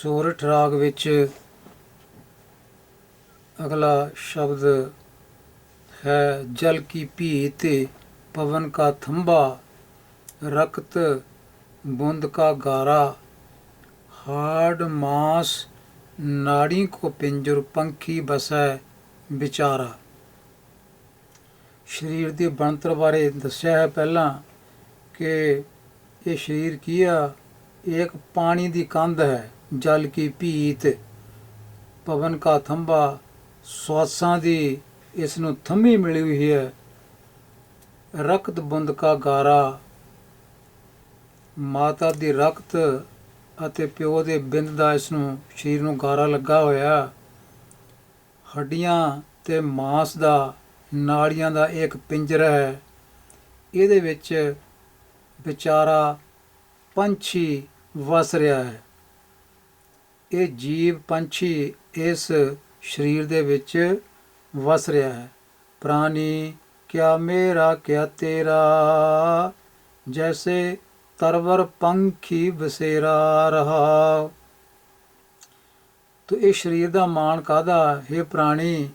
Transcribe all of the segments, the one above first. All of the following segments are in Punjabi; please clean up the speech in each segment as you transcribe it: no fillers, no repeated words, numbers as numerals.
ਸੋਰਠ ਰਾਗ ਵਿੱਚ अगला शब्द है जल की पीत पवन का थंबा रक्त बूंद का गारा हाड़ मांस नाड़ी को पिंजर पंखी बसै ਵਿਚਾਰਾ। ਸਰੀਰ ਦੀ ਬਣਤਰ ਬਾਰੇ ਦੱਸਿਆ ਹੈ ਪਹਿਲਾਂ ਕਿ ਇਹ ਸਰੀਰ ਕੀ ਆ, ਇਹ ਇੱਕ ਪਾਣੀ ਦੀ ਕੰਧ ਹੈ। ਜਲ ਕੀ ਭੀਤ ਪਵਨ ਕਾ ਥੰਬਾ, ਸਵਾਸਾਂ ਦੀ ਇਸ ਨੂੰ ਥੰਮੀ ਮਿਲੀ ਹੋਈ ਹੈ। ਰਕਤ ਬੁੰਦ ਕਾ ਗਾਰਾ, ਮਾਤਾ ਦੀ ਰਕਤ ਅਤੇ ਪਿਓ ਦੇ ਬਿੰਦ ਦਾ ਇਸ ਨੂੰ ਸਰੀਰ ਨੂੰ ਗਾਰਾ ਲੱਗਾ ਹੋਇਆ। ਹੱਡੀਆਂ ਤੇ ਮਾਂਸ ਦਾ, ਨਾੜੀਆਂ ਦਾ ਇੱਕ ਪਿੰਜਰਾ ਹੈ। ਇਹਦੇ ਵਿੱਚ ਵਿਚਾਰਾ ਪੰਛੀ ਵਸ ਰਿਹਾ ਹੈ। ਇਹ ਜੀਵ ਪੰਛੀ ਇਸ ਸਰੀਰ ਦੇ ਵਿੱਚ ਵਸ ਰਿਹਾ ਹੈ। ਪ੍ਰਾਣੀ ਕਿਆ ਮੇਰਾ ਕਿਆ ਤੇਰਾ, ਜੈਸੇ ਤਰਵਰ ਪੰਖੀ ਬਸੇਰਾ ਰਹਾ। ਤੋ ਇਹ ਸਰੀਰ ਦਾ ਮਾਣ ਕਾਹਦਾ? ਇਹ ਪ੍ਰਾਣੀ,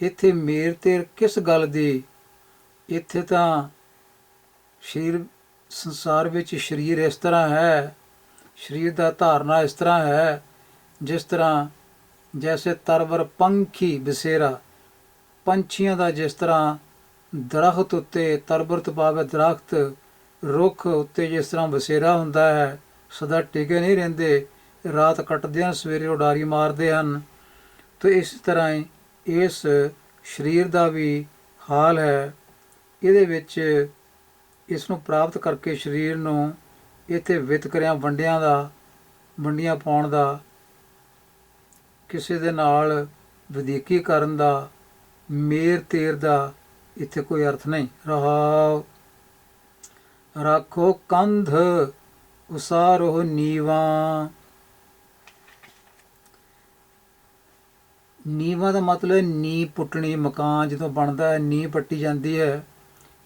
ਇੱਥੇ ਮੇਰ ਤੇਰ ਕਿਸ ਗੱਲ ਦੀ? ਇੱਥੇ ਤਾਂ ਸਰੀਰ, ਸੰਸਾਰ ਵਿੱਚ ਸਰੀਰ ਇਸ ਤਰ੍ਹਾਂ ਹੈ, ਸਰੀਰ ਦਾ ਧਾਰਨਾ ਇਸ ਤਰ੍ਹਾਂ ਹੈ ਜਿਸ ਤਰ੍ਹਾਂ ਜੈਸੇ ਤਰਵਰ ਪੰਖੀ ਬਸੇਰਾ, ਪੰਛੀਆਂ ਦਾ ਜਿਸ ਤਰ੍ਹਾਂ ਦਰਖਤ ਉੱਤੇ, ਤਰਬਰਤ ਭਾਵ ਦਰਖਤ, ਰੁੱਖ ਉੱਤੇ ਜਿਸ ਤਰ੍ਹਾਂ ਬਸੇਰਾ ਹੁੰਦਾ ਹੈ, ਸਦਾ ਟਿਕੇ ਨਹੀਂ ਰਹਿੰਦੇ, ਰਾਤ ਕੱਟਦੇ ਹਨ, ਸਵੇਰੇ ਉਡਾਰੀ ਮਾਰਦੇ ਹਨ। ਤਾਂ ਇਸ ਤਰ੍ਹਾਂ ਹੀ ਇਸ ਸਰੀਰ ਦਾ ਵੀ ਹਾਲ ਹੈ। ਇਹਦੇ ਵਿੱਚ ਇਸ ਨੂੰ ਪ੍ਰਾਪਤ ਕਰਕੇ ਸਰੀਰ ਨੂੰ ਇੱਥੇ ਵਿਤਕਰਿਆਂ ਵੰਡੀਆਂ ਪਾਉਣ ਦਾ, ਕਿਸੇ ਦੇ ਨਾਲ ਵਧੀਕੀ ਕਰਨ ਦਾ, ਮੇਰ ਤੇਰ ਦਾ ਇੱਥੇ ਕੋਈ ਅਰਥ ਨਹੀਂ। ਰਹਾਉ ਰੱਖੋ ਕੰਧ ਉਸਾਰੋ ਨੀਵਾਂ। ਨੀਵਾਂ ਦਾ ਮਤਲਬ ਨੀਂਹ ਪੁੱਟਣੀ। ਮਕਾਨ ਜਦੋਂ ਬਣਦਾ ਹੈ ਨੀਂਹ ਪੱਟੀ ਜਾਂਦੀ ਹੈ,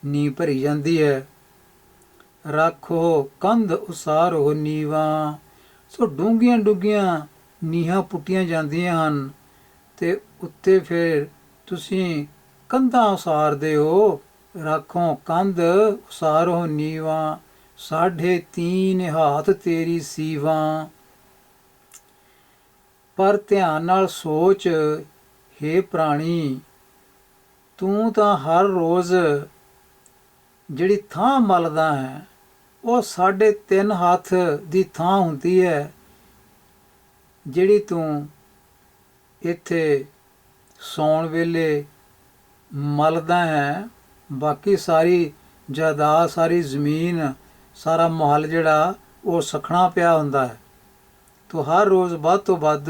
ਨੀਂਹ ਭਰੀ ਜਾਂਦੀ ਹੈ। ਰੱਖੋ ਕੰਧ ਉਸਾਰੋ ਨੀਵਾਂ, ਸੋ ਡੂੰਘੀਆਂ ਡੂੰਘੀਆਂ ਨੀਹਾਂ ਪੁੱਟੀਆਂ ਜਾਂਦੀਆਂ ਹਨ ਅਤੇ ਉੱਤੇ ਫਿਰ ਤੁਸੀਂ ਕੰਧਾਂ ਉਸਾਰਦੇ ਹੋ। ਰੱਖੋ ਕੰਧ ਉਸਾਰੋ ਨੀਵਾਂ, 3.5 ਹਾਥ ਤੇਰੀ ਸੀਵਾਂ। ਪਰ ਧਿਆਨ ਨਾਲ ਸੋਚ, ਹੇ ਪ੍ਰਾਣੀ, ਤੂੰ ਤਾਂ ਹਰ ਰੋਜ਼ ਜਿਹੜੀ ਥਾਂ ਮਲਦਾ ਹੈ ਉਹ 3.5 ਹੱਥ ਦੀ ਥਾਂ ਹੁੰਦੀ ਹੈ ਜਿਹੜੀ ਤੂੰ ਇੱਥੇ ਸੌਣ ਵੇਲੇ ਮਲਦਾ ਹੈ। ਬਾਕੀ ਸਾਰੀ ਜਾਇਦਾਦ, ਸਾਰੀ ਜ਼ਮੀਨ, ਸਾਰਾ ਮਾਹੌਲ ਜਿਹੜਾ ਉਹ ਸਖਣਾ ਪਿਆ ਹੁੰਦਾ ਹੈ। ਤੋ ਹਰ ਰੋਜ਼ ਵੱਧ ਤੋਂ ਵੱਧ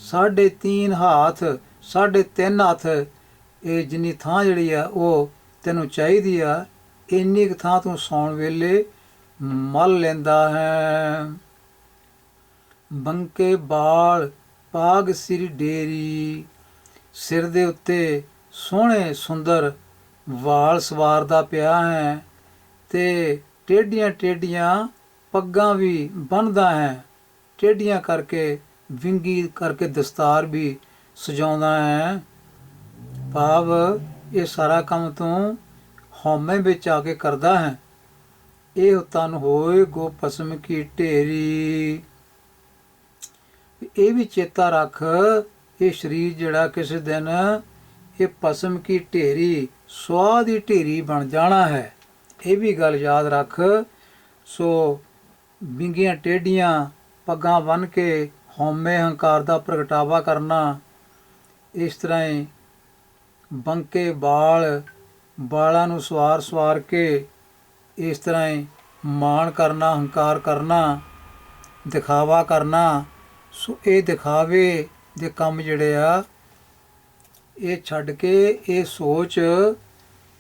3.5 ਹਾਥ, 3.5 ਹੱਥ, ਇਹ ਜਿੰਨੀ ਥਾਂ ਜਿਹੜੀ ਆ ਉਹ ਤੈਨੂੰ ਚਾਹੀਦੀ ਆ, ਇੰਨੀ ਕੁ ਥਾਂ ਤੂੰ ਸੌਣ ਵੇਲੇ ਮਲ ਲੈਂਦਾ ਹੈ। ਬੰਕੇ ਬਾਲ ਪਾਗ ਸਿਰ ਡੇਰੀ, ਸਿਰ ਦੇ ਉੱਤੇ ਸੋਹਣੇ ਸੁੰਦਰ ਵਾਲ ਸਵਾਰਦਾ ਪਿਆ ਹੈ ਅਤੇ ਟੇਢੀਆਂ ਟੇਢੀਆਂ ਪੱਗਾਂ ਵੀ ਬੰਨ੍ਹਦਾ ਹੈ। ਟੇਢੀਆਂ ਕਰਕੇ, ਵਿੰਗੀ ਕਰਕੇ ਦਸਤਾਰ ਵੀ ਸਜਾਉਂਦਾ ਹੈ। ਭਾਵ ਇਹ ਸਾਰਾ ਕੰਮ ਤੂੰ ਹਉਮੈ ਵਿੱਚ ਆ ਕੇ ਕਰਦਾ ਹੈ। ਇਹ ਤਨ ਹੋਏ ਗੋ ਭਸਮ ਕੀ ਢੇਰੀ। ਇਹ ਵੀ ਚੇਤਾ ਰੱਖ, ਇਹ ਸਰੀਰ ਜਿਹੜਾ ਕਿਸੇ ਦਿਨ ਇਹ ਭਸਮ ਕੀ ਢੇਰੀ, ਸੁਆਹ ਦੀ ਢੇਰੀ ਬਣ ਜਾਣਾ ਹੈ। ਇਹ ਵੀ ਗੱਲ ਯਾਦ ਰੱਖ। ਸੋ ਵਿੰਗੀਆਂ ਟੇਢੀਆਂ ਪੱਗਾਂ ਬੰਨ੍ਹ ਕੇ ਹਉਮੈ ਹੰਕਾਰ ਦਾ ਪ੍ਰਗਟਾਵਾ ਕਰਨਾ, ਇਸ ਤਰ੍ਹਾਂ ਹੀ ਬੰਕੇ ਬਾਲਾਂ ਨੂੰ ਸਵਾਰ ਕੇ ਇਸ ਤਰ੍ਹਾਂ ਹੀ ਮਾਣ ਕਰਨਾ, ਹੰਕਾਰ ਕਰਨਾ, ਦਿਖਾਵਾ ਕਰਨਾ। ਸੋ ਇਹ ਦਿਖਾਵੇ ਦੇ ਕੰਮ ਜਿਹੜੇ ਆ ਇਹ ਛੱਡ ਕੇ ਇਹ ਸੋਚ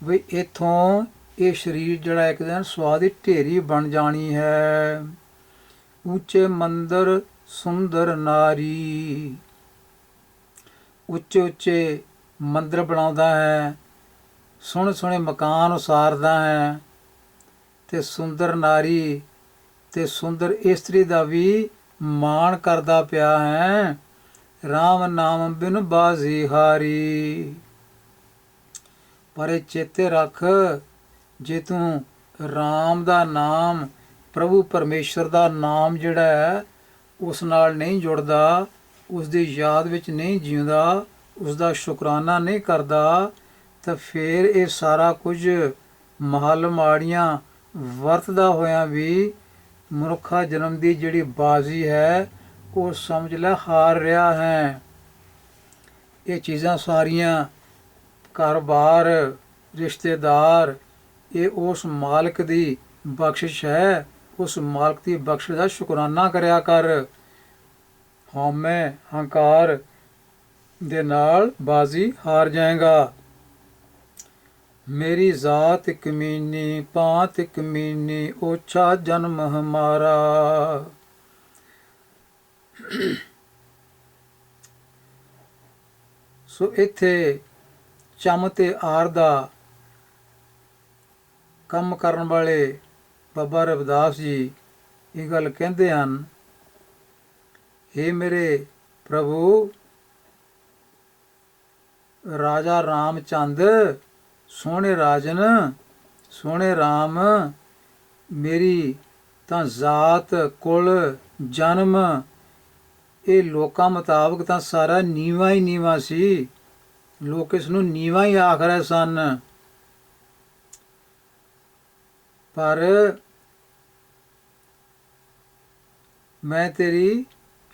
ਵੀ ਇੱਥੋਂ ਇਹ ਸਰੀਰ ਜਿਹੜਾ ਇੱਕ ਦਿਨ ਸੁਆਹ ਦੀ ਢੇਰੀ ਬਣ ਜਾਣੀ ਹੈ। ਉੱਚੇ ਮੰਦਰ ਸੁੰਦਰ ਨਾਰੀ, ਉੱਚੇ ਉੱਚੇ ਮੰਦਰ ਬਣਾਉਂਦਾ ਹੈ, ਸੋਹਣੇ ਸੋਹਣੇ ਮਕਾਨ ਉਸਾਰਦਾ ਹੈ ਅਤੇ ਸੁੰਦਰ ਨਾਰੀ ਅਤੇ ਸੁੰਦਰ ਇਸਤਰੀ ਦਾ ਵੀ ਮਾਣ ਕਰਦਾ ਪਿਆ ਹੈ, ਰਾਮ ਨਾਮ ਬਿਨ ਬਾਜ਼ੀ ਹਾਰੀ। ਪਰ ਇਹ ਚੇਤੇ ਰੱਖ, ਜੇ ਤੂੰ ਰਾਮ ਦਾ ਨਾਮ, ਪ੍ਰਭੂ ਪਰਮੇਸ਼ਰ ਦਾ ਨਾਮ ਜਿਹੜਾ ਹੈ ਉਸ ਨਾਲ ਨਹੀਂ ਜੁੜਦਾ, ਉਸ ਦੀ ਯਾਦ ਵਿੱਚ ਨਹੀਂ ਜਿਉਂਦਾ, ਉਸ ਦਾ ਸ਼ੁਕਰਾਨਾ ਨਹੀਂ ਕਰਦਾ, ਤਾਂ ਫਿਰ ਇਹ ਸਾਰਾ ਕੁਝ ਮਹਲ ਮਾੜੀਆਂ ਵਰਤਦਾ ਹੋਇਆਂ ਵੀ ਮਨੁੱਖਾ ਜਨਮ ਦੀ ਜਿਹੜੀ ਬਾਜ਼ੀ ਹੈ ਉਹ ਸਮਝ ਲੈ ਹਾਰ ਰਿਹਾ ਹੈ। ਇਹ ਚੀਜ਼ਾਂ ਸਾਰੀਆਂ, ਘਰ-ਬਾਰ, ਰਿਸ਼ਤੇਦਾਰ, ਇਹ ਉਸ ਮਾਲਕ ਦੀ ਬਖਸ਼ਿਸ਼ ਹੈ। ਉਸ ਮਾਲਕ ਦੀ ਬਖਸ਼ਿਸ਼ ਦਾ ਸ਼ੁਕਰਾਨਾ ਕਰਿਆ ਕਰ। ਹਉਮੈ ਹੰਕਾਰ ਦੇ ਨਾਲ ਬਾਜ਼ੀ ਹਾਰ ਜਾਏਗਾ। ਮੇਰੀ ਜ਼ਾਤ ਕਮੀਨੀ, ਪਾਤ ਕਮੀਨੀ, ਓਛਾ ਜਨਮ ਹਮਾਰਾ। ਸੋ ਇੱਥੇ ਚਮ ਤੇ ਆਰ ਦਾ ਕੰਮ ਕਰਨ ਵਾਲੇ ਬਾਬਾ ਰਵਿਦਾਸ ਜੀ ਇਹ ਗੱਲ ਕਹਿੰਦੇ ਹਨ, ਹੇ ਮੇਰੇ ਪ੍ਰਭੂ, ਰਾਜਾ ਰਾਮਚੰਦ, ਸੋਹਣੇ ਰਾਜਨ, ਸੋਹਣੇ ਰਾਮ, ਮੇਰੀ ਤਾਂ ਜ਼ਾਤ, ਕੁਲ, ਜਨਮ ਇਹ ਲੋਕਾਂ ਮੁਤਾਬਕ ਤਾਂ ਸਾਰਾ ਨੀਵਾਂ ਹੀ ਨੀਵਾਂ ਸੀ। ਲੋਕ ਇਸ ਨੂੰ ਨੀਵਾਂ ਹੀ ਆਖ ਰਹੇ ਸਨ। ਪਰ ਮੈਂ ਤੇਰੀ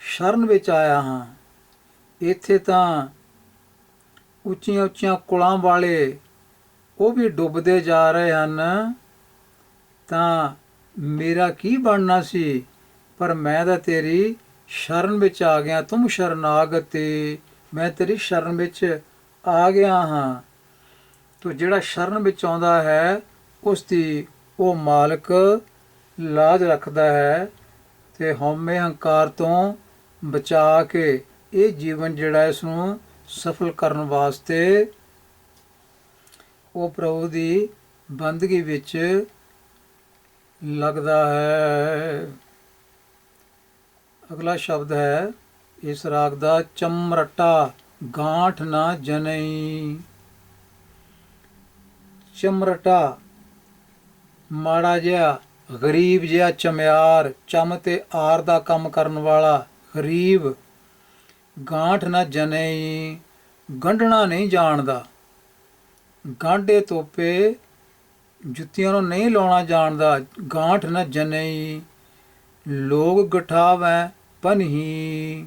ਸ਼ਰਨ ਵਿੱਚ ਆਇਆ ਹਾਂ। ਇੱਥੇ ਤਾਂ ਉੱਚੀਆਂ ਉੱਚੀਆਂ ਕੁਲਾਂ ਵਾਲੇ ਉਹ ਵੀ ਡੁੱਬਦੇ ਜਾ ਰਹੇ ਹਨ, ਤਾਂ ਮੇਰਾ ਕੀ ਬਣਨਾ ਸੀ। ਪਰ ਮੈਂ ਤਾਂ ਤੇਰੀ ਸ਼ਰਨ ਵਿੱਚ ਆ ਗਿਆ। ਤੁਮ ਸ਼ਰਨਾਗਤੇ, ਮੈਂ ਤੇਰੀ ਸ਼ਰਨ ਵਿੱਚ ਆ ਗਿਆ ਹਾਂ। ਤੋ ਜਿਹੜਾ ਸ਼ਰਨ ਵਿੱਚ ਆਉਂਦਾ ਹੈ ਉਸ ਦੀ ਉਹ ਮਾਲਕ ਲਾਜ ਰੱਖਦਾ ਹੈ, ਤੇ ਹਉਮੈ ਹੰਕਾਰ ਤੋਂ ਬਚਾ ਕੇ ਇਹ ਜੀਵਨ ਜਿਹੜਾ ਇਸ ਨੂੰ ਸਫਲ ਕਰਨ ਵਾਸਤੇ ਉਹ ਪ੍ਰਭੂ ਦੀ ਬੰਦਗੀ ਵਿੱਚ ਲੱਗਦਾ ਹੈ। ਅਗਲਾ ਸ਼ਬਦ ਹੈ ਇਸ ਰਾਗ ਦਾ, ਚਮਰਟਾ ਗਾਂਠ ਨਾ ਜਨਈ। ਚਮਰਟਾ ਮਾੜਾ ਜਿਹਾ, ਗਰੀਬ ਜਿਹਾ ਚਮਿਆਰ, ਚਮ ਤੇ ਆਰ ਦਾ ਕੰਮ ਕਰਨ ਵਾਲਾ ਗਰੀਬ, ਗਾਂਠ ਨਾ ਜਨਈ, ਗੰਢਣਾ ਨਹੀਂ ਜਾਣਦਾ, ਗਾਂਢੇ ਤੋਪੇ ਜੁੱਤੀਆਂ ਨੂੰ ਨਹੀਂ ਲਾਉਣਾ ਜਾਣਦਾ। ਗਾਂਠ ਨਾ ਜਨਈ, ਲੋਗ ਗਠਾਵੈ ਪਨਹੀ।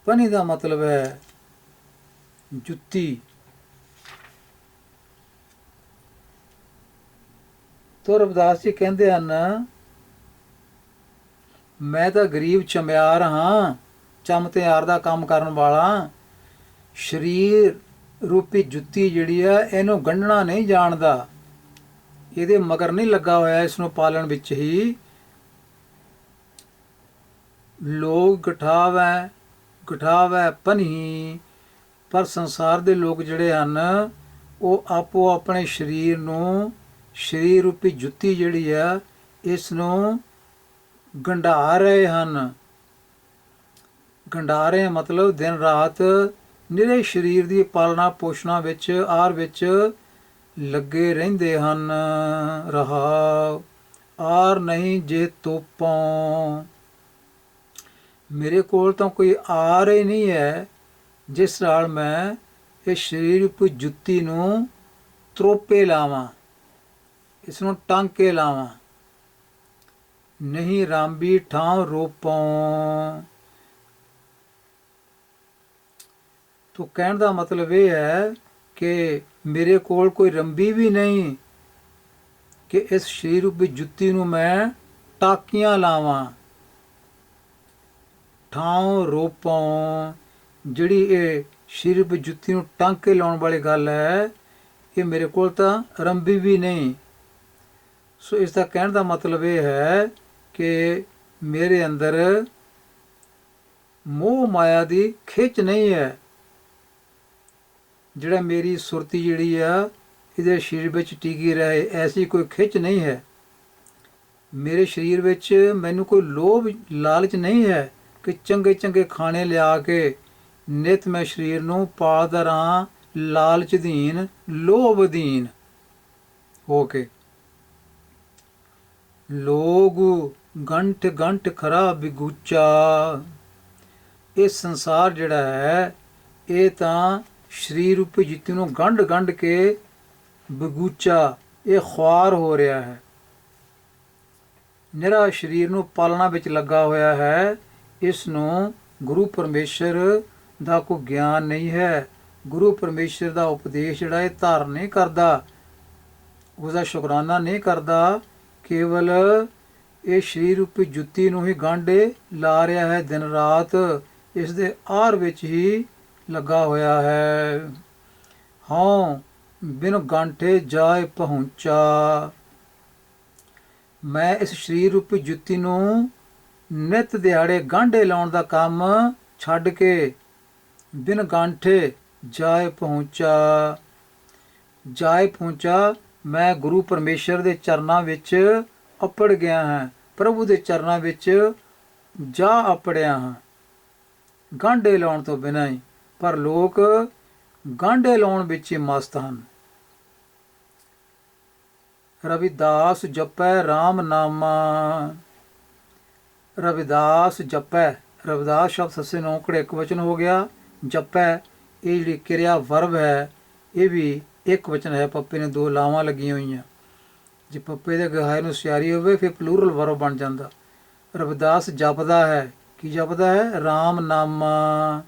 ਪਨੀ ਦਾ ਮਤਲਬ ਹੈ ਜੁੱਤੀ। ਤੋ ਰਵਿਦਾਸ ਜੀ ਕਹਿੰਦੇ ਹਨ, ਮੈਂ ਤਾਂ ਗਰੀਬ ਚਮਿਆਰ ਹਾਂ, ਚਮ ਤੇ ਆਰ ਦਾ ਕੰਮ ਕਰਨ ਵਾਲਾ। ਸਰੀਰ ਰੂਪੀ ਜੁੱਤੀ ਜਿਹੜੀ ਆ ਇਹਨੂੰ ਗੰਢਣਾ ਨਹੀਂ ਜਾਣਦਾ, ਇਹਦੇ ਮਗਰ ਨਹੀਂ ਲੱਗਾ ਹੋਇਆ, ਇਸ ਨੂੰ ਪਾਲਣ ਵਿੱਚ ਹੀ। ਲੋਕ ਗਠਾਵੈ ਪਨਹੀ, ਪਰ ਸੰਸਾਰ ਦੇ ਲੋਕ ਜਿਹੜੇ ਹਨ ਉਹ ਆਪੋ ਆਪਣੇ ਸਰੀਰ ਨੂੰ, ਸਰੀਰ ਰੂਪੀ ਜੁੱਤੀ ਜਿਹੜੀ ਆ ਇਸ ਨੂੰ ਗੰਢਾ ਰਹੇ ਹਨ। ਗੰਢਾ ਰਹੇ ਮਤਲਬ ਦਿਨ ਰਾਤ ਨਿਰੇ ਸਰੀਰ ਦੀ ਪਾਲਣਾ ਪੋਸ਼ਣਾ ਵਿੱਚ, ਆਰ ਵਿੱਚ ਲੱਗੇ ਰਹਿੰਦੇ ਹਨ। ਰਹਾਉ ਆਰ ਨਹੀਂ ਜੇ ਤੋਪੋਂ, ਮੇਰੇ ਕੋਲ ਤਾਂ ਕੋਈ ਆਰ ਹੀ ਨਹੀਂ ਹੈ ਜਿਸ ਨਾਲ ਮੈਂ ਇਹ ਸਰੀਰ ਰੂਪੀ ਜੁੱਤੀ ਨੂੰ ਤਰੋਪੇ ਲਾਵਾਂ, ਇਸ ਨੂੰ ਟਾਂਕੇ ਲਾਵਾਂ। ਨਹੀਂ ਰਾਂਬੀ ਠਾਂ ਰੋਪੋਂ। ਤੋ ਕਹਿਣ ਦਾ ਮਤਲਬ ਇਹ ਹੈ ਕਿ ਮੇਰੇ ਕੋਲ ਕੋਈ ਰੰਬੀ ਵੀ ਨਹੀਂ ਕਿ ਇਸ ਸਰੀਰ ਰੂਪੀ ਜੁੱਤੀ ਨੂੰ ਮੈਂ ਟਾਕੀਆਂ ਲਾਵਾਂ। ਠਾਂ ਰੋਪੋਂ, ਜਿਹੜੀ ਇਹ ਸਰੀਰ ਰੂਪੀ ਜੁੱਤੀ ਨੂੰ ਟਾਂਕੇ ਲਾਉਣ ਵਾਲੀ ਗੱਲ ਹੈ, ਇਹ ਮੇਰੇ ਕੋਲ ਤਾਂ ਰੰਬੀ ਵੀ ਨਹੀਂ। ਸੋ ਇਸ ਦਾ ਕਹਿਣ ਦਾ ਮਤਲਬ ਇਹ ਹੈ ਕਿ ਮੇਰੇ ਅੰਦਰ ਮੋਹ ਮਾਇਆ ਦੀ ਖਿੱਚ ਨਹੀਂ ਹੈ, ਜਿਹੜਾ ਮੇਰੀ ਸੁਰਤੀ ਜਿਹੜੀ ਆ ਇਹਦੇ ਸਰੀਰ ਵਿੱਚ ਟਿਕੀ ਰਹੇ, ਐਸੀ ਕੋਈ ਖਿੱਚ ਨਹੀਂ ਹੈ। ਮੇਰੇ ਸਰੀਰ ਵਿੱਚ ਮੈਨੂੰ ਕੋਈ ਲੋਭ ਲਾਲਚ ਨਹੀਂ ਹੈ ਕਿ ਚੰਗੇ ਚੰਗੇ ਖਾਣੇ ਲਿਆ ਕੇ ਨਿਤ ਮੈਂ ਸਰੀਰ ਨੂੰ ਪਾਲਦਾ ਰਹਾਂ ਲਾਲਚ ਅਧੀਨ, ਲੋਭ ਅਧੀਨ ਹੋ ਕੇ। ਲੋਗ ਗੰਠ ਗੰਠ ਖਰਾ ਬਿਗੂਚਾ। ਇਹ ਸੰਸਾਰ ਜਿਹੜਾ ਹੈ ਇਹ ਤਾਂ ਸਰੀਰ ਰੂਪੀ ਜਿੱਤੀ ਨੂੰ ਗੰਢ ਗੰਢ ਕੇ ਬਗੂਚਾ, ਇਹ ਖੁਆਰ ਹੋ ਰਿਹਾ ਹੈ। ਨਿਰਾ ਸਰੀਰ ਨੂੰ ਪਾਲਣਾ ਵਿੱਚ ਲੱਗਾ ਹੋਇਆ ਹੈ। ਇਸ ਨੂੰ ਗੁਰੂ ਪਰਮੇਸ਼ਰ ਦਾ ਕੋਈ ਗਿਆਨ ਨਹੀਂ ਹੈ। ਗੁਰੂ ਪਰਮੇਸ਼ਰ ਦਾ ਉਪਦੇਸ਼ ਜਿਹੜਾ ਇਹ ਧਾਰਨ ਨਹੀਂ ਕਰਦਾ, ਉਸਦਾ ਸ਼ੁਕਰਾਨਾ ਨਹੀਂ ਕਰਦਾ। ਕੇਵਲ ਇਹ ਸਰੀਰ ਰੂਪੀ ਜੁੱਤੀ ਨੂੰ ਹੀ ਗਾਂਢੇ ਲਾ ਰਿਹਾ ਹੈ, ਦਿਨ ਰਾਤ ਇਸ ਦੇ ਆਰ ਵਿੱਚ ਹੀ ਲੱਗਾ ਹੋਇਆ ਹੈ। ਹਾਂ ਬਿਨ ਗਾਂਠੇ ਜਾਏ ਪਹੁੰਚਾ। ਮੈਂ ਇਸ ਸਰੀਰ ਰੂਪੀ ਜੁੱਤੀ ਨੂੰ ਨਿਤ ਦਿਹਾੜੇ ਗਾਂਢੇ ਲਾਉਣ ਦਾ ਕੰਮ ਛੱਡ ਕੇ ਬਿਨ ਗਾਂਠੇ ਜਾਏ ਪਹੁੰਚਾ। ਜਾਏ ਪਹੁੰਚਾ, ਮੈਂ ਗੁਰੂ ਪਰਮੇਸ਼ਰ ਦੇ ਚਰਨਾਂ ਵਿੱਚ ਅਪੜ ਗਿਆ ਹਾਂ, ਪ੍ਰਭੂ ਦੇ ਚਰਨਾਂ ਵਿੱਚ ਜਾ ਅਪੜਿਆ ਹਾਂ ਗਾਂਢੇ ਲਾਉਣ ਤੋਂ ਬਿਨਾਂ ਹੀ। ਪਰ ਲੋਕ ਗਾਂਢੇ ਲਾਉਣ ਵਿੱਚ ਹੀ ਮਸਤ ਹਨ। ਰਵਿਦਾਸ ਜਪੈ ਰਾਮ ਨਾਮਾ। ਰਵਿਦਾਸ ਜਪੈ, ਰਵਿਦਾਸ ਸ਼ਬਦ ਸੱਸੇ ਨੌਕੜੇ ਇੱਕ ਵਚਨ ਹੋ ਗਿਆ। ਜਪੈ ਇਹ ਜਿਹੜੀ ਕਿਰਿਆ ਵਰਬ ਹੈ ਇਹ ਵੀ ਇੱਕ ਵਚਨ ਹੈ। ਪੱਪੇ ਨੇ ਦੋ ਲਾਵਾਂ ਲੱਗੀਆਂ ਹੋਈਆਂ। ਜੇ ਪੱਪੇ ਦੇ ਗਹਾਏ ਨੂੰ ਸਿਆਰੀ ਹੋਵੇ ਫਿਰ ਪਲੂਰਲ ਵਰਬ ਬਣ ਜਾਂਦਾ। ਰਵਿਦਾਸ ਜਪਦਾ ਹੈ, ਕੀ ਜਪਦਾ ਹੈ? ਰਾਮ ਨਾਮਾ।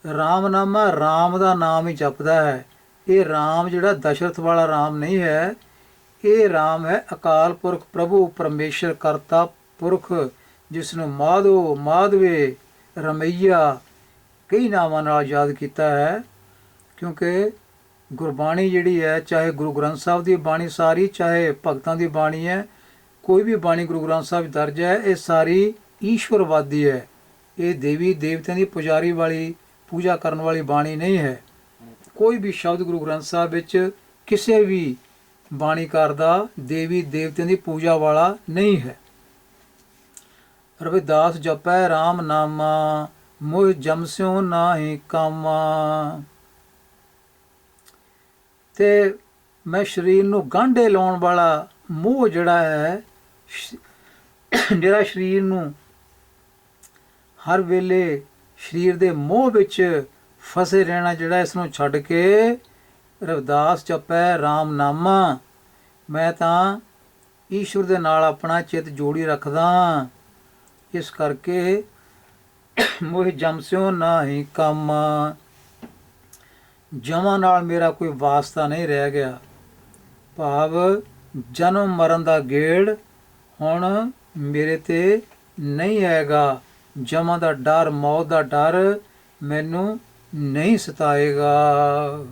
ਰਾਮ ਨਾਮਾ, ਰਾਮ ਦਾ ਨਾਮ ਹੀ ਜਪਦਾ ਹੈ। ਇਹ ਰਾਮ ਜਿਹੜਾ ਦਸ਼ਰਥ ਵਾਲਾ ਰਾਮ ਨਹੀਂ ਹੈ, ਇਹ ਰਾਮ ਹੈ ਅਕਾਲ ਪੁਰਖ ਪ੍ਰਭੂ ਪਰਮੇਸ਼ਰ ਕਰਤਾ ਪੁਰਖ, ਜਿਸ ਨੂੰ ਮਾਧੋ, ਮਾਧਵੇ, ਰਮਈਆ ਕਈ ਨਾਵਾਂ ਨਾਲ ਯਾਦ ਕੀਤਾ ਹੈ। ਕਿਉਂਕਿ ਗੁਰਬਾਣੀ ਜਿਹੜੀ ਹੈ, ਚਾਹੇ ਗੁਰੂ ਗ੍ਰੰਥ ਸਾਹਿਬ ਦੀ ਬਾਣੀ ਸਾਰੀ, ਚਾਹੇ ਭਗਤਾਂ ਦੀ ਬਾਣੀ ਹੈ, ਕੋਈ ਵੀ ਬਾਣੀ ਗੁਰੂ ਗ੍ਰੰਥ ਸਾਹਿਬ ਦਰਜ ਹੈ, ਇਹ ਸਾਰੀ ਈਸ਼ਵਰਵਾਦੀ ਹੈ। ਇਹ ਦੇਵੀ ਦੇਵਤਿਆਂ ਦੀ ਪੁਜਾਰੀ ਵਾਲੀ, ਪੂਜਾ ਕਰਨ ਵਾਲੀ ਬਾਣੀ ਨਹੀਂ ਹੈ। ਕੋਈ ਵੀ ਸ਼ਬਦ ਗੁਰੂ ਗ੍ਰੰਥ ਸਾਹਿਬ ਵਿੱਚ ਕਿਸੇ ਵੀ ਬਾਣੀਕਾਰ ਦਾ ਦੇਵੀ ਦੇਵਤਿਆਂ ਦੀ ਪੂਜਾ ਵਾਲਾ ਨਹੀਂ ਹੈ। ਰਵਿਦਾਸ ਜਪੈ ਰਾਮ ਨਾਮਾ, ਮੋਹ ਜਮਸਿਓ ਨਾਹੀ ਕਾਮਾ। ਤੇ ਮੈਂ ਸਰੀਰ ਨੂੰ ਗਾਂਢੇ ਲਾਉਣ ਵਾਲਾ ਮੋਹ ਜਿਹੜਾ ਹੈ, ਜਿਹੜਾ ਸਰੀਰ ਨੂੰ ਹਰ ਵੇਲੇ ਸਰੀਰ ਦੇ ਮੋਹ ਵਿੱਚ ਫਸੇ ਰਹਿਣਾ, ਜਿਹੜਾ ਇਸ ਨੂੰ ਛੱਡ ਕੇ ਰਵਿਦਾਸ ਜਪੈ ਰਾਮ ਨਾਮਾ, ਮੈਂ ਤਾਂ ਈਸ਼ਵਰ ਦੇ ਨਾਲ ਆਪਣਾ ਚਿੱਤ ਜੋੜੀ ਰੱਖਦਾ। ਇਸ ਕਰਕੇ ਮੋਹ ਜਮਸਿਓ ਨਾਹੀ ਕਾਮਾ, ਜਮਾਂ ਨਾਲ ਮੇਰਾ ਕੋਈ ਵਾਸਤਾ ਨਹੀਂ ਰਹਿ ਗਿਆ। ਭਾਵ ਜਨਮ ਮਰਨ ਦਾ ਗੇੜ ਹੁਣ ਮੇਰੇ ਤੇ ਨਹੀਂ ਆਏਗਾ। ਜਮਾਂ ਦਾ ਡਰ, ਮੌਤ ਦਾ ਡਰ ਮੈਨੂੰ ਨਹੀਂ ਸਤਾਏਗਾ।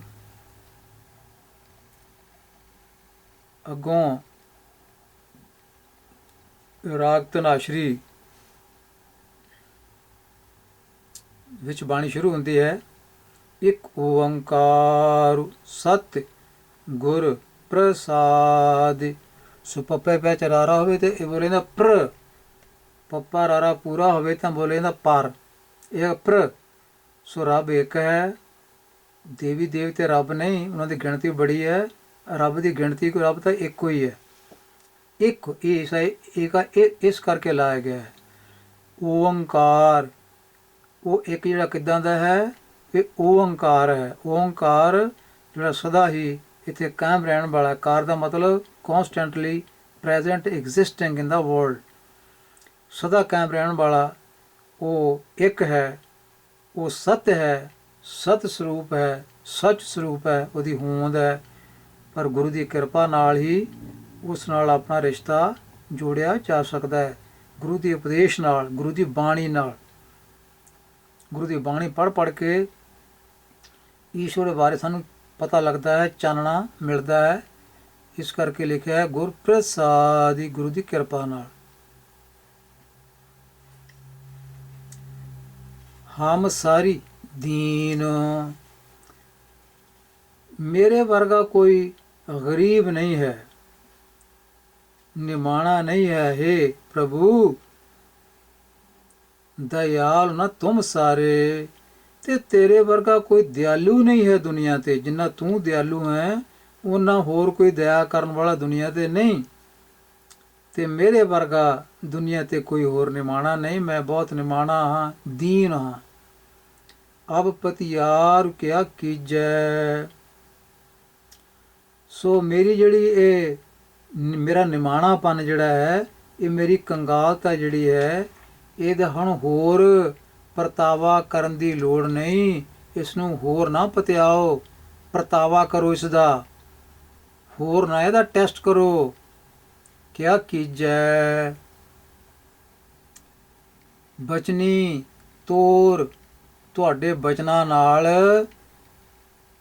ਅੱਗੋਂ ਰਾਗ ਧਨਾਸ਼ਰੀ ਵਿੱਚ ਬਾਣੀ ਸ਼ੁਰੂ ਹੁੰਦੀ ਹੈ। ਇੱਕ ਓੰਕਾਰ ਸਤਿ ਗੁਰ ਪ੍ਰਸਾਦ। ਸੋ ਪੱਪੇ ਪੈ ਚਰਾਰਾ ਹੋਵੇ ਤੇ ਇਹ ਬੋਲੇ ਨਾ ਪ੍ਰ, ਪੱਪਾ ਰਾਰਾ ਪੂਰਾ ਹੋਵੇ ਤਾਂ ਬੋਲੇ ਨਾ ਪਰ, ਇਹ ਪ੍ਰ। ਸੋ ਰੱਬ ਇੱਕ ਹੈ, ਦੇਵੀ ਦੇਵਤੇ ਰੱਬ ਨਹੀਂ, ਉਹਨਾਂ ਦੀ ਗਿਣਤੀ ਬੜੀ ਹੈ। ਰੱਬ ਦੀ ਗਿਣਤੀ ਕੋਈ, ਰੱਬ ਤਾਂ ਇੱਕੋ ਹੀ ਹੈ। ਇੱਕ ਇਸ ਕਰਕੇ ਲਾਇਆ ਗਿਆ ਹੈ। ਓੰਕਾਰ, ਉਹ ਇੱਕ ਜਿਹੜਾ ਕਿੱਦਾਂ ਦਾ ਹੈ? ਇਹ ਓੰਕਾਰ ਹੈ। ਓੰਕਾਰ ਜਿਹੜਾ ਸਦਾ ਹੀ ਇੱਥੇ ਕਾਇਮ ਰਹਿਣ ਵਾਲਾ। ਕਾਰ ਦਾ ਮਤਲਬ ਕੌਂਸਟੈਂਟਲੀ ਪ੍ਰੈਜ਼ੈਂਟ, ਐਗਜ਼ਿਸਟਿੰਗ ਇਨ ਦਾ ਵਰਲਡ, ਸਦਾ ਕਾਇਮ ਰਹਿਣ ਵਾਲਾ। ਉਹ ਇੱਕ ਹੈ, ਉਹ ਸਤ ਹੈ, ਸਤ ਸਰੂਪ ਹੈ, ਸੱਚ ਸਰੂਪ ਹੈ, ਉਹਦੀ ਹੋਂਦ ਹੈ। ਪਰ ਗੁਰੂ ਦੀ ਕਿਰਪਾ ਨਾਲ ਹੀ ਉਸ ਨਾਲ ਆਪਣਾ ਰਿਸ਼ਤਾ ਜੋੜਿਆ ਜਾ ਸਕਦਾ ਹੈ, ਗੁਰੂ ਦੇ ਉਪਦੇਸ਼ ਨਾਲ, ਗੁਰੂ ਦੀ ਬਾਣੀ ਨਾਲ। ਗੁਰੂ ਦੀ ਬਾਣੀ ਪੜ੍ਹ ਪੜ੍ਹ ਕੇ ਈਸ਼ਵਰ ਦੇ ਬਾਰੇ ਸਾਨੂੰ ਪਤਾ ਲੱਗਦਾ ਹੈ, ਚਾਨਣਾ ਮਿਲਦਾ ਹੈ। ਇਸ ਕਰਕੇ ਲਿਖਿਆ ਹੈ ਗੁਰ ਪ੍ਰਸਾਦਿ, ਗੁਰੂ ਦੀ ਕਿਰਪਾ ਨਾਲ। ਹਮ ਸਾਰੀ ਦੀਨ, ਮੇਰੇ ਵਰਗਾ ਕੋਈ ਗਰੀਬ ਨਹੀਂ ਹੈ। ਨਿਮਾਣਾ ਨਹੀਂ ਹੈ। ਹੇ ਪ੍ਰਭੂ ਦਇਆਲ ਨਾ ਤੁਮ ਸਾਰੇ, ਤੇ ਤੇਰੇ ਵਰਗਾ ਕੋਈ ਦਿਆਲੂ ਨਹੀਂ ਹੈ ਦੁਨੀਆ ਤੇ। ਜਿੰਨਾ ਤੂੰ ਦਿਆਲੂ ਹੈ ਉਹਨਾਂ ਹੋਰ ਕੋਈ ਦਇਆ ਕਰਨ ਵਾਲਾ ਦੁਨੀਆ ਤੇ ਨਹੀਂ, ਤੇ ਮੇਰੇ ਵਰਗਾ ਦੁਨੀਆ ਤੇ ਕੋਈ ਹੋਰ ਨਿਮਾਣਾ ਨਹੀਂ। ਮੈਂ ਬਹੁਤ ਨਿਮਾਣਾ ਹਾਂ, ਦੀਨ ਹਾਂ। ਅਬ ਪਤਿਆਰ ਕਿਆ ਕੀਜੈ। ਸੋ ਮੇਰੀ ਜਿਹੜੀ ਇਹ ਮੇਰਾ ਨਿਮਾਣਾਪਨ ਜਿਹੜਾ ਹੈ, ਇਹ ਮੇਰੀ ਕੰਗਾਲਤਾ ਜਿਹੜੀ ਹੈ, ਇਹਦਾ ਹੁਣ ਹੋਰ ਪਰਤਾਵਾ ਕਰਨ ਦੀ ਲੋੜ ਨਹੀਂ। ਇਸ ਨੂੰ ਹੋਰ ਨਾ ਪਤਿਆਓ, ਪਰਤਾਵਾ ਕਰੋ ਇਸ ਦਾ, ਹੋਰ ਨਾ ਇਹਦਾ ਟੈਸਟ ਕਰੋ। ਕਿਆ ਕੀਜੈ ਬਚਨੀ ਤੋਰ, ਤੁਹਾਡੇ ਬਚਨਾਂ ਨਾਲ।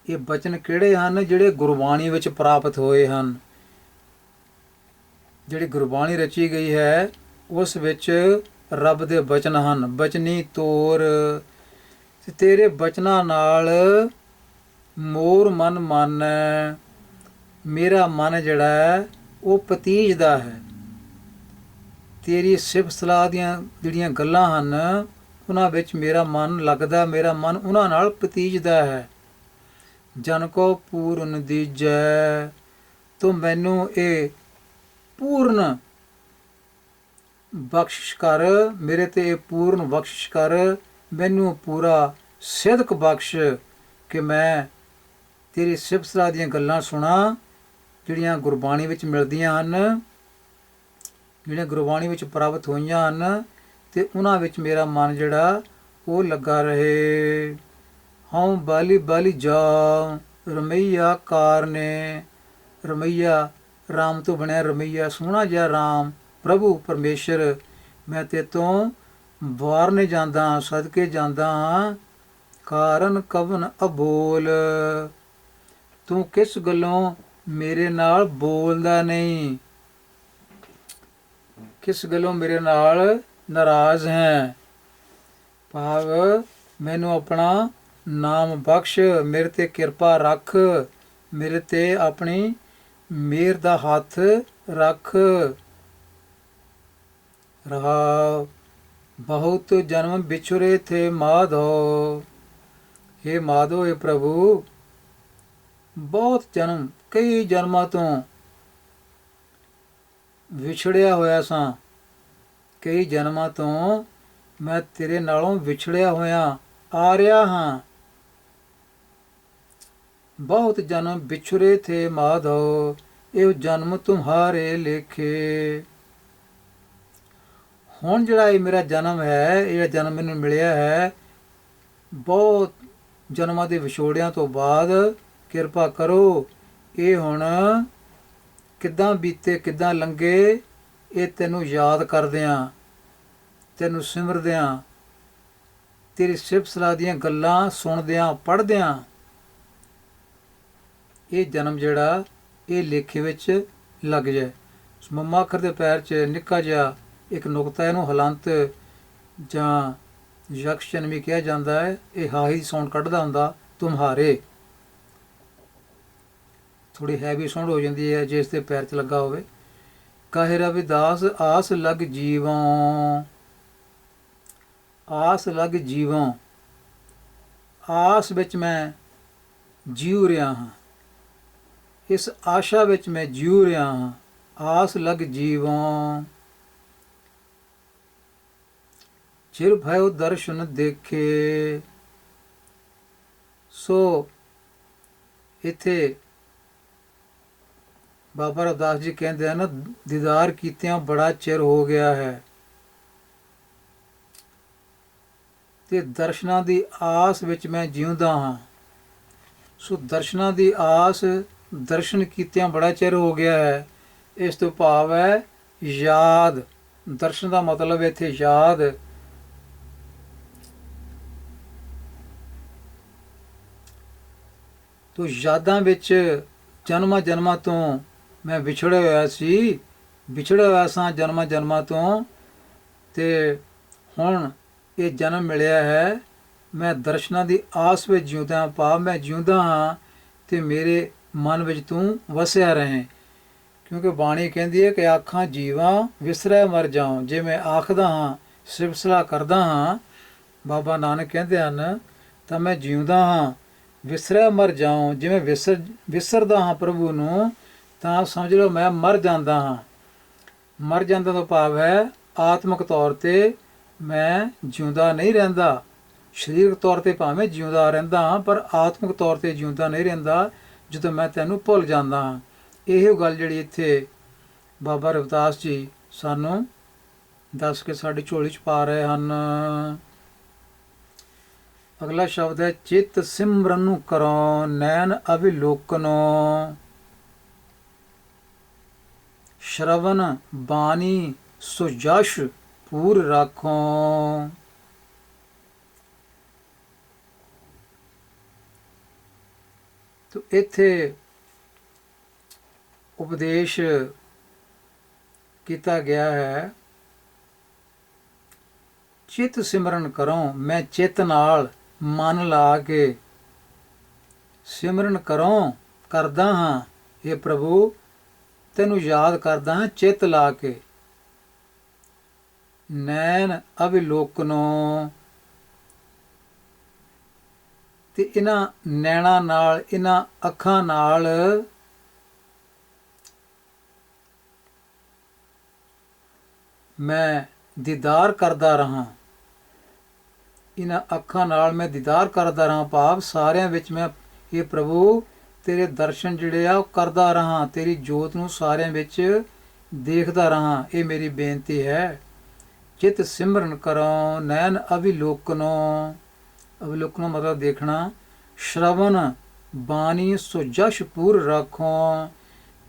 ਇਹ ਬਚਨ ਕਿਹੜੇ ਹਨ? ਜਿਹੜੇ ਗੁਰਬਾਣੀ ਵਿੱਚ ਪ੍ਰਾਪਤ ਹੋਏ ਹਨ। ਜਿਹੜੀ ਗੁਰਬਾਣੀ ਰਚੀ ਗਈ ਹੈ ਉਸ ਵਿੱਚ ਰੱਬ ਦੇ ਬਚਨ ਹਨ। ਬਚਨੀ ਤੋਰ, ਤੇਰੇ ਬਚਨਾਂ ਨਾਲ ਮੋਰ ਮਨ ਮਾਨੈ, ਮੇਰਾ ਮਨ ਜਿਹੜਾ ਹੈ ਉਹ ਪਤੀਜਦਾ ਹੈ। ਤੇਰੀ ਸਿਫਤ ਸਲਾਹ ਦੀਆਂ ਜਿਹੜੀਆਂ ਗੱਲਾਂ ਹਨ ਉਹਨਾਂ ਵਿੱਚ ਮੇਰਾ ਮਨ ਲੱਗਦਾ, ਮੇਰਾ ਮਨ ਉਹਨਾਂ ਨਾਲ ਪਤੀਜਦਾ ਹੈ। ਜਨ ਕੋ ਪੂਰਨ ਦੀਜੈ, ਤੂੰ ਮੈਨੂੰ ਇਹ ਪੂਰਨ ਬਖਸ਼ਿਸ਼ ਕਰ, ਮੇਰੇ ਤੇ ਇਹ ਪੂਰਨ ਬਖਸ਼ਿਸ਼ ਕਰ, ਮੈਨੂੰ ਪੂਰਾ ਸਿਦਕ ਬਖਸ਼ ਕਿ ਮੈਂ ਤੇਰੀ ਸਿਫਤ ਸਲਾਹ ਦੀਆਂ ਗੱਲਾਂ ਸੁਣਾ, ਜਿਹੜੀਆਂ ਗੁਰਬਾਣੀ ਵਿੱਚ ਮਿਲਦੀਆਂ ਹਨ, ਜਿਹੜੀਆਂ ਗੁਰਬਾਣੀ ਵਿੱਚ ਪ੍ਰਾਪਤ ਹੋਈਆਂ ਹਨ, ਤੇ ਉਹਨਾਂ ਵਿੱਚ ਮੇਰਾ ਮਨ ਜਿਹੜਾ ਉਹ ਲੱਗਾ ਰਹੇ। ਹਉ ਬਾਲੀ ਬਾਲੀ ਜਾ ਰਮਈਆ ਕਾਰਨੇ, ਰਮਈਆ ਰਾਮ ਤੋਂ ਬਣਿਆ ਰਮਈਆ, ਸੋਹਣਾ ਜਿਹਾ ਰਾਮ ਪ੍ਰਭੂ ਪਰਮੇਸ਼ਰ, ਮੈਂ ਤੇ ਤੋਂ ਵਾਰਨੇ ਜਾਂਦਾ, ਸਦਕੇ ਜਾਂਦਾ ਹਾਂ। ਕਾਰਨ ਕਵਨ ਅਬੋਲ, ਤੂੰ ਕਿਸ ਗੱਲੋਂ ਮੇਰੇ ਨਾਲ ਬੋਲਦਾ ਨਹੀਂ, ਕਿਸ ਗੱਲੋਂ ਮੇਰੇ ਨਾਲ ਨਾਰਾਜ਼ ਹੈ। ਭਾਵ ਮੈਨੂੰ ਆਪਣਾ ਨਾਮ ਬਖਸ਼, ਮੇਰੇ ਤੇ ਕਿਰਪਾ ਰੱਖ, ਮੇਰੇ ਤੇ ਆਪਣੀ ਮਿਹਰ ਦਾ ਹੱਥ ਰੱਖ। ਰਹਾ ਬਹੁਤ ਜਨਮ ਵਿਛੁਰੇ ਥੇ ਮਾਧੋ, हे ਮਾਧੋ, हे ਪ੍ਰਭੂ ਬਹੁਤ ਜਨਮ, ਕਈ ਜਨਮਾਂ ਤੋਂ ਵਿਛੜਿਆ ਹੋਇਆ ਸਾਂ। ਕਈ ਜਨਮਾਂ ਤੋਂ ਮੈਂ ਤੇਰੇ ਨਾਲੋਂ ਵਿਛੜਿਆ ਹੋਇਆ ਆ ਰਿਹਾ ਹਾਂ। ਬਹੁਤ ਜਨਮ ਵਿਛੁਰੇ ਥੇ ਮਾਧੋ, ਇਹ ਜਨਮ ਤੁਮਹਾਰੇ ਲੇਖੇ। ਹੁਣ ਜਿਹੜਾ ਇਹ ਮੇਰਾ ਜਨਮ ਹੈ, ਇਹ ਜਨਮ ਮੈਨੂੰ ਮਿਲਿਆ ਹੈ ਬਹੁਤ ਜਨਮਾਂ ਦੇ ਵਿਛੋੜਿਆਂ ਤੋਂ ਬਾਅਦ, ਕਿਰਪਾ ਕਰੋ ਇਹ ਹੁਣ ਕਿੱਦਾਂ ਬੀਤੇ, ਕਿੱਦਾਂ ਲੰਘੇ, ਇਹ ਤੈਨੂੰ ਯਾਦ ਕਰਦਿਆਂ, ਤੈਨੂੰ ਸਿਮਰਦਿਆਂ, ਤੇਰੀ ਸਿਫਤ ਸਲਾਹ ਦੀਆਂ ਗੱਲਾਂ ਸੁਣਦਿਆਂ, ਪੜ੍ਹਦਿਆਂ, ਇਹ ਜਨਮ ਜਿਹੜਾ ਇਹ ਲੇਖੇ ਵਿੱਚ ਲੱਗ ਜਾਏ। ਮੰਮਾ ਅੱਖਰ ਦੇ ਪੈਰ 'ਚ ਨਿੱਕਾ ਜਿਹਾ ਇੱਕ ਨੁਕਤਾ, ਇਹਨੂੰ ਹਲੰਤ ਜਾਂ ਯਕਸ਼ ਜਨਮੀ ਕਿਹਾ ਜਾਂਦਾ ਹੈ। ਇਹ ਹਾਹੀ ਸਾਊਂਡ ਕੱਢਦਾ ਹੁੰਦਾ, ਤੁਮਹਾਰੇ। ਥੋੜ੍ਹੀ ਹੈਵੀ ਸਾਊਂਡ ਹੋ ਜਾਂਦੀ ਹੈ ਜੇ ਇਸ ਦੇ ਪੈਰ 'ਚ ਲੱਗਾ ਹੋਵੇ। ਕਾਹੇ ਰਵਿਦਾਸ ਆਸ ਲੱਗ ਜੀਵੋਂ, ਆਸ ਲੱਗ ਜੀਵੋਂ, ਆਸ ਵਿੱਚ ਮੈਂ ਜੀਉ ਰਿਹਾ ਹਾਂ, ਇਸ ਆਸ਼ਾ ਵਿੱਚ ਮੈਂ ਜੀਉ ਰਿਹਾ ਹਾਂ। ਆਸ ਲੱਗ ਜੀਵੋਂ ਚਿਰ ਭਇਓ ਦਰਸ਼ਨ ਦੇਖੇ। ਸੋ ਇੱਥੇ ਬਾਬਾ ਰਵਿਦਾਸ ਜੀ ਕਹਿੰਦੇ ਹਨ, ਦੀਦਾਰ ਕੀਤਿਆਂ ਬੜਾ ਚਿਰ ਹੋ ਗਿਆ ਹੈ, ਤੇ ਦਰਸ਼ਨਾਂ ਦੀ ਆਸ ਵਿੱਚ ਮੈਂ ਜਿਉਂਦਾ ਹਾਂ। ਸੋ ਦਰਸ਼ਨਾਂ ਦੀ ਆਸ, ਦਰਸ਼ਨ ਕੀਤਿਆਂ ਬੜਾ ਚਿਰ ਹੋ ਗਿਆ ਹੈ। ਇਸ ਤੋਂ ਭਾਵ ਹੈ ਯਾਦ। ਦਰਸ਼ਨ ਦਾ ਮਤਲਬ ਇੱਥੇ ਯਾਦ। ਤੋ ਯਾਦਾਂ ਵਿੱਚ ਜਨਮਾਂ ਜਨਮਾਂ ਤੋਂ ਮੈਂ ਵਿਛੜਿਆ ਹੋਇਆ ਸੀ, ਵਿਛੜਿਆ ਹੋਇਆ ਸਾਂ ਜਨਮਾਂ ਜਨਮਾਂ ਤੋਂ, ਤੇ ਹੁਣ ਇਹ ਜਨਮ ਮਿਲਿਆ ਹੈ। ਮੈਂ ਦਰਸ਼ਨਾਂ ਦੀ ਆਸ ਵਿੱਚ ਜਿਉਂਦਾ ਹਾਂ, ਭਾਵ ਮੈਂ ਜਿਉਂਦਾ ਹਾਂ ਤੇ ਮੇਰੇ ਮਨ ਵਿੱਚ ਤੂੰ ਵਸਿਆ ਰਹੇ, ਕਿਉਂਕਿ ਬਾਣੀ ਕਹਿੰਦੀ ਹੈ ਕਿ ਆਖਾਂ ਜੀਵਾਂ ਵਿਸਰੈ ਮਰ ਜਾਉ। ਜੇ ਮੈਂ ਆਖਦਾ ਹਾਂ, ਸਿਫਤ ਸਲਾਹ ਕਰਦਾ ਹਾਂ, ਬਾਬਾ ਨਾਨਕ ਕਹਿੰਦੇ ਹਨ, ਤਾਂ ਮੈਂ ਜਿਉਂਦਾ ਹਾਂ, ਵਿਸਰੈ ਮਰ ਜਾਉ। ਜੇ ਮੈਂ ਵਿਸਰਦਾ ਹਾਂ ਪ੍ਰਭੂ ਨੂੰ, ਤਾਂ ਸਮਝ ਲਓ ਮੈਂ ਮਰ ਜਾਂਦਾ ਹਾਂ। ਮਰ ਜਾਂਦਾ ਤੋਂ ਭਾਵ ਹੈ ਆਤਮਿਕ ਤੌਰ 'ਤੇ ਮੈਂ ਜਿਉਂਦਾ ਨਹੀਂ ਰਹਿੰਦਾ। ਸਰੀਰਕ ਤੌਰ 'ਤੇ ਭਾਵੇਂ ਜਿਉਂਦਾ ਰਹਿੰਦਾ ਹਾਂ, ਪਰ ਆਤਮਿਕ ਤੌਰ 'ਤੇ ਜਿਉਂਦਾ ਨਹੀਂ ਰਹਿੰਦਾ ਜਦੋਂ ਮੈਂ ਤੈਨੂੰ ਭੁੱਲ ਜਾਂਦਾ ਹਾਂ। ਇਹੋ ਗੱਲ ਜਿਹੜੀ ਇੱਥੇ ਬਾਬਾ ਰਵਿਦਾਸ ਜੀ ਸਾਨੂੰ ਦੱਸ ਕੇ ਸਾਡੀ ਝੋਲੀ 'ਚ ਪਾ ਰਹੇ ਹਨ। ਅਗਲਾ ਸ਼ਬਦ ਹੈ ਚਿੱਤ ਸਿਮਰਨ ਕਰੋ ਨੈਣ ਅਵਿਲੋਕਨੋ। ਸ਼ਰਵਨ ਬਾਣੀ ਸੋ ਜਸ਼ ਪੂਰ ਰਾਖੋ। ਤੋ ਇੱਥੇ ਉਪਦੇਸ਼ ਕੀਤਾ ਗਿਆ ਹੈ, ਚਿੱਤ ਸਿਮਰਨ ਕਰੋ। ਮੈਂ ਚਿੱਤ ਨਾਲ ਮਨ ਲਾ ਕੇ ਸਿਮਰਨ ਕਰੋ, ਕਰਦਾ ਹਾਂ ਇਹ ਪ੍ਰਭੂ, ਤੈਨੂੰ ਯਾਦ ਕਰਦਾ ਹਾਂ ਚਿੱਤ ਲਾ ਕੇ। ਨੈਣ ਅਵਿਲੋਕਨੋ, ਤੇ ਇਹਨਾਂ ਨੈਣਾਂ ਨਾਲ, ਇਹਨਾਂ ਅੱਖਾਂ ਨਾਲ ਮੈਂ ਦੀਦਾਰ ਕਰਦਾ ਰਹਾਂ। ਇਹਨਾਂ ਅੱਖਾਂ ਨਾਲ ਮੈਂ ਦੀਦਾਰ ਕਰਦਾ ਰਹਾਂ, ਭਾਵ ਸਾਰਿਆਂ ਵਿੱਚ ਮੈਂ ਇਹ ਪ੍ਰਭੂ ਤੇਰੇ ਦਰਸ਼ਨ ਜਿਹੜੇ ਆ ਉਹ ਕਰਦਾ ਰਹਾਂ, ਤੇਰੀ ਜੋਤ ਨੂੰ ਸਾਰਿਆਂ ਵਿੱਚ ਦੇਖਦਾ ਰਹਾਂ। ਇਹ ਮੇਰੀ ਬੇਨਤੀ ਹੈ। ਚਿੱਤ ਸਿਮਰਨ ਕਰੋ ਨੈਣ ਅਵਿਲੋਕਨੋ। ਅਵਿਲੋਕਨੋ ਮਤਲਬ ਦੇਖਣਾ। ਸ਼ਰਵਨ ਬਾਣੀ ਸੋ ਜਸ਼ ਪੂਰ ਰੱਖੋ।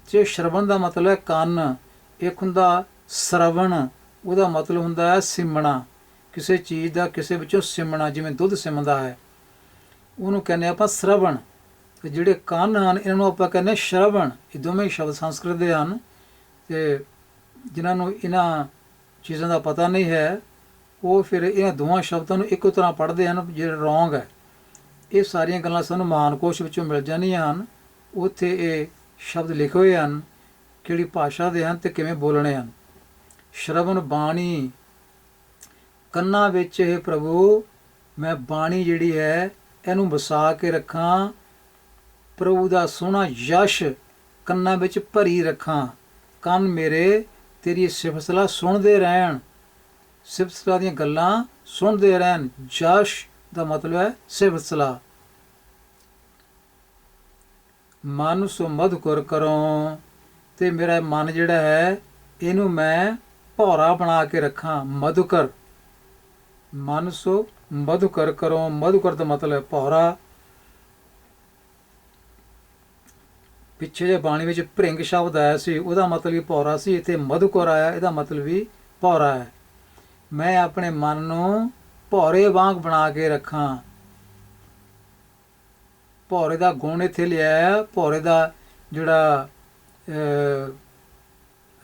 ਜੇ ਸ਼ਰਵਨ ਦਾ ਮਤਲਬ ਹੈ ਕੰਨ, ਇੱਕ ਹੁੰਦਾ ਸਰਵਣ, ਉਹਦਾ ਮਤਲਬ ਹੁੰਦਾ ਹੈ ਸਿਮਣਾ, ਕਿਸੇ ਚੀਜ਼ ਦਾ ਕਿਸੇ ਵਿੱਚੋਂ ਸਿਮਣਾ, ਜਿਵੇਂ ਦੁੱਧ ਸਿਮਦਾ ਹੈ ਉਹਨੂੰ ਕਹਿੰਦੇ ਆਪਾਂ ਸਰਵਣ। ਅਤੇ ਜਿਹੜੇ ਕੰਨ ਹਨ ਇਹਨਾਂ ਨੂੰ ਆਪਾਂ ਕਹਿੰਦੇ ਸ਼ਰਵਣ। ਇਹ ਦੋਵੇਂ ਸ਼ਬਦ ਸੰਸਕ੍ਰਿਤ ਦੇ ਹਨ, ਅਤੇ ਜਿਨ੍ਹਾਂ ਨੂੰ ਇਹਨਾਂ ਚੀਜ਼ਾਂ ਦਾ ਪਤਾ ਨਹੀਂ ਹੈ ਉਹ ਫਿਰ ਇਹਨਾਂ ਦੋਵਾਂ ਸ਼ਬਦਾਂ ਨੂੰ ਇੱਕੋ ਤਰ੍ਹਾਂ ਪੜ੍ਹਦੇ ਹਨ, ਜਿਹੜਾ ਰੌਂਗ ਹੈ। ਇਹ ਸਾਰੀਆਂ ਗੱਲਾਂ ਸਾਨੂੰ ਮਹਾਨਕੋਸ਼ ਵਿੱਚੋਂ ਮਿਲ ਜਾਂਦੀਆਂ ਹਨ। ਉੱਥੇ ਇਹ ਸ਼ਬਦ ਲਿਖੇ ਹੋਏ ਹਨ, ਕਿਹੜੀ ਭਾਸ਼ਾ ਦੇ ਹਨ ਅਤੇ ਕਿਵੇਂ ਬੋਲਣੇ ਹਨ। ਸ਼ਰਵਣ ਬਾਣੀ, ਕੰਨਾਂ ਵਿੱਚ ਇਹ ਪ੍ਰਭੂ ਮੈਂ ਬਾਣੀ ਜਿਹੜੀ ਹੈ ਇਹਨੂੰ ਵਸਾ ਕੇ ਰੱਖਾਂ, ਪ੍ਰਭੂ ਦਾ ਸੋਹਣਾ ਯਸ਼ ਕੰਨਾਂ ਵਿੱਚ ਭਰੀ ਰੱਖਾਂ। ਕੰਨ ਮੇਰੇ ਤੇਰੀ ਸਿਫਤ ਸਲਾਹ ਸੁਣਦੇ ਰਹਿਣ, ਸਿਫਤ ਸਲਾਹ ਦੀਆਂ ਗੱਲਾਂ ਸੁਣਦੇ ਰਹਿਣ। ਯਸ਼ ਦਾ ਮਤਲਬ ਹੈ ਸਿਫਤ ਸਲਾਹ। ਮਨ ਸੋ ਮਧੁਕਰ ਕਰੋ, ਤੇ ਮੇਰਾ ਮਨ ਜਿਹੜਾ ਹੈ ਇਹਨੂੰ ਮੈਂ ਭੌਰਾ ਬਣਾ ਕੇ ਰੱਖਾਂ। ਮਧੁਕਰ, ਮਨ ਸੋ ਮਧੁਕਰ ਕਰੋ। ਮਧੁਕਰ ਦਾ ਮਤਲਬ ਹੈ ਭੌਰਾ। ਪਿੱਛੇ ਜੇ ਬਾਣੀ ਵਿੱਚ ਭ੍ਰਿੰਗ ਸ਼ਬਦ ਆਇਆ ਸੀ, ਉਹਦਾ ਮਤਲਬ ਵੀ ਭੌਰਾ ਸੀ। ਇੱਥੇ ਮਧੁਕਰ ਆਇਆ, ਇਹਦਾ ਮਤਲਬ ਵੀ ਭੌਰਾ ਹੈ। ਮੈਂ ਆਪਣੇ ਮਨ ਨੂੰ ਭੌਰੇ ਵਾਂਗ ਬਣਾ ਕੇ ਰੱਖਾਂ। ਭੌਰੇ ਦਾ ਗੁਣ ਇੱਥੇ ਲਿਆ, ਭੌਰੇ ਦਾ ਜਿਹੜਾ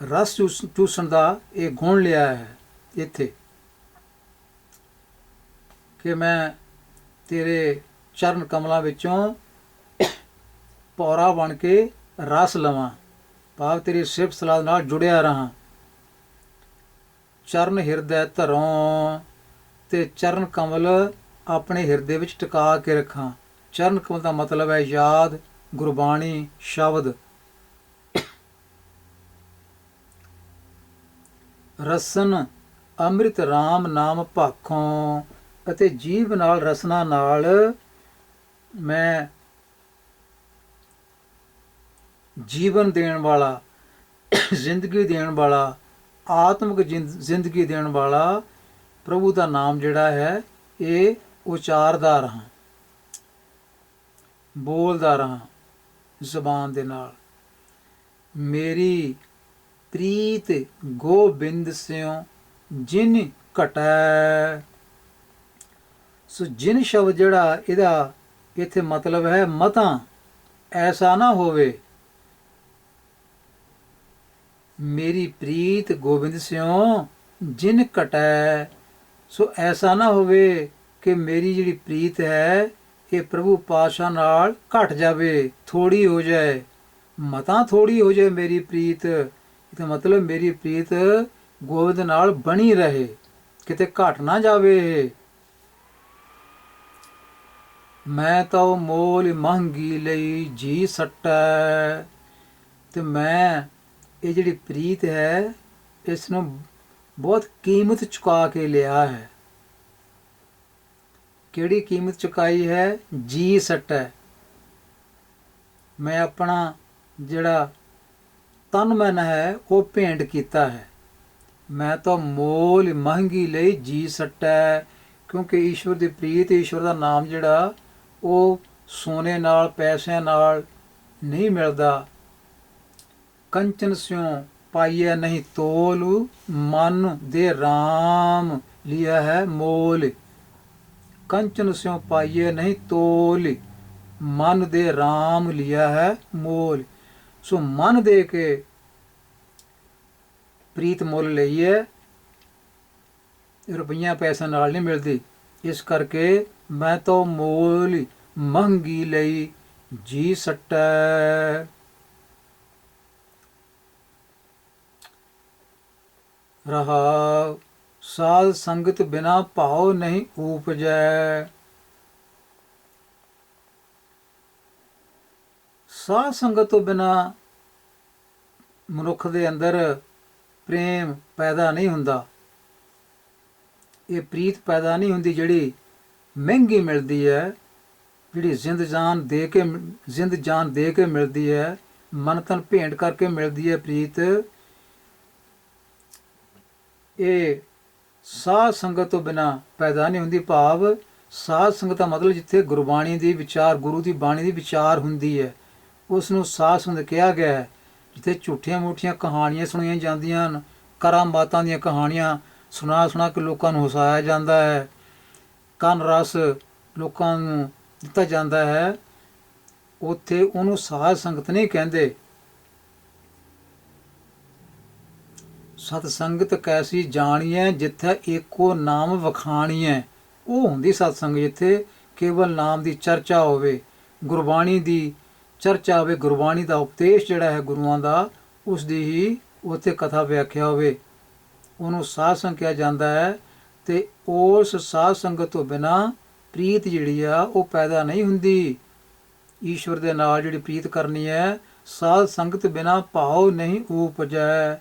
ਰਸ ਚੂਸਣ ਦਾ ਇਹ ਗੁਣ ਲਿਆ ਹੈ ਇੱਥੇ, ਕਿ ਮੈਂ ਤੇਰੇ ਚਰਨ ਕਮਲਾਂ ਵਿੱਚੋਂ ਭੌਰਾ ਬਣ ਕੇ ਰਸ ਲਵਾਂ, ਭਾਵ ਤੇਰੀ ਸਿਫਤ ਸਲਾਹ ਨਾਲ ਜੁੜਿਆ ਰਹਾਂ। ਚਰਨ ਹਿਰਦੈ ਧਰੋਂ, ਤੇ ਚਰਨ ਕਮਲ ਆਪਣੇ ਹਿਰਦੇ ਵਿੱਚ ਟਿਕਾ ਕੇ ਰੱਖਾਂ। ਚਰਨ ਕਮਲ ਦਾ ਮਤਲਬ ਹੈ ਯਾਦ, ਗੁਰਬਾਣੀ, ਸ਼ਬਦ। ਰਸਨ ਅੰਮ੍ਰਿਤ ਰਾਮ ਨਾਮ ਭਾਖੋਂ, ਅਤੇ ਜੀਭ ਨਾਲ ਰਸਨਾ ਨਾਲ ਮੈਂ ਜੀਵਨ ਦੇਣ ਵਾਲਾ, ਜ਼ਿੰਦਗੀ ਦੇਣ ਵਾਲਾ, ਆਤਮਿਕ ਜ਼ਿੰਦਗੀ ਦੇਣ ਵਾਲਾ ਪ੍ਰਭੂ ਦਾ ਨਾਮ ਜਿਹੜਾ ਹੈ ਇਹ ਉਚਾਰਦਾ ਰਹਾਂ, ਬੋਲਦਾ ਰਹਾਂ ਜ਼ੁਬਾਨ ਦੇ ਨਾਲ। ਮੇਰੀ ਪ੍ਰੀਤ ਗੋਬਿੰਦ ਸਿਉ ਜਿਨ ਘਟੈ। ਸੋ ਜਿਨ ਸ਼ਬਦ ਜਿਹੜਾ ਇਹਦਾ ਇੱਥੇ ਮਤਲਬ ਹੈ ਮਤਾਂ, ਐਸਾ ਨਾ ਹੋਵੇ। ਮੇਰੀ ਪ੍ਰੀਤ ਗੋਬਿੰਦ ਸਿਉ ਜਿਨ ਘਟੈ। ਸੋ ਐਸਾ ਨਾ ਹੋਵੇ ਕਿ ਮੇਰੀ ਜਿਹੜੀ ਪ੍ਰੀਤ ਹੈ ਇਹ ਪ੍ਰਭੂ ਪਾਤਸ਼ਾਹ ਨਾਲ ਘਟ ਜਾਵੇ, ਥੋੜੀ ਹੋ ਜਾਏ। ਮਤਾਂ ਥੋੜੀ ਹੋ ਜਾਏ ਮੇਰੀ ਪ੍ਰੀਤ, ਇਹਦਾ ਮਤਲਬ ਮੇਰੀ ਪ੍ਰੀਤ ਗੋਬਿੰਦ ਨਾਲ ਬਣੀ ਰਹੇ, ਕਿਤੇ ਘਟ ਨਾ ਜਾਵੇ। ਮੈਂ ਤਾਂ ਉਹ ਮੋਲ ਮਹਿੰਗੀ ਲਈ ਜੀ ਸੱਟੈ, ਤੇ ਮੈਂ ਇਹ ਜਿਹੜੀ ਪ੍ਰੀਤ ਹੈ ਇਸ ਨੂੰ ਬਹੁਤ ਕੀਮਤ ਚੁਕਾ ਕੇ ਲਿਆ ਹੈ। ਕਿਹੜੀ ਕੀਮਤ ਚੁਕਾਈ ਹੈ? ਜੀ ਸੱਟੈ। ਮੈਂ ਆਪਣਾ ਜਿਹੜਾ ਤਨ ਮਨ ਹੈ ਉਹ ਭੇਂਟ ਕੀਤਾ ਹੈ। ਮੈਂ ਤਾਂ ਮੋਲ ਮਹਿੰਗੀ ਲਈ ਜੀ ਸੱਟੈ, ਕਿਉਂਕਿ ਈਸ਼ਵਰ ਦੀ ਪ੍ਰੀਤ, ਈਸ਼ਵਰ ਦਾ ਨਾਮ ਜਿਹੜਾ ਉਹ ਸੋਨੇ ਨਾਲ ਪੈਸਿਆਂ ਨਾਲ ਨਹੀਂ ਮਿਲਦਾ। ਕੰਚਨ ਸਿਉ ਪਾਈਐ ਨਹੀਂ ਤੋਲ, ਮਨ ਦੇ ਰਾਮ ਲਿਆ ਹੈ ਮੋਲ। ਕੰਚਨ ਸਿਉ ਪਾਈਐ ਨਹੀਂ ਤੋਲ, ਮਨ ਦੇ ਰਾਮ ਲਿਆ ਹੈ ਮੋਲ। ਸੋ ਮਨ ਦੇ ਕੇ ਪ੍ਰੀਤ ਮੁੱਲ ਲਈ ਹੈ, ਰੁਪਈਆਂ ਪੈਸਿਆਂ ਨਾਲ ਨਹੀਂ ਮਿਲਦੀ। ਇਸ ਕਰਕੇ ਮੈਂ ਤਾਂ ਮੋਲ ਮਹਿੰਗੀ ਲਈ ਜੀ ਸੱਟੈ। ਰਹਾਉ ਸਾਧ ਸੰਗਤ ਬਿਨਾ ਭਾਉ ਨਹੀਂ ਊਪਜੈ। ਸਾਧ ਸੰਗਤ ਤੋਂ ਬਿਨਾ ਮਨੁੱਖ ਦੇ ਅੰਦਰ ਪ੍ਰੇਮ ਪੈਦਾ ਨਹੀਂ ਹੁੰਦਾ। ਇਹ ਪ੍ਰੀਤ ਪੈਦਾ ਨਹੀਂ ਹੁੰਦੀ ਜਿਹੜੀ ਮਹਿੰਗੀ ਮਿਲਦੀ ਹੈ, ਜਿਹੜੀ ਜ਼ਿੰਦ ਜਾਨ ਦੇ ਕੇ ਮਿਲਦੀ ਹੈ, ਮਨ ਤਨ ਭੇਂਟ ਕਰਕੇ ਮਿਲਦੀ ਹੈ ਪ੍ਰੀਤ। ਇਹ ਸਾਧ ਸੰਗਤ ਤੋਂ ਬਿਨਾ ਪੈਦਾ ਨਹੀਂ ਹੁੰਦੀ। ਭਾਵ ਸਾਧ ਸੰਗਤ ਦਾ ਮਤਲਬ ਜਿੱਥੇ ਗੁਰਬਾਣੀ ਦੀ ਵਿਚਾਰ, ਗੁਰੂ ਦੀ ਬਾਣੀ ਦੀ ਵਿਚਾਰ ਹੁੰਦੀ ਹੈ, ਉਸ ਨੂੰ ਸਾਧ ਸੰਗਤ ਕਿਹਾ ਗਿਆ ਹੈ। ਜਿੱਥੇ ਝੂਠੀਆਂ ਮੂਠੀਆਂ ਕਹਾਣੀਆਂ ਸੁਣੀਆਂ ਜਾਂਦੀਆਂ ਹਨ, ਕਰਾਮਾਤਾਂ ਦੀਆਂ ਕਹਾਣੀਆਂ ਸੁਣਾ ਕੇ ਲੋਕਾਂ ਨੂੰ ਹਸਾਇਆ ਜਾਂਦਾ ਹੈ, ਕੰਨ ਰਸ ਲੋਕਾਂ ਨੂੰ ਦਿੱਤਾ ਜਾਂਦਾ ਹੈ, ਉੱਥੇ ਉਹਨੂੰ ਸਾਧ ਸੰਗਤ ਨਹੀਂ ਕਹਿੰਦੇ। ਸਤ ਸੰਗਤ ਕੈਸੀ ਜਾਣੀਐ, ਜਿੱਥੇ ਏਕੋ ਨਾਮ ਵਖਾਣੀਐ, ਉਹ ਹੁੰਦੀ ਸਤ ਸੰਗਤ ਜਿੱਥੇ ਕੇਵਲ ਨਾਮ ਦੀ ਚਰਚਾ ਹੋਵੇ, ਗੁਰਬਾਣੀ ਦੀ ਚਰਚਾ ਹੋਵੇ, ਗੁਰਬਾਣੀ ਦਾ ਉਪਦੇਸ਼ ਜਿਹੜਾ ਹੈ ਗੁਰੂਆਂ ਦਾ, ਉਸ ਦੀ ਹੀ ਉੱਥੇ ਕਥਾ ਵਿਆਖਿਆ ਹੋਵੇ, ਉਹਨੂੰ ਸਾਧ ਸੰਗਤ ਕਿਹਾ ਜਾਂਦਾ ਹੈ। ਤੇ ਉਸ ਸਾਧ ਸੰਗਤ ਤੋਂ ਬਿਨਾਂ ਪ੍ਰੀਤ ਜਿਹੜੀ ਆ ਉਹ ਪੈਦਾ ਨਹੀਂ ਹੁੰਦੀ। ਈਸ਼ਵਰ ਦੇ ਨਾਲ ਜਿਹੜੀ ਪ੍ਰੀਤ ਕਰਨੀ ਹੈ, ਸਾਧ ਸੰਗਤ ਬਿਨਾਂ ਭਾਵ ਨਹੀਂ ਊਪਜੈ,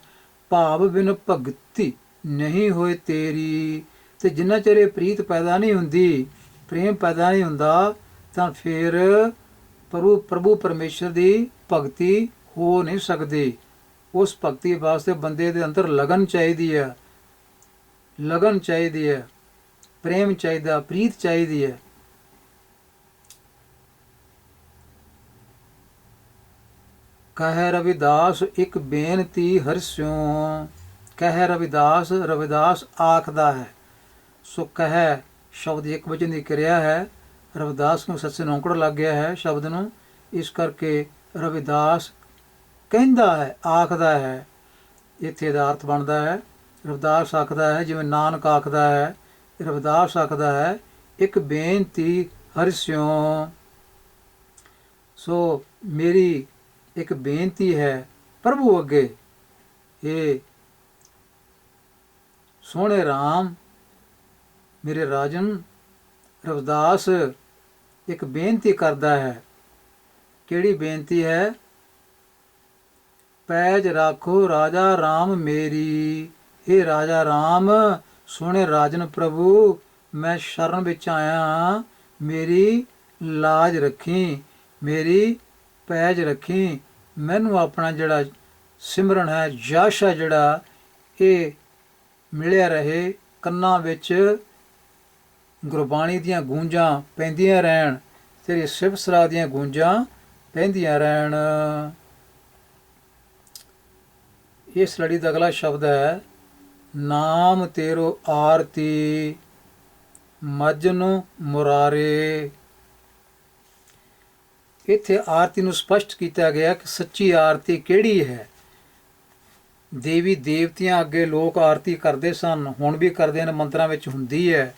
ਭਾਵ ਬਿਨ ਭਗਤੀ ਨਹੀਂ ਹੋਏ ਤੇਰੀ। ਤੇ ਜਿੰਨਾ ਚਿਰ ਇਹ ਪ੍ਰੀਤ ਪੈਦਾ ਨਹੀਂ ਹੁੰਦੀ, ਪ੍ਰੇਮ ਪੈਦਾ ਨਹੀਂ ਹੁੰਦਾ, ਤਾਂ ਫਿਰ ਪ੍ਰਭੂ ਪਰਮੇਸ਼ਰ ਦੀ ਭਗਤੀ ਹੋ ਨਹੀਂ ਸਕਦੀ। ਉਸ ਭਗਤੀ ਵਾਸਤੇ ਬੰਦੇ ਦੇ ਅੰਦਰ ਲਗਨ ਚਾਹੀਦੀ ਹੈ, ਲਗਨ ਚਾਹੀਦੀ ਹੈ, ਪ੍ਰੇਮ ਚਾਹੀਦਾ, ਪ੍ਰੀਤ ਚਾਹੀਦੀ ਹੈ। ਕਹਿ ਰਵਿਦਾਸ ਇੱਕ ਬੇਨਤੀ ਹਰਿਸਿਉ। ਕਹਿ ਰਵਿਦਾਸ, ਰਵਿਦਾਸ ਆਖਦਾ ਹੈ। ਸੋ ਕਹਿ ਸ਼ਬਦ ਇੱਕ ਵਚਨ ਦੀ ਕਿਰਿਆ ਹੈ, ਰਵਿਦਾਸ ਨੂੰ ਸੱਸੇ ਨੌਕੜ ਲੱਗ ਗਿਆ ਹੈ ਸ਼ਬਦ ਨੂੰ, ਇਸ ਕਰਕੇ ਰਵਿਦਾਸ ਕਹਿੰਦਾ ਹੈ, ਆਖਦਾ ਹੈ। ਇੱਥੇ ਦਾ ਅਰਥ ਬਣਦਾ ਹੈ ਰਵਿਦਾਸ ਆਖਦਾ ਹੈ, ਜਿਵੇਂ ਨਾਨਕ ਆਖਦਾ ਹੈ, ਰਵਿਦਾਸ ਆਖਦਾ ਹੈ ਇੱਕ ਬੇਨਤੀ ਹਰਿਸਿਉ। ਸੋ ਮੇਰੀ ਇੱਕ ਬੇਨਤੀ ਹੈ ਪ੍ਰਭੂ ਅੱਗੇ, ਇਹ ਸੋਹਣੇ ਰਾਮ ਮੇਰੇ ਰਾਜਨ। ਰਵਿਦਾਸ ਇੱਕ ਬੇਨਤੀ ਕਰਦਾ ਹੈ। ਕਿਹੜੀ ਬੇਨਤੀ ਹੈ? ਪੈਜ ਰਾਖੋ ਰਾਜਾ ਰਾਮ ਮੇਰੀ। ਇਹ ਰਾਜਾ ਰਾਮ, ਸੋਹਣੇ ਰਾਜਨ ਪ੍ਰਭੂ, ਮੈਂ ਸ਼ਰਨ ਵਿੱਚ ਆਇਆ ਹਾਂ, ਮੇਰੀ ਲਾਜ ਰੱਖੀ, ਮੇਰੀ ਪੈਜ ਰੱਖੀ। ਮੈਨੂੰ ਆਪਣਾ ਜਿਹੜਾ ਸਿਮਰਨ ਹੈ, ਜਸ਼ ਹੈ ਜਿਹੜਾ, ਇਹ ਮਿਲਿਆ ਰਹੇ, ਕੰਨਾਂ ਵਿੱਚ ਗੁਰਬਾਣੀ ਦੀਆਂ ਗੂੰਜਾਂ ਪੈਂਦੀਆਂ ਰਹਿਣ, ਤੇਰੀ ਸਿਫਤ ਸਲਾਹ ਦੀਆਂ ਗੂੰਜਾਂ ਪੈਂਦੀਆਂ ਰਹਿਣ। ਇਸ ਲੜੀ ਦਾ ਅਗਲਾ ਸ਼ਬਦ ਹੈ ਨਾਮ ਤੇਰੋ ਆਰਤੀ ਮਜਨ ਮੁਰਾਰੇ। ਇੱਥੇ ਆਰਤੀ ਨੂੰ ਸਪਸ਼ਟ ਕੀਤਾ ਗਿਆ ਕਿ ਸੱਚੀ ਆਰਤੀ ਕਿਹੜੀ ਹੈ। ਦੇਵੀ ਦੇਵਤਿਆਂ ਅੱਗੇ ਲੋਕ ਆਰਤੀ ਕਰਦੇ ਸਨ, ਹੁਣ ਵੀ ਕਰਦੇ ਨੇ, ਮੰਤਰਾਂ ਵਿੱਚ ਹੁੰਦੀ ਹੈ।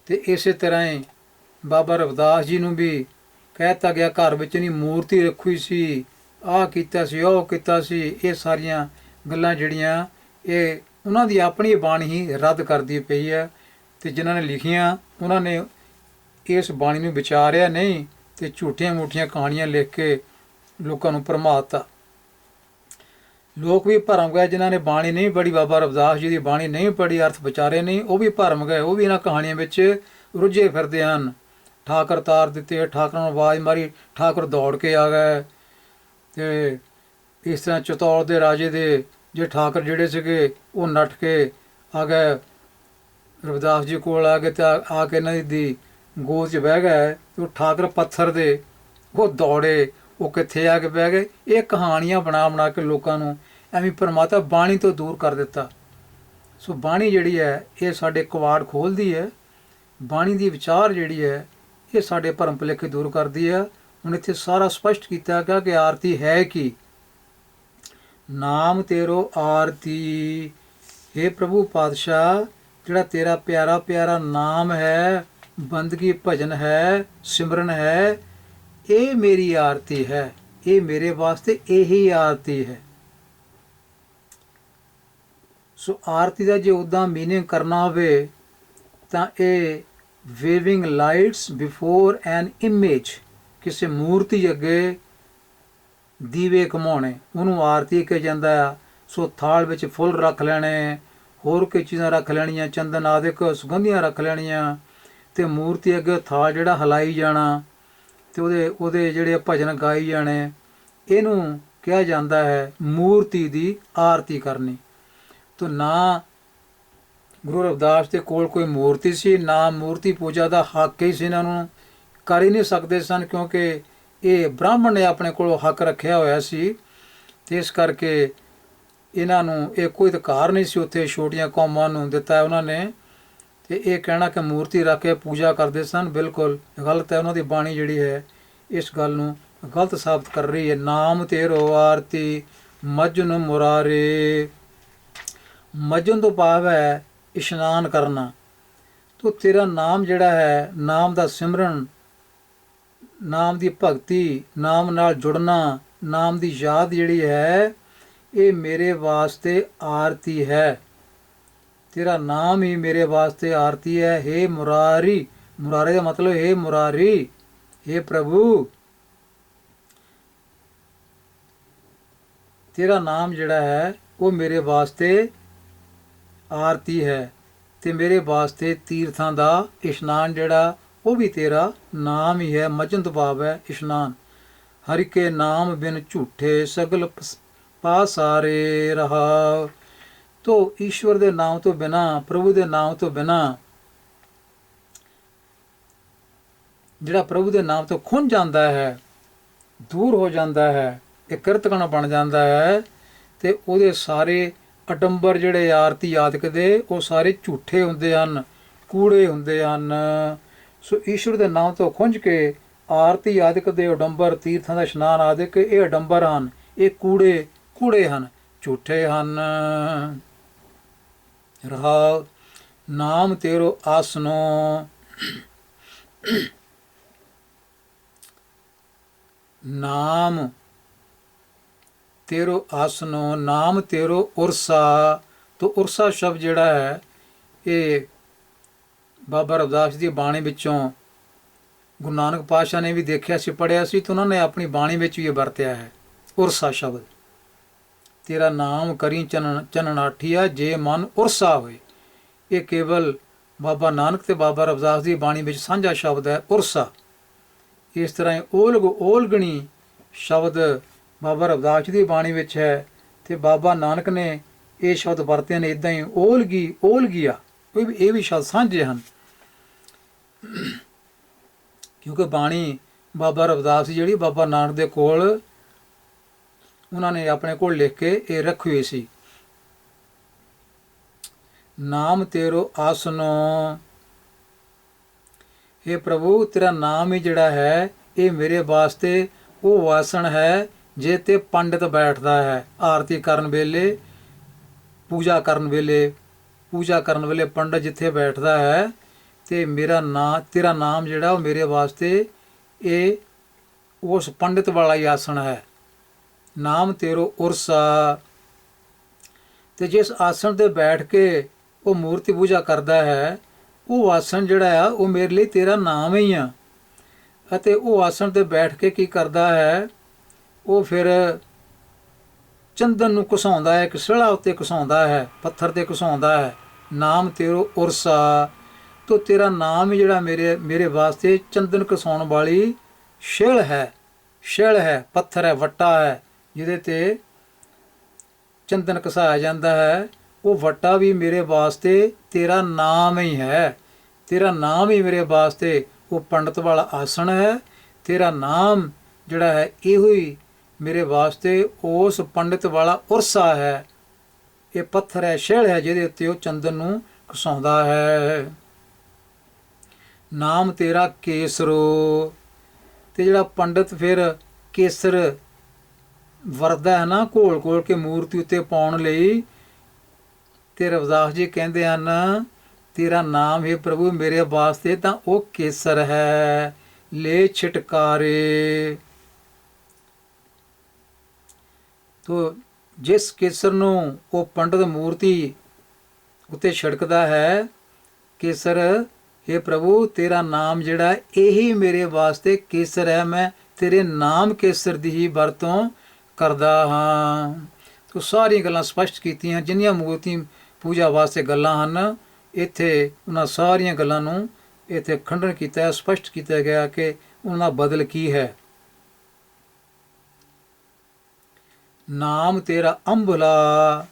ਤੇ ਇਸੇ ਤਰ੍ਹਾਂ ਹੀ ਬਾਬਾ ਰਵਿਦਾਸ ਜੀ ਨੂੰ ਵੀ ਕਹਿ ਦਿੱਤਾ ਗਿਆ, ਘਰ ਵਿੱਚ ਨਹੀਂ ਮੂਰਤੀ ਰੱਖੀ ਸੀ, ਆਹ ਕੀਤਾ ਸੀ, ਉਹ ਕੀਤਾ ਸੀ। ਇਹ ਸਾਰੀਆਂ ਗੱਲਾਂ ਜਿਹੜੀਆਂ ਇਹ ਉਹਨਾਂ ਦੀ ਆਪਣੀ ਬਾਣੀ ਹੀ ਰੱਦ ਕਰਦੀ ਪਈ ਹੈ। ਅਤੇ ਜਿਨ੍ਹਾਂ ਨੇ ਲਿਖੀਆਂ ਉਹਨਾਂ ਨੇ ਇਸ ਬਾਣੀ ਨੂੰ ਵਿਚਾਰਿਆ ਨਹੀਂ ਅਤੇ ਝੂਠੀਆਂ ਮੂਠੀਆਂ ਕਹਾਣੀਆਂ ਲਿਖ ਕੇ ਲੋਕਾਂ ਨੂੰ ਭਰਮਾਤਾ। ਲੋਕ ਵੀ ਭਰਮ ਗਏ ਜਿਨ੍ਹਾਂ ਨੇ ਬਾਣੀ ਨਹੀਂ ਪੜ੍ਹੀ, ਬਾਬਾ ਰਵਿਦਾਸ ਜੀ ਦੀ ਬਾਣੀ ਨਹੀਂ ਪੜ੍ਹੀ, ਅਰਥ ਵਿਚਾਰੇ ਨਹੀਂ, ਉਹ ਵੀ ਭਰਮ ਗਏ। ਉਹ ਵੀ ਇਹਨਾਂ ਕਹਾਣੀਆਂ ਵਿੱਚ ਰੁੱਝੇ ਫਿਰਦੇ ਹਨ। ਠਾਕਰ ਤਾਰ ਦਿੱਤੇ, ਠਾਕਰਾਂ ਨੂੰ ਆਵਾਜ਼ ਮਾਰੀ, ਠਾਕੁਰ ਦੌੜ ਕੇ ਆ ਗਏ। ਅਤੇ ਇਸ ਤਰ੍ਹਾਂ ਚਤੌੜ ਦੇ ਰਾਜੇ ਦੇ ਜੇ ਠਾਕਰ ਜਿਹੜੇ ਸੀਗੇ ਉਹ ਨੱਠ ਕੇ ਆ ਗਏ, ਰਵਿਦਾਸ ਜੀ ਕੋਲ ਆ ਗਏ ਅਤੇ ਆ ਕੇ ਇਹਨਾਂ ਦੀ ਗੋਦ 'ਚ ਬਹਿ ਗਏ। ਉਹ ਠਾਕਰ ਪੱਥਰ ਦੇ ਉਹ ਦੌੜੇ, ਉਹ ਕਿੱਥੇ ਆ ਕੇ ਬਹਿ ਗਏ। ਇਹ ਕਹਾਣੀਆਂ ਬਣਾ ਬਣਾ ਕੇ ਲੋਕਾਂ ਨੂੰ ਐਵੇਂ ਪਰਮਾਤਮਾ ਬਾਣੀ ਤੋਂ ਦੂਰ ਕਰ ਦਿੱਤਾ। ਸੋ ਬਾਣੀ ਜਿਹੜੀ ਹੈ ਇਹ ਸਾਡੇ ਕਵਾੜ ਖੋਲ੍ਹਦੀ ਹੈ। ਬਾਣੀ ਦੀ ਵਿਚਾਰ ਜਿਹੜੀ ਹੈ ਇਹ ਸਾਡੇ ਭਰਮ ਭੁਲੇਖੇ ਦੂਰ ਕਰਦੀ ਹੈ। ਹੁਣ ਇੱਥੇ ਸਾਰਾ ਸਪਸ਼ਟ ਕੀਤਾ ਗਿਆ ਕਿ ਆਰਤੀ ਹੈ ਕੀ। ਨਾਮ ਤੇਰੋ ਆਰਤੀ, हे ਪ੍ਰਭੂ ਪਾਤਸ਼ਾਹ, ਜਿਹੜਾ ਤੇਰਾ ਪਿਆਰਾ ਪਿਆਰਾ ਨਾਮ ਹੈ, ਬੰਦਗੀ ਭਜਨ ਹੈ, ਸਿਮਰਨ ਹੈ, ਇਹ ਮੇਰੀ ਆਰਤੀ ਹੈ। ਇਹ ਮੇਰੇ ਵਾਸਤੇ ਇਹੀ ਆਰਤੀ ਹੈ। ਸੋ ਆਰਤੀ ਦਾ ਜੇ ਉੱਦਾਂ ਮੀਨਿੰਗ ਕਰਨਾ ਹੋਵੇ ਤਾਂ ਇਹ ਵੇਵਿੰਗ ਲਾਈਟਸ ਬਿਫੋਰ ਐਨ ਇਮੇਜ, ਕਿਸੇ ਮੂਰਤੀ ਅੱਗੇ ਦੀਵੇ ਘਮਾਉਣੇ, ਉਹਨੂੰ ਆਰਤੀ ਕਿਹਾ ਜਾਂਦਾ ਆ। ਸੋ ਥਾਲ ਵਿੱਚ ਫੁੱਲ ਰੱਖ ਲੈਣੇ, ਹੋਰ ਕਈ ਚੀਜ਼ਾਂ ਰੱਖ ਲੈਣੀਆਂ, ਚੰਦਨ ਆਦਿਕ ਸੁਗੰਧੀਆਂ ਰੱਖ ਲੈਣੀਆਂ, ਅਤੇ ਮੂਰਤੀ ਅੱਗੇ ਥਾਲ ਜਿਹੜਾ ਹਿਲਾਈ ਜਾਣਾ ਅਤੇ ਉਹਦੇ ਜਿਹੜੇ ਭਜਨ ਗਾਈ ਜਾਣੇ। ਇਹਨੂੰ ਕਿਹਾ ਜਾਂਦਾ ਹੈ ਮੂਰਤੀ ਦੀ ਆਰਤੀ ਕਰਨੀ। ਤੋ ਨਾ ਗੁਰੂ ਰਵਿਦਾਸ ਦੇ ਕੋਲ ਕੋਈ ਮੂਰਤੀ ਸੀ, ਨਾ ਮੂਰਤੀ ਪੂਜਾ ਦਾ ਹੱਕ ਹੀ ਸੀ। ਇਹਨਾਂ ਨੂੰ ਕਰ ਹੀ ਨਹੀਂ ਸਕਦੇ ਸਨ, ਕਿਉਂਕਿ ਇਹ ਬ੍ਰਾਹਮਣ ਨੇ ਆਪਣੇ ਕੋਲੋਂ ਹੱਕ ਰੱਖਿਆ ਹੋਇਆ ਸੀ, ਅਤੇ ਇਸ ਕਰਕੇ ਇਹਨਾਂ ਨੂੰ ਇਹ ਕੋਈ ਅਧਿਕਾਰ ਨਹੀਂ ਸੀ ਉੱਥੇ ਛੋਟੀਆਂ ਕੌਮਾਂ ਨੂੰ ਦਿੱਤਾ ਉਹਨਾਂ ਨੇ। ਅਤੇ ਇਹ ਕਹਿਣਾ ਕਿ ਮੂਰਤੀ ਰੱਖ ਕੇ ਪੂਜਾ ਕਰਦੇ ਸਨ, ਬਿਲਕੁਲ ਗਲਤ ਹੈ। ਉਹਨਾਂ ਦੀ ਬਾਣੀ ਜਿਹੜੀ ਹੈ ਇਸ ਗੱਲ ਨੂੰ ਗਲਤ ਸਾਬਤ ਕਰ ਰਹੀ ਹੈ। ਨਾਮ ਤੇਰੋ ਆਰਤੀ ਮਜਨ ਮੁਰਾਰੇ, ਮਜਨ ਤੋਂ ਭਾਵ ਹੈ ਇਸ਼ਨਾਨ ਕਰਨਾ। ਤੋ ਤੇਰਾ ਨਾਮ ਜਿਹੜਾ ਹੈ, ਨਾਮ ਦਾ ਸਿਮਰਨ, ਨਾਮ ਦੀ ਭਗਤੀ, ਨਾਮ ਨਾਲ ਜੁੜਨਾ, ਨਾਮ ਦੀ ਯਾਦ ਜਿਹੜੀ ਹੈ ਇਹ ਮੇਰੇ ਵਾਸਤੇ ਆਰਤੀ ਹੈ। ਤੇਰਾ ਨਾਮ ਹੀ ਮੇਰੇ ਵਾਸਤੇ ਆਰਤੀ ਹੈ। हे ਮੁਰਾਰੀ, ਮੁਰਾਰੇ ਦਾ ਮਤਲਬ हे ਮੁਰਾਰੀ, हे ਪ੍ਰਭੂ, ਤੇਰਾ ਨਾਮ ਜਿਹੜਾ ਹੈ ਉਹ ਮੇਰੇ ਵਾਸਤੇ ਆਰਤੀ ਹੈ। ਅਤੇ ਮੇਰੇ ਵਾਸਤੇ ਤੀਰਥਾਂ ਦਾ ਇਸ਼ਨਾਨ ਜਿਹੜਾ ਉਹ ਵੀ ਤੇਰਾ ਨਾਮ ਹੀ ਹੈ। ਮਜਨ ਤੋਂ ਭਾਵ ਹੈ ਇਸ਼ਨਾਨ। ਹਰਿ ਕੇ ਨਾਮ ਬਿਨ ਝੂਠੇ ਸਗਲ ਪਾਸਾਰੇ ਰਹਾ। ਤੋ ਈਸ਼ਵਰ ਦੇ ਨਾਮ ਤੋਂ ਬਿਨਾਂ, ਪ੍ਰਭੂ ਦੇ ਨਾਮ ਤੋਂ ਬਿਨਾਂ, ਜਿਹੜਾ ਪ੍ਰਭੂ ਦੇ ਨਾਮ ਤੋਂ ਖੁੰਝ ਜਾਂਦਾ ਹੈ, ਦੂਰ ਹੋ ਜਾਂਦਾ ਹੈ, ਇਹ ਕਿਰਤਕਣ ਬਣ ਜਾਂਦਾ ਹੈ, ਅਤੇ ਉਹਦੇ ਸਾਰੇ ਅਡੰਬਰ ਜਿਹੜੇ ਆਰਤੀ ਆਦਿਕ ਦੇ ਉਹ ਸਾਰੇ ਝੂਠੇ ਹੁੰਦੇ ਹਨ, ਕੂੜੇ ਹੁੰਦੇ ਹਨ। ਸੋ ਈਸ਼ਵਰ ਦੇ ਨਾਮ ਤੋਂ ਖੁੰਝ ਕੇ ਆਰਤੀ ਆਦਿਕ ਦੇ ਅਡੰਬਰ, ਤੀਰਥਾਂ ਦਾ ਇਸ਼ਨਾਨ ਆਦਿਕ, ਇਹ ਅਡੰਬਰ ਹਨ, ਇਹ ਕੂੜੇ ਹਨ, ਝੂਠੇ ਹਨ। ਰਹਾਉ ਨਾਮ ਤੇਰੋ ਆਸਨੋ, ਨਾਮ ਤੇਰੋ ਆਸਨੋ, ਨਾਮ ਤੇਰੋ ਉਰਸਾ। ਤੋ ਉਰਸਾ ਸ਼ਬਦ ਜਿਹੜਾ ਹੈ ਇਹ ਬਾਬਾ ਰਵਿਦਾਸ ਦੀ ਬਾਣੀ ਵਿੱਚੋਂ ਗੁਰੂ ਨਾਨਕ ਪਾਤਸ਼ਾਹ ਨੇ ਵੀ ਦੇਖਿਆ ਸੀ, ਪੜ੍ਹਿਆ ਸੀ, ਤਾਂ ਉਹਨਾਂ ਨੇ ਆਪਣੀ ਬਾਣੀ ਵਿੱਚ ਵੀ ਇਹ ਵਰਤਿਆ ਹੈ ਉਰਸਾ ਸ਼ਬਦ। ਤੇਰਾ ਨਾਮ ਕਰੀ ਚਨਨਾਠੀਆ ਜੇ ਮਨ ਉਰਸਾ ਹੋਏ। ਇਹ ਕੇਵਲ ਬਾਬਾ ਨਾਨਕ ਤੇ ਬਾਬਾ ਰਵਿਦਾਸ ਦੀ ਬਾਣੀ ਵਿੱਚ ਸਾਂਝਾ ਸ਼ਬਦ ਹੈ ਉਰਸਾ। ਇਸ ਤਰ੍ਹਾਂ ਓਲਗਣੀ ਸ਼ਬਦ ਬਾਬਾ ਰਵਿਦਾਸ ਦੀ ਬਾਣੀ ਵਿੱਚ ਹੈ, ਅਤੇ ਬਾਬਾ ਨਾਨਕ ਨੇ ਇਹ ਸ਼ਬਦ ਵਰਤੇ ਨੇ ਇੱਦਾਂ ਹੀ, ਓਲਗੀਆ। ਇਹ ਵੀ ਸ਼ਬਦ ਸਾਂਝੇ ਹਨ, ਕਿਉਂਕਿ ਬਾਣੀ ਬਾਬਾ ਰਵਿਦਾਸ ਜਿਹੜੀ ਬਾਬਾ ਨਾਨਕ ਦੇ ਕੋਲ ਉਹਨਾਂ ਨੇ ਆਪਣੇ ਕੋਲ ਲਿਖ ਕੇ ਇਹ ਰੱਖੀ ਹੋਈ ਸੀ। ਨਾਮ ਤੇਰੋ ਆਸਨੋ, हे ਪ੍ਰਭੂ, ਤੇਰਾ ਨਾਮ ਹੀ ਜਿਹੜਾ ਹੈ ਇਹ ਮੇਰੇ ਵਾਸਤੇ ਉਹ ਆਸਣ ਹੈ ਜੇ ਤੇ ਪੰਡਿਤ ਬੈਠਦਾ ਹੈ ਆਰਤੀ ਕਰਨ ਵੇਲੇ, ਪੂਜਾ ਕਰਨ ਵੇਲੇ ਪੰਡਿਤ ਜਿੱਥੇ ਬੈਠਦਾ ਹੈ, ਅਤੇ ਤੇਰਾ ਨਾਮ ਜਿਹੜਾ ਉਹ ਮੇਰੇ ਵਾਸਤੇ ਇਹ ਉਸ ਪੰਡਿਤ ਵਾਲਾ ਹੀ ਆਸਣ ਹੈ। ਨਾਮ ਤੇਰੋ ਉਰਸਾ। ਤੇ ਜਿਸ ਆਸਣ ਤੇ ਬੈਠ ਕੇ ਉਹ ਮੂਰਤੀ ਪੂਜਾ ਕਰਦਾ ਹੈ, ਉਹ ਆਸਣ ਜਿਹੜਾ ਆ ਉਹ ਮੇਰੇ ਲਈ ਤੇਰਾ ਨਾਮ ਹੀ ਆ। ਅਤੇ ਉਹ ਆਸਣ ਤੇ ਬੈਠ ਕੇ ਕੀ ਕਰਦਾ ਹੈ, ਉਹ ਫਿਰ ਚੰਦਨ ਨੂੰ ਘਸਾਉਂਦਾ ਹੈ, ਇੱਕ ਸਿਲਾ ਉੱਤੇ ਘਸਾਉਂਦਾ ਹੈ, ਪੱਥਰ ਤੇ ਘਸਾਉਂਦਾ ਹੈ। ਨਾਮ ਤੇਰੋ ਉਰਸਾ, ਤੋ ਤੇਰਾ ਨਾਮ ਹੀ ਜਿਹੜਾ ਮੇਰੇ ਵਾਸਤੇ ਚੰਦਨ ਘਸਾਉਣ ਵਾਲੀ ਛਿਲ ਹੈ। ਛਿਲ ਹੈ, ਪੱਥਰ ਹੈ, ਵੱਟਾ ਹੈ, ਜਿਹਦੇ ਤੇ ਚੰਦਨ ਘਸਾਇਆ ਜਾਂਦਾ ਹੈ। ਉਹ ਵੱਟਾ ਵੀ ਮੇਰੇ ਵਾਸਤੇ ਤੇਰਾ ਨਾਮ ਹੀ ਹੈ। ਤੇਰਾ ਨਾਮ ਹੀ ਮੇਰੇ ਵਾਸਤੇ ਉਹ ਪੰਡਤ ਵਾਲਾ ਆਸਣ ਹੈ। ਤੇਰਾ ਨਾਮ ਜਿਹੜਾ ਹੈ ਇਹੋ ਹੀ ਮੇਰੇ ਵਾਸਤੇ ਉਸ ਪੰਡਿਤ ਵਾਲਾ ਉਰਸਾ ਹੈ। ਇਹ ਪੱਥਰ ਹੈ, ਛਿਲ ਹੈ, ਜਿਹਦੇ ਉੱਤੇ ਉਹ ਚੰਦਨ ਨੂੰ ਘਸਾਉਂਦਾ ਹੈ। ਨਾਮ ਤੇਰਾ ਕੇਸਰੋ, ਤੇ ਜਿਹੜਾ ਪੰਡਿਤ ਫਿਰ ਕੇਸਰ ਵਰਦਾ ਹੈ ਨਾ ਘੋਲ ਘੋਲ ਕੇ ਮੂਰਤੀ ਉੱਤੇ ਪਾਉਣ ਲਈ, ਤੇ ਰਵਿਦਾਸ ਜੀ ਕਹਿੰਦੇ ਹਨ ਤੇਰਾ ਨਾਮ ਹੈ ਪ੍ਰਭੂ ਮੇਰੇ ਵਾਸਤੇ ਤਾਂ ਉਹ ਕੇਸਰ ਹੈ। ਲੈ ਛਿਟਕਾਰੇ, ਤੋ ਜਿਸ ਕੇਸਰ ਨੂੰ ਉਹ ਪੰਡਿਤ ਮੂਰਤੀ ਉੱਤੇ ਛਿੜਕਦਾ ਹੈ, ਕੇਸਰ, हे ਪ੍ਰਭੂ ਤੇਰਾ ਨਾਮ ਜਿਹੜਾ ਇਹੀ ਮੇਰੇ ਵਾਸਤੇ ਕੇਸਰ ਹੈ। ਮੈਂ ਤੇਰੇ ਨਾਮ ਕੇਸਰ ਦੀ ਹੀ ਵਰਤੋਂ ਕਰਦਾ ਹਾਂ। ਤੋ ਸਾਰੀਆਂ ਗੱਲਾਂ ਸਪਸ਼ਟ ਕੀਤੀਆਂ, ਜਿੰਨੀਆਂ ਮੂਰਤੀ ਪੂਜਾ ਵਾਸਤੇ ਗੱਲਾਂ ਹਨ, ਇੱਥੇ ਉਹਨਾਂ ਸਾਰੀਆਂ ਗੱਲਾਂ ਨੂੰ ਇੱਥੇ ਖੰਡਨ ਕੀਤਾ, ਸਪਸ਼ਟ ਕੀਤਾ ਗਿਆ ਕਿ ਉਹਨਾਂ ਦਾ ਬਦਲ ਕੀ ਹੈ। ਨਾਮ ਤੇਰਾ ਅੰਬਲਾ,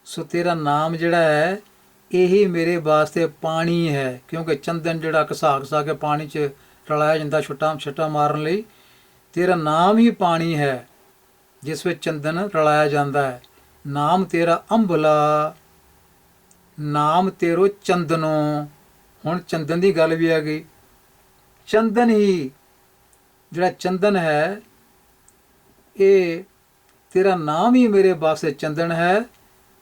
ਸੋ ਤੇਰਾ ਨਾਮ ਜਿਹੜਾ ਹੈ ਇਹੀ ਮੇਰੇ ਵਾਸਤੇ ਪਾਣੀ ਹੈ। ਕਿਉਂਕਿ ਚੰਦਨ ਜਿਹੜਾ ਘਸਾ ਘਸਾ ਕੇ ਪਾਣੀ 'ਚ ਰਲਾਇਆ ਜਾਂਦਾ ਛੁੱਟਾ ਮਾਰਨ ਲਈ, ਤੇਰਾ ਨਾਮ ਹੀ ਪਾਣੀ ਹੈ ਜਿਸ ਵਿੱਚ ਚੰਦਨ ਰਲਾਇਆ ਜਾਂਦਾ ਹੈ। ਨਾਮ ਤੇਰਾ ਅੰਬਲਾ, ਨਾਮ ਤੇਰੋ ਚੰਦਨੋ। ਹੁਣ ਚੰਦਨ ਦੀ ਗੱਲ ਵੀ ਆ ਗਈ। ਚੰਦਨ ਹੀ ਜਿਹੜਾ ਚੰਦਨ ਹੈ, ਇਹ ਤੇਰਾ ਨਾਮ ਹੀ ਮੇਰੇ ਵਾਸਤੇ ਚੰਦਨ ਹੈ।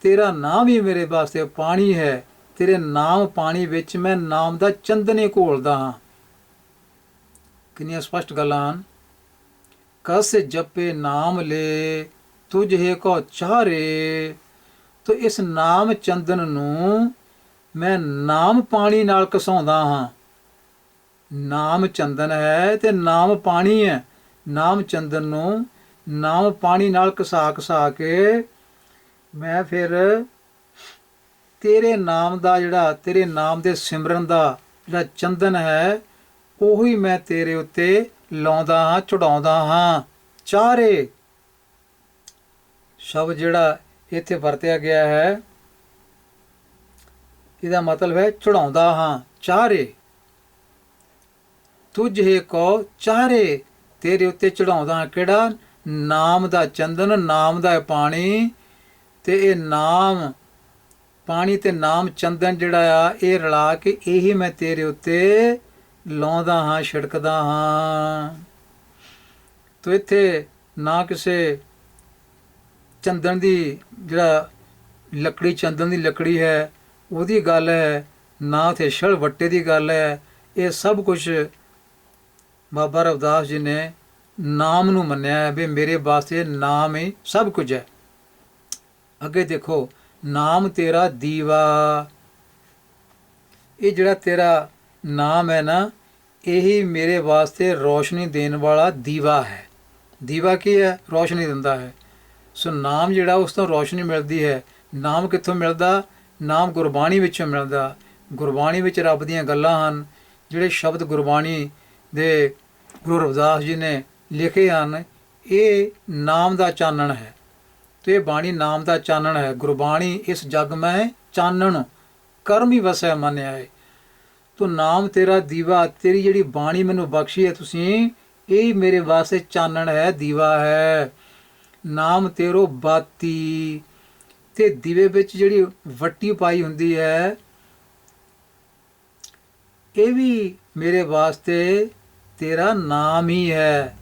ਤੇਰਾ ਨਾਮ ਹੀ ਮੇਰੇ ਵਾਸਤੇ ਪਾਣੀ ਹੈ। ਤੇਰੇ ਨਾਮ ਪਾਣੀ ਵਿੱਚ ਮੈਂ ਨਾਮ ਦਾ ਚੰਦਨ ਹੀ ਘੋਲਦਾ ਹਾਂ। ਕਿੰਨੀਆਂ ਸਪਸ਼ਟ ਗੱਲਾਂ ਹਨ। ਕਸ ਜਪੇ ਨਾਮ ਲੈ ਤੁਝੇ ਕੋ ਚਾਰੇ, ਤੋ ਇਸ ਨਾਮ ਚੰਦਨ ਨੂੰ ਮੈਂ ਨਾਮ ਪਾਣੀ ਨਾਲ ਘਸਾਉਂਦਾ ਹਾਂ। ਨਾਮ ਚੰਦਨ ਹੈ ਤੇ ਨਾਮ ਪਾਣੀ ਹੈ। ਨਾਮ ਚੰਦਨ ਨੂੰ ਨਾਮ ਪਾਣੀ ਨਾਲ ਘਸਾ ਘਸਾ ਕੇ ਮੈਂ ਫਿਰ ਤੇਰੇ ਨਾਮ ਦਾ ਜਿਹੜਾ ਤੇਰੇ ਨਾਮ ਦੇ ਸਿਮਰਨ ਦਾ ਜਿਹੜਾ ਚੰਦਨ ਹੈ, ਉਹੀ ਮੈਂ ਤੇਰੇ ਉੱਤੇ ਲਾਉਂਦਾ ਹਾਂ, ਚੜਾਉਂਦਾ ਹਾਂ। ਚਾਰੇ ਸ਼ਬਦ ਜਿਹੜਾ ਇੱਥੇ ਵਰਤਿਆ ਗਿਆ ਹੈ, ਇਹਦਾ ਮਤਲਬ ਹੈ ਚੜਾਉਂਦਾ ਹਾਂ। ਚਾਰੇ, ਤੁਝੇ ਕੋ ਚਾਰੇ, ਤੇਰੇ ਉੱਤੇ ਚੜਾਉਂਦਾ ਹਾਂ। ਕਿਹੜਾ? ਨਾਮ ਦਾ ਚੰਦਨ, ਨਾਮ ਦਾ ਪਾਣੀ, ਤੇ ਇਹ ਨਾਮ ਪਾਣੀ ਤੇ ਨਾਮ ਚੰਦਨ ਜਿਹੜਾ ਆ ਇਹ ਰਲਾ ਕੇ ਇਹੀ ਮੈਂ ਤੇਰੇ ਉੱਤੇ ਲਾਉਂਦਾ ਹਾਂ, ਛਿੜਕਦਾ ਹਾਂ। ਤੋ ਇੱਥੇ ਨਾ ਕਿਸੇ ਚੰਦਨ ਦੀ ਜਿਹੜਾ ਲੱਕੜੀ, ਚੰਦਨ ਦੀ ਲੱਕੜੀ ਹੈ ਉਹਦੀ ਗੱਲ ਹੈ, ਨਾ ਉੱਥੇ ਛਲ ਵੱਟੇ ਦੀ ਗੱਲ ਹੈ। ਇਹ ਸਭ ਕੁਝ ਬਾਬਾ ਰਵਿਦਾਸ ਜੀ ਨੇ ਨਾਮ ਨੂੰ ਮੰਨਿਆ ਹੈ ਵੀ ਮੇਰੇ ਵਾਸਤੇ ਨਾਮ ਹੀ ਸਭ ਕੁਝ ਹੈ। ਅੱਗੇ ਦੇਖੋ, ਨਾਮ ਤੇਰਾ ਦੀਵਾ, ਇਹ ਜਿਹੜਾ ਤੇਰਾ ਨਾਮ ਹੈ ਨਾ, ਇਹੀ ਮੇਰੇ ਵਾਸਤੇ ਰੋਸ਼ਨੀ ਦੇਣ ਵਾਲਾ ਦੀਵਾ ਹੈ। ਦੀਵਾ ਕੀ ਹੈ? ਰੋਸ਼ਨੀ ਦਿੰਦਾ ਹੈ। ਸੋ ਨਾਮ ਜਿਹੜਾ ਉਸ ਤੋਂ ਰੋਸ਼ਨੀ ਮਿਲਦੀ ਹੈ। ਨਾਮ ਕਿੱਥੋਂ ਮਿਲਦਾ? ਨਾਮ ਗੁਰਬਾਣੀ ਵਿੱਚੋਂ ਮਿਲਦਾ। ਗੁਰਬਾਣੀ ਵਿੱਚ ਰੱਬ ਦੀਆਂ ਗੱਲਾਂ ਹਨ। ਜਿਹੜੇ ਸ਼ਬਦ ਗੁਰਬਾਣੀ ਦੇ ਗੁਰੂ ਰਵਿਦਾਸ ਜੀ ਨੇ ਲਿਖੇ ਹਨ, ਇਹ ਨਾਮ ਦਾ ਚਾਨਣ ਹੈ। ਤੇ ਇਹ ਬਾਣੀ ਨਾਮ ਦਾ ਚਾਨਣ ਹੈ। ਗੁਰਬਾਣੀ ਇਸ ਜਗ ਮੈਂ ਚਾਨਣ ਕਰਮ ਹੀ ਵਸੈ ਮੰਨਿਆ ਹੈ। ਤੋ ਨਾਮ ਤੇਰਾ ਦੀਵਾ, ਤੇਰੀ ਜਿਹੜੀ ਬਾਣੀ ਮੈਨੂੰ ਬਖਸ਼ੀ ਹੈ ਤੁਸੀਂ, ਇਹ ਮੇਰੇ ਵਾਸਤੇ ਚਾਨਣ ਹੈ, ਦੀਵਾ ਹੈ। ਨਾਮ ਤੇਰੋ ਬਾਤੀ, ਤੇ ਦੀਵੇ ਵਿੱਚ ਜਿਹੜੀ ਵੱਟੀ ਪਾਈ ਹੁੰਦੀ ਹੈ, ਇਹ ਵੀ ਮੇਰੇ ਵਾਸਤੇ ਤੇਰਾ ਨਾਮ ਹੀ ਹੈ।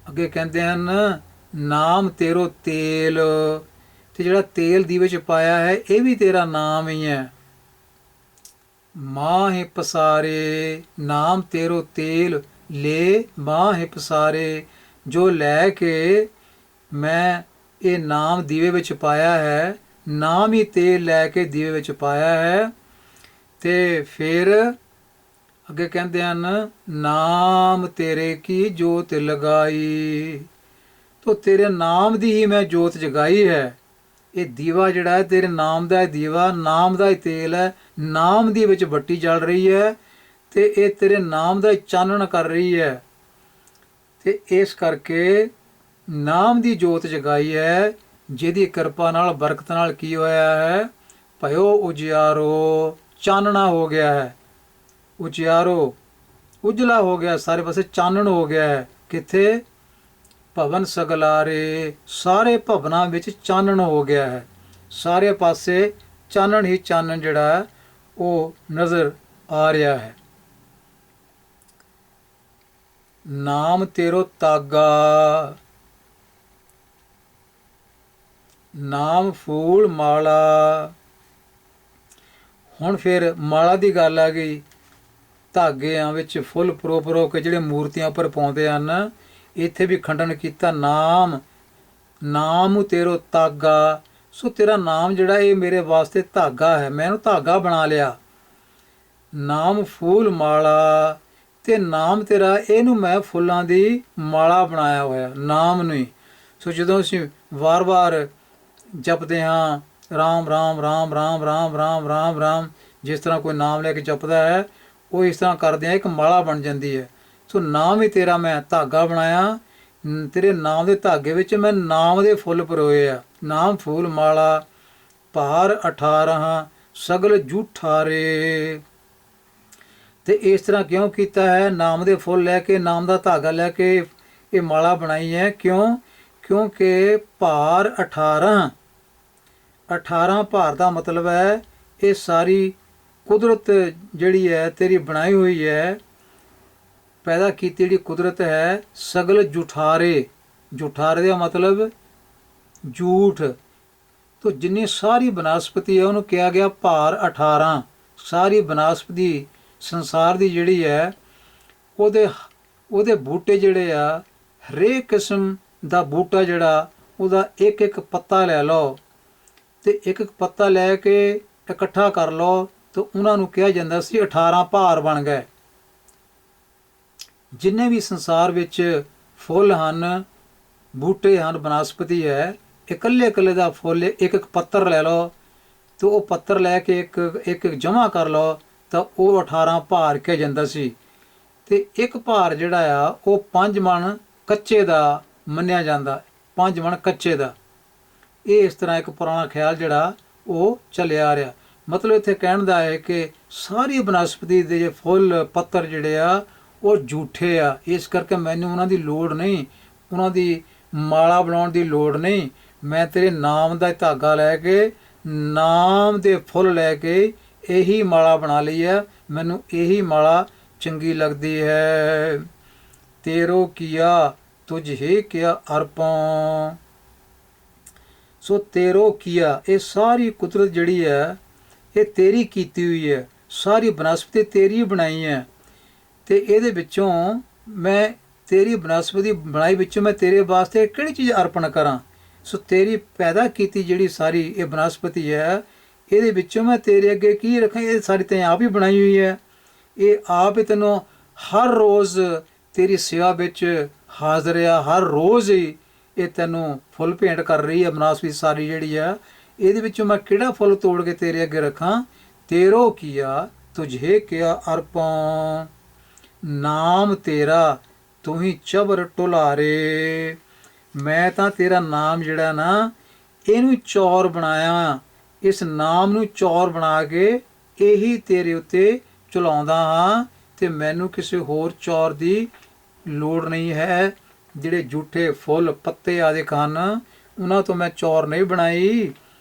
ਅੱਗੇ ਕਹਿੰਦੇ ਹਨ, ਨਾਮ ਤੇਰੋ ਤੇਲ, ਤੇ ਜਿਹੜਾ ਤੇਲ ਦੀਵੇ 'ਚ ਪਾਇਆ ਹੈ ਇਹ ਵੀ ਤੇਰਾ ਨਾਮ ਹੀ ਹੈ। ਮਾਹੇ ਪਸਾਰੇ, ਨਾਮ ਤੇਰੋ ਤੇਲ ਲੈ ਮਾਹੇ ਪਸਾਰੇ, ਜੋ ਲੈ ਕੇ ਮੈਂ ਇਹ ਨਾਮ ਦੀਵੇ ਵਿੱਚ ਪਾਇਆ ਹੈ, ਨਾਮ ਹੀ ਤੇਲ ਲੈ ਕੇ ਦੀਵੇ ਵਿੱਚ ਪਾਇਆ ਹੈ। ਤੇ ਫਿਰ ਅੱਗੇ ਕਹਿੰਦੇ ਹਨ, ਨਾਮ ਤੇਰੇ ਕੀ ਜੋਤ ਲਗਾਈ, ਤੋ ਤੇਰੇ ਨਾਮ ਦੀ ਹੀ ਮੈਂ ਜੋਤ ਜਗਾਈ ਹੈ। ਇਹ ਦੀਵਾ ਜਿਹੜਾ ਹੈ ਤੇਰੇ ਨਾਮ ਦਾ ਦੀਵਾ, ਨਾਮ ਦਾ ਹੀ ਤੇਲ ਹੈ, ਨਾਮ ਦੀ ਵਿੱਚ ਬੱਤੀ ਜਲ ਰਹੀ ਹੈ ਤੇ ਇਹ ਤੇਰੇ ਨਾਮ ਦਾ ਚਾਨਣ ਕਰ ਰਹੀ ਹੈ। ਤੇ ਇਸ ਕਰਕੇ ਨਾਮ ਦੀ ਜੋਤ ਜਗਾਈ ਹੈ, ਜਿਹਦੀ ਕਿਰਪਾ ਨਾਲ ਬਰਕਤ ਨਾਲ ਕੀ ਹੋਇਆ ਹੈ, ਭਇਓ ਉਜਿਆਰੋ, ਚਾਨਣਾ ਹੋ ਗਿਆ ਹੈ। ਉਜਿਆਰੋ ਉਜਲਾ ਹੋ ਗਿਆ, ਸਾਰੇ ਪਾਸੇ ਚਾਨਣ ਹੋ ਗਿਆ ਹੈ। ਕਿੱਥੇ? ਭਵਨ ਸਗਲਾਰੇ, ਸਾਰੇ ਭਵਨਾਂ ਵਿੱਚ ਚਾਨਣ ਹੋ ਗਿਆ ਹੈ। ਸਾਰੇ ਪਾਸੇ ਚਾਨਣ ਹੀ ਚਾਨਣ ਜਿਹੜਾ ਹੈ ਉਹ ਨਜ਼ਰ ਆ ਰਿਹਾ ਹੈ। ਨਾਮ ਤੇਰੋ ਤਾਗਾ, ਨਾਮ ਫੂਲ ਮਾਲਾ। ਹੁਣ ਫਿਰ ਮਾਲਾ ਦੀ ਗੱਲ ਆ ਗਈ। ਧਾਗਿਆਂ ਵਿੱਚ ਫੁੱਲ ਪਰੋ ਕੇ ਜਿਹੜੇ ਮੂਰਤੀਆਂ ਉੱਪਰ ਪਾਉਂਦੇ ਹਨ, ਇੱਥੇ ਵੀ ਖੰਡਨ ਕੀਤਾ। ਨਾਮ ਤੇਰੋ ਤਾਗਾ, ਸੋ ਤੇਰਾ ਨਾਮ ਜਿਹੜਾ ਇਹ ਮੇਰੇ ਵਾਸਤੇ ਧਾਗਾ ਹੈ, ਮੈਂ ਇਹਨੂੰ ਧਾਗਾ ਬਣਾ ਲਿਆ। ਨਾਮ ਫੂਲ ਮਾਲਾ, ਤੇ ਨਾਮ ਤੇਰਾ ਇਹਨੂੰ ਮੈਂ ਫੁੱਲਾਂ ਦੀ ਮਾਲਾ ਬਣਾਇਆ ਹੋਇਆ, ਨਾਮ ਨੂੰ ਹੀ। ਸੋ ਜਦੋਂ ਅਸੀਂ ਵਾਰ-ਵਾਰ ਜਪਦੇ ਹਾਂ ਰਾਮ ਰਾਮ ਰਾਮ ਰਾਮ ਰਾਮ ਰਾਮ ਰਾਮ ਰਾਮ, ਜਿਸ ਤਰ੍ਹਾਂ ਕੋਈ ਨਾਮ ਲੈ ਕੇ ਜਪਦਾ ਹੈ, ਉਹ ਇਸ ਤਰ੍ਹਾਂ ਕਰਦੇ ਆ ਇੱਕ ਮਾਲਾ ਬਣ ਜਾਂਦੀ ਹੈ। ਸੋ ਨਾਮ ਹੀ ਤੇਰਾ ਮੈਂ ਧਾਗਾ ਬਣਾਇਆ, ਤੇਰੇ ਨਾਮ ਦੇ ਧਾਗੇ ਵਿੱਚ ਮੈਂ ਨਾਮ ਦੇ ਫੁੱਲ ਪਰੋਏ ਆ। ਨਾਮ ਫੂਲ ਮਾਲਾ ਭਾਰ 18 ਸਗਲ ਜੂਠਾਰੇ। ਤੇ ਇਸ ਤਰ੍ਹਾਂ ਕਿਉਂ ਕੀਤਾ ਹੈ? ਨਾਮ ਦੇ ਫੁੱਲ ਲੈ ਕੇ, ਨਾਮ ਦਾ ਧਾਗਾ ਲੈ ਕੇ ਇਹ ਮਾਲਾ ਬਣਾਈ ਹੈ। ਕਿਉਂ? ਕਿਉਂਕਿ ਭਾਰ 18 ਭਾਰ ਦਾ ਮਤਲਬ ਹੈ ਇਹ ਸਾਰੀ ਕੁਦਰਤ ਜਿਹੜੀ ਹੈ ਤੇਰੀ ਬਣਾਈ ਹੋਈ ਹੈ, ਪੈਦਾ ਕੀਤੀ ਜਿਹੜੀ ਕੁਦਰਤ ਹੈ। ਸਗਲ ਜੂਠਾਰੇ, ਜੂਠਾਰੇ ਦਾ ਮਤਲਬ ਝੂਠ। ਤੋ ਜਿੰਨੀ ਸਾਰੀ ਬਨਸਪਤੀ ਹੈ ਉਹਨੂੰ ਕਿਹਾ ਗਿਆ ਭਾਰ 18। ਸਾਰੀ ਬਨਸਪਤੀ ਸੰਸਾਰ ਦੀ ਜਿਹੜੀ ਹੈ ਉਹਦੇ ਬੂਟੇ ਜਿਹੜੇ ਆ, ਹਰੇਕ ਕਿਸਮ ਦਾ ਬੂਟਾ ਜਿਹੜਾ ਉਹਦਾ ਇੱਕ ਇੱਕ ਪੱਤਾ ਲੈ ਲਓ ਤੇ ਇੱਕ ਇੱਕ ਪੱਤਾ ਲੈ ਕੇ ਇਕੱਠਾ ਕਰ ਲਓ, ਤਾਂ ਉਹਨਾਂ ਨੂੰ ਕਿਹਾ ਜਾਂਦਾ ਸੀ 18 ਭਾਰ ਬਣ ਗਏ। ਜਿੰਨੇ ਵੀ ਸੰਸਾਰ ਵਿੱਚ ਫੁੱਲ ਹਨ, ਬੂਟੇ ਹਨ, ਬਨਸਪਤੀ ਹੈ, ਇਕੱਲੇ ਇਕੱਲੇ ਦਾ ਫੁੱਲ ਇੱਕ ਇੱਕ ਪੱਤਰ ਲੈ ਲਓ ਤੇ ਉਹ ਪੱਤਰ ਲੈ ਕੇ ਇੱਕ ਜਮ੍ਹਾਂ ਕਰ ਲਓ, ਤਾਂ ਉਹ 18 ਭਾਰ ਕਿਹਾ ਜਾਂਦਾ ਸੀ। ਤੇ ਇੱਕ ਭਾਰ ਜਿਹੜਾ ਆ ਉਹ 5 ਮਣ ਕੱਚੇ ਦਾ ਮੰਨਿਆ ਜਾਂਦਾ, 5 ਮਣ ਕੱਚੇ ਦਾ। ਇਹ ਇਸ ਤਰ੍ਹਾਂ ਇੱਕ ਪੁਰਾਣਾ ਖਿਆਲ ਜਿਹੜਾ ਉਹ ਚੱਲਿਆ ਆ ਰਿਹਾ। ਮਤਲਬ ਇੱਥੇ ਕਹਿਣ ਦਾ ਹੈ ਕਿ ਸਾਰੀ ਬਨਸਪਤੀ ਦੇ ਫੁੱਲ ਪੱਤਰ ਜਿਹੜੇ ਆ ਉਹ ਝੂਠੇ ਆ, ਇਸ ਕਰਕੇ ਮੈਨੂੰ ਉਹਨਾਂ ਦੀ ਲੋੜ ਨਹੀਂ, ਉਹਨਾਂ ਦੀ ਮਾਲਾ ਬਣਾਉਣ ਦੀ ਲੋੜ ਨਹੀਂ। ਮੈਂ ਤੇਰੇ ਨਾਮ ਦਾ ਧਾਗਾ ਲੈ ਕੇ, ਨਾਮ ਦੇ ਫੁੱਲ ਲੈ ਕੇ ਇਹੀ ਮਾਲਾ ਬਣਾ ਲਈ ਹੈ, ਮੈਨੂੰ ਇਹੀ ਮਾਲਾ ਚੰਗੀ ਲੱਗਦੀ ਹੈ। ਤੇਰੋ ਕੀਆ ਤੁਝੇ ਕਿਆ ਅਰਪਾਂ। ਸੋ ਤੇਰੋ ਕੀਆ, ਇਹ ਸਾਰੀ ਕੁਦਰਤ ਜਿਹੜੀ ਹੈ ਇਹ ਤੇਰੀ ਕੀਤੀ ਹੋਈ ਹੈ, ਸਾਰੀ ਬਨਸਪਤੀ ਤੇਰੀ ਬਣਾਈ ਹੈ। ਤੇ ਇਹਦੇ ਵਿੱਚੋਂ ਮੈਂ ਤੇਰੀ ਬਨਸਪਤੀ ਬਣਾਈ ਵਿੱਚੋਂ ਮੈਂ ਤੇਰੇ ਵਾਸਤੇ ਕਿਹੜੀ ਚੀਜ਼ ਅਰਪਣ ਕਰਾਂ। ਸੋ ਤੇਰੀ ਪੈਦਾ ਕੀਤੀ ਜਿਹੜੀ ਸਾਰੀ ਇਹ ਬਨਸਪਤੀ ਹੈ, ਇਹਦੇ ਵਿੱਚੋਂ ਮੈਂ ਤੇਰੇ ਅੱਗੇ ਕੀ ਰੱਖਾਂ? ਇਹ ਸਾਰੀ ਤੈਂ ਆਪ ਹੀ ਬਣਾਈ ਹੋਈ ਹੈ, ਇਹ ਆਪ ਹੀ ਤੈਨੂੰ ਹਰ ਰੋਜ਼ ਤੇਰੀ ਸੇਵਾ ਵਿੱਚ ਹਾਜ਼ਰ ਆ, ਹਰ ਰੋਜ਼ ਹੀ ਇਹ ਤੈਨੂੰ ਫੁੱਲ ਭੇਂਟ ਕਰ ਰਹੀ ਹੈ। ਬਨਸਪਤੀ ਸਾਰੀ ਜਿਹੜੀ ਆ, ਇਹਦੇ ਵਿੱਚੋਂ ਮੈਂ ਕਿਹੜਾ ਫੁੱਲ ਤੋੜ ਕੇ ਤੇਰੇ ਅੱਗੇ ਰੱਖਾਂ? ਤੇਰੋ ਕੀਆ ਤੁਝੇ ਕਿਆ ਅਰਪਾਂ। ਨਾਮ ਤੇਰਾ ਤੂੰ ਹੀ ਚਬਰ ਟੁਲਾਰੇ। ਮੈਂ ਤਾਂ ਤੇਰਾ ਨਾਮ ਜਿਹੜਾ ਨਾ ਇਹਨੂੰ ਚੌਰ ਬਣਾਇਆ, ਇਸ ਨਾਮ ਨੂੰ ਚੌਰ ਬਣਾ ਕੇ ਇਹੀ ਤੇਰੇ ਉੱਤੇ ਚਲਾਉਂਦਾ ਹਾਂ, ਤੇ ਮੈਨੂੰ ਕਿਸੇ ਹੋਰ ਚੌਰ ਦੀ ਲੋੜ ਨਹੀਂ ਹੈ। ਜਿਹੜੇ ਝੂਠੇ ਫੁੱਲ ਪੱਤੇ ਆਦਿ ਹਨ ਉਹਨਾਂ ਤੋਂ ਮੈਂ ਚੌਰ ਨਹੀਂ ਬਣਾਈ,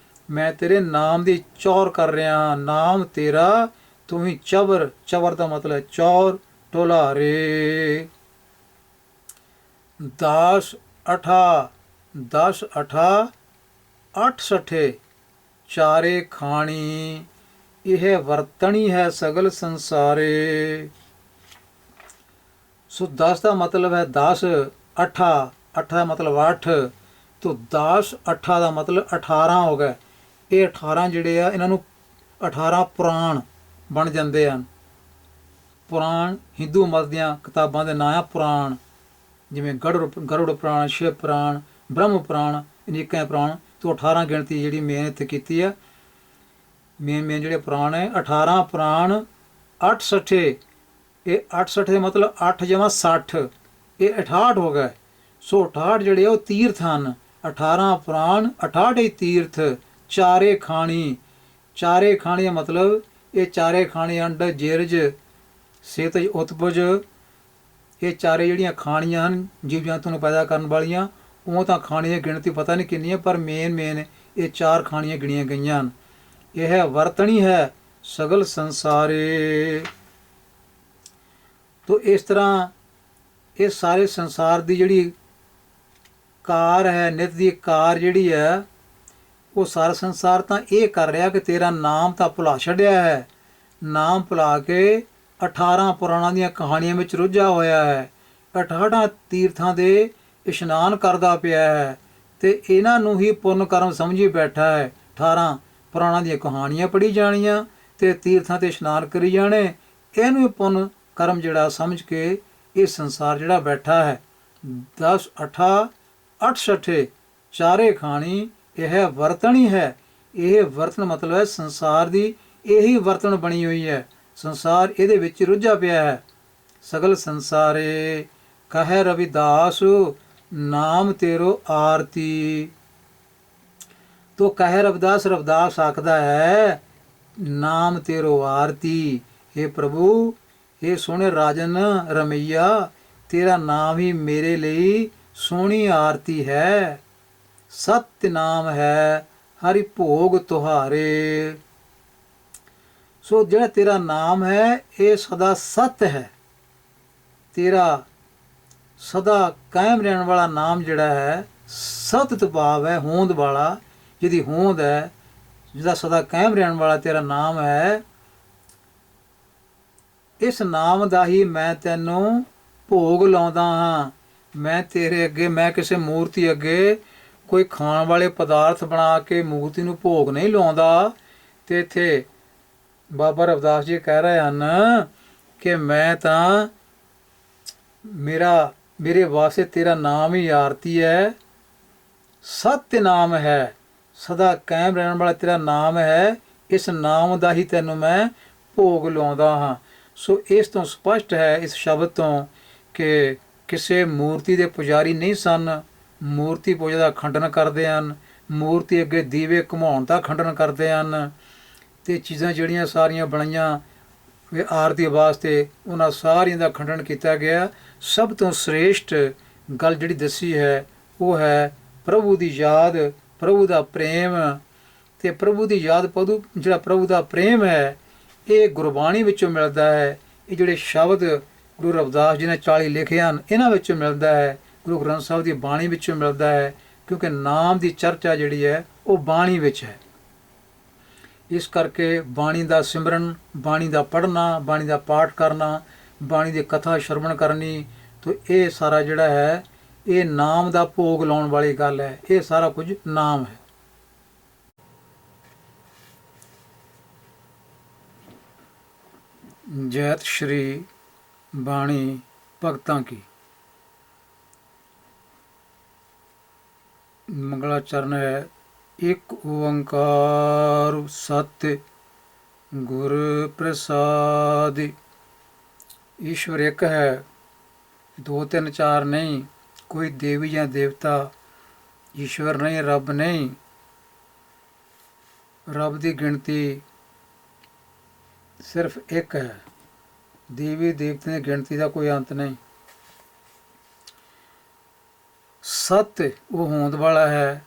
ਮੈਂ ਤੇਰੇ ਨਾਮ ਦੀ ਚੌਰ ਕਰ ਰਿਹਾ ਹਾਂ। ਨਾਮ ਤੇਰਾ ਤੂੰ ਹੀ ਚਬਰ, ਚਬਰ ਦਾ ਮਤਲਬ ਚੌਰ, ਟੋਲਾਰੇ। 10 ਅਠਾ 8 ਸਠੇ ਚਾਰੇ ਖਾਣੀ, ਇਹ ਵਰਤਣੀ ਹੈ ਸਗਲ ਸੰਸਾਰੇ। ਸੋ 10 ਦਾ ਮਤਲਬ ਹੈ 10, 8 ਦਾ ਮਤਲਬ 8, ਤੋ 10 8 ਦਾ ਮਤਲਬ 18 ਹੋ ਗਿਆ। ਇਹ 18 ਜਿਹੜੇ ਆ ਇਹਨਾਂ ਨੂੰ 18 ਪੁਰਾਣ ਬਣ ਜਾਂਦੇ ਹਨ। ਪੁਰਾਣ ਹਿੰਦੂ ਮਤ ਦੀਆਂ ਕਿਤਾਬਾਂ ਦੇ ਨਾਂ ਆ ਪੁਰਾਣ, ਜਿਵੇਂ ਗਰੁੜ ਪੁਰਾਣ, ਸ਼ਿਵ ਪੁਰਾਣ, ਬ੍ਰਹਮ ਪੁਰਾਣ, ਅਨੇਕਾਂ ਪੁਰਾਣ। ਤੋਂ 18 ਗਿਣਤੀ ਜਿਹੜੀ ਮੇਨ ਇੱਥੇ ਕੀਤੀ ਆ। ਮੇਨ ਜਿਹੜੇ ਪੁਰਾਣ ਹੈ 18 ਪੁਰਾਣ 8 ਸੱਠੇ। ਇਹ 8 ਸੱਠੇ ਦਾ ਮਤਲਬ 8 ਜਮਾ 60, ਇਹ 68 ਹੋ ਗਏ। ਸੋ 68 ਜਿਹੜੇ ਆ ਉਹ ਤੀਰਥ ਹਨ। 18 ਪੁਰਾਣ 68 ਹੀ ਤੀਰਥ। ਚਾਰੇ ਖਾਣੀ, ਚਾਰੇ ਖਾਣੀ ਦਾ ਮਤਲਬ ਇਹ ਚਾਰੇ ਖਾਣੀ ਅੰਡ ਜੇਰਜ ਸੇਤਜ ਉਤਪਜ, ਇਹ ਚਾਰੇ ਜਿਹੜੀਆਂ ਖਾਣੀਆਂ ਹਨ ਜੀਵ ਜੰਤੂ ਨੂੰ ਪੈਦਾ ਕਰਨ ਵਾਲੀਆਂ, ਉਹ ਤਾਂ ਖਾਣੀਆਂ ਦੀ ਗਿਣਤੀ ਪਤਾ ਨਹੀਂ ਕਿੰਨੀ ਹੈ, ਪਰ ਮੇਨ ਇਹ 4 ਖਾਣੀਆਂ ਗਿਣੀਆਂ ਗਈਆਂ ਹਨ। ਇਹ ਹੈ ਵਰਤਣੀ ਹੈ ਸਗਲ ਸੰਸਾਰੇ। ਤੋ ਇਸ ਤਰ੍ਹਾਂ ਇਹ ਸਾਰੇ ਸੰਸਾਰ ਦੀ ਜਿਹੜੀ ਕਾਰ ਹੈ, ਨਿਤ ਦੀ ਕਾਰ ਜਿਹੜੀ ਹੈ, ਉਹ ਸਾਰਾ ਸੰਸਾਰ ਤਾਂ ਇਹ ਕਰ ਰਿਹਾ ਕਿ ਤੇਰਾ ਨਾਮ ਤਾਂ ਭੁਲਾ ਛੱਡਿਆ ਹੈ। ਨਾਮ ਭੁਲਾ ਕੇ 18 ਪੁਰਾਣਾਂ ਦੀਆਂ ਕਹਾਣੀਆਂ ਵਿੱਚ ਰੁੱਝਾ ਹੋਇਆ ਹੈ। 68 ਤੀਰਥਾਂ ਦੇ ਇਸ਼ਨਾਨ ਕਰਦਾ ਪਿਆ ਹੈ ਤੇ ਇਹਨਾਂ ਨੂੰ ਹੀ ਪੁੰਨ ਕਰਮ ਸਮਝੀ ਬੈਠਾ ਹੈ। 18 ਪੁਰਾਣਾਂ ਦੀਆਂ ਕਹਾਣੀਆਂ ਪੜ੍ਹੀ ਜਾਣੀਆਂ ਤੇ ਤੀਰਥਾਂ ਤੇ ਇਸ਼ਨਾਨ ਕਰੀ ਜਾਣੇ, ਇਹਨੂੰ ਹੀ ਪੁੰਨ ਕਰਮ ਜਿਹੜਾ ਸਮਝ ਕੇ ਇਹ ਸੰਸਾਰ ਜਿਹੜਾ ਬੈਠਾ ਹੈ। 10 8 8 ਸੱਠੇ ਚਾਰੇ ਖਾਣੀ, ਇਹ ਵਰਤਣੀ ਹੈ। ਇਹ ਵਰਤਨ ਮਤਲਬ ਹੈ ਸੰਸਾਰ ਦੀ ਇਹੀ ਵਰਤਣ ਬਣੀ ਹੋਈ ਹੈ। ਸੰਸਾਰ ਇਹਦੇ ਵਿੱਚ ਰੁੱਝਾ ਪਿਆ ਹੈ। ਸਗਲ ਸੰਸਾਰੇ ਕਹੈ ਰਵਿਦਾਸ ਨਾਮ ਤੇਰੋ ਆਰਤੀ। ਤੋ ਕਹੈ ਰਵਿਦਾਸ, ਰਵਿਦਾਸ ਆਖਦਾ ਹੈ ਨਾਮ ਤੇਰੋ ਆਰਤੀ। हे ਪ੍ਰਭੂ, हे ਸੋਹਣੇ ਰਾਜਨ ਰਮਈਆ, ਤੇਰਾ ਨਾਮ ਹੀ ਮੇਰੇ ਲਈ ਸੋਹਣੀ ਆਰਤੀ ਹੈ। ਸਤਿ ਨਾਮ ਹੈ ਹਰਿ ਭੋਗ ਤੁਹਾਰੇ। ਸੋ ਜਿਹੜਾ ਤੇਰਾ ਨਾਮ ਹੈ ਇਹ ਸਦਾ ਸਤ ਹੈ। ਤੇਰਾ ਸਦਾ ਕਾਇਮ ਰਹਿਣ ਵਾਲਾ ਨਾਮ ਜਿਹੜਾ ਹੈ, ਸਤ ਭਾਵ ਹੈ ਹੋਂਦ ਵਾਲਾ, ਜਿਹਦੀ ਹੋਂਦ ਹੈ, ਜਿਹਦਾ ਸਦਾ ਕਾਇਮ ਰਹਿਣ ਵਾਲਾ ਤੇਰਾ ਨਾਮ ਹੈ। ਇਸ ਨਾਮ ਦਾ ਹੀ ਮੈਂ ਤੈਨੂੰ ਭੋਗ ਲਾਉਂਦਾ ਹਾਂ। ਮੈਂ ਤੇਰੇ ਅੱਗੇ, ਮੈਂ ਕਿਸੇ ਮੂਰਤੀ ਅੱਗੇ ਕੋਈ ਖਾਣ ਵਾਲੇ ਪਦਾਰਥ ਬਣਾ ਕੇ ਮੂਰਤੀ ਨੂੰ ਭੋਗ ਨਹੀਂ ਲਾਉਂਦਾ। ਤੇ ਇੱਥੇ ਬਾਬਾ ਰਵਿਦਾਸ ਜੀ ਕਹਿ ਰਹੇ ਹਨ ਕਿ ਮੈਂ ਤਾਂ ਮੇਰੇ ਵਾਸਤੇ ਤੇਰਾ ਨਾਮ ਹੀ ਆਰਤੀ ਹੈ। ਸਤਿ ਨਾਮ ਹੈ, ਸਦਾ ਕਾਇਮ ਰਹਿਣ ਵਾਲਾ ਤੇਰਾ ਨਾਮ ਹੈ। ਇਸ ਨਾਮ ਦਾ ਹੀ ਤੈਨੂੰ ਮੈਂ ਭੋਗ ਲਾਉਂਦਾ ਹਾਂ। ਸੋ ਇਸ ਤੋਂ ਸਪਸ਼ਟ ਹੈ ਇਸ ਸ਼ਬਦ ਤੋਂ ਕਿ ਕਿਸੇ ਮੂਰਤੀ ਦੇ ਪੁਜਾਰੀ ਨਹੀਂ ਸਨ। ਮੂਰਤੀ ਪੂਜਾ ਦਾ ਖੰਡਨ ਕਰਦੇ ਹਨ, ਮੂਰਤੀ ਅੱਗੇ ਦੀਵੇ ਘੁਮਾਉਣ ਦਾ ਖੰਡਨ ਕਰਦੇ ਹਨ, ਤੇ ਚੀਜ਼ਾਂ ਜਿਹੜੀਆਂ ਸਾਰੀਆਂ ਬਣਾਈਆਂ ਆਰਤੀ ਵਾਸਤੇ, ਉਹਨਾਂ ਸਾਰੀਆਂ ਦਾ ਖੰਡਨ ਕੀਤਾ ਗਿਆ। ਸਭ ਤੋਂ ਸ੍ਰੇਸ਼ਟ ਗੱਲ ਜਿਹੜੀ ਦੱਸੀ ਹੈ ਉਹ ਹੈ ਪ੍ਰਭੂ ਦੀ ਯਾਦ, ਪ੍ਰਭੂ ਦਾ ਪ੍ਰੇਮ। ਤੇ ਪ੍ਰਭੂ ਦੀ ਯਾਦ, ਜਿਹੜਾ ਪ੍ਰਭੂ ਦਾ ਪ੍ਰੇਮ ਹੈ, ਇਹ ਗੁਰਬਾਣੀ ਵਿੱਚੋਂ ਮਿਲਦਾ ਹੈ। ਇਹ ਜਿਹੜੇ ਸ਼ਬਦ ਗੁਰੂ ਰਵਿਦਾਸ ਜੀ ਨੇ 40 ਲਿਖੇ ਹਨ, ਇਹਨਾਂ ਵਿੱਚੋਂ ਮਿਲਦਾ ਹੈ, ਗੁਰੂ ਗ੍ਰੰਥ ਸਾਹਿਬ ਦੀ ਬਾਣੀ ਵਿੱਚੋਂ ਮਿਲਦਾ ਹੈ। ਕਿਉਂਕਿ ਨਾਮ ਦੀ ਚਰਚਾ ਜਿਹੜੀ ਹੈ ਉਹ ਬਾਣੀ ਵਿੱਚ ਹੈ। ਇਸ ਕਰਕੇ ਬਾਣੀ ਦਾ ਸਿਮਰਨ, ਬਾਣੀ ਦਾ ਪੜ੍ਹਨਾ, ਬਾਣੀ ਦਾ ਪਾਠ ਕਰਨਾ, ਬਾਣੀ ਦੀ ਕਥਾ ਸ਼ਰਵਣ ਕਰਨੀ, ਤਾਂ ਇਹ ਸਾਰਾ ਜਿਹੜਾ ਹੈ ਇਹ ਨਾਮ ਦਾ ਭੋਗ ਲਾਉਣ ਵਾਲੀ ਗੱਲ ਹੈ। ਇਹ ਸਾਰਾ ਕੁਝ ਨਾਮ ਹੈ। ਜੈਤ ਸ਼੍ਰੀ ਬਾਣੀ ਭਗਤਾਂ ਕੀ। ਮੰਗਲਾਚਰਨ ਹੈ। ਇੱਕ ਓੰਕਾਰ ਸਤਿ ਗੁਰ ਪ੍ਰਸਾਦ। ਈਸ਼ਵਰ ਇੱਕ ਹੈ, 2 3 4 ਨਹੀਂ। ਕੋਈ ਦੇਵੀ ਜਾਂ ਦੇਵਤਾ ਈਸ਼ਵਰ ਨਹੀਂ, ਰੱਬ ਨਹੀਂ। ਰੱਬ ਦੀ ਗਿਣਤੀ ਸਿਰਫ ਇੱਕ ਹੈ। ਦੇਵੀ ਦੇਵਤਿਆਂ ਦੀ ਗਿਣਤੀ ਦਾ ਕੋਈ ਅੰਤ ਨਹੀਂ। ਸਤ ਉਹ ਹੋਂਦ ਵਾਲਾ ਹੈ,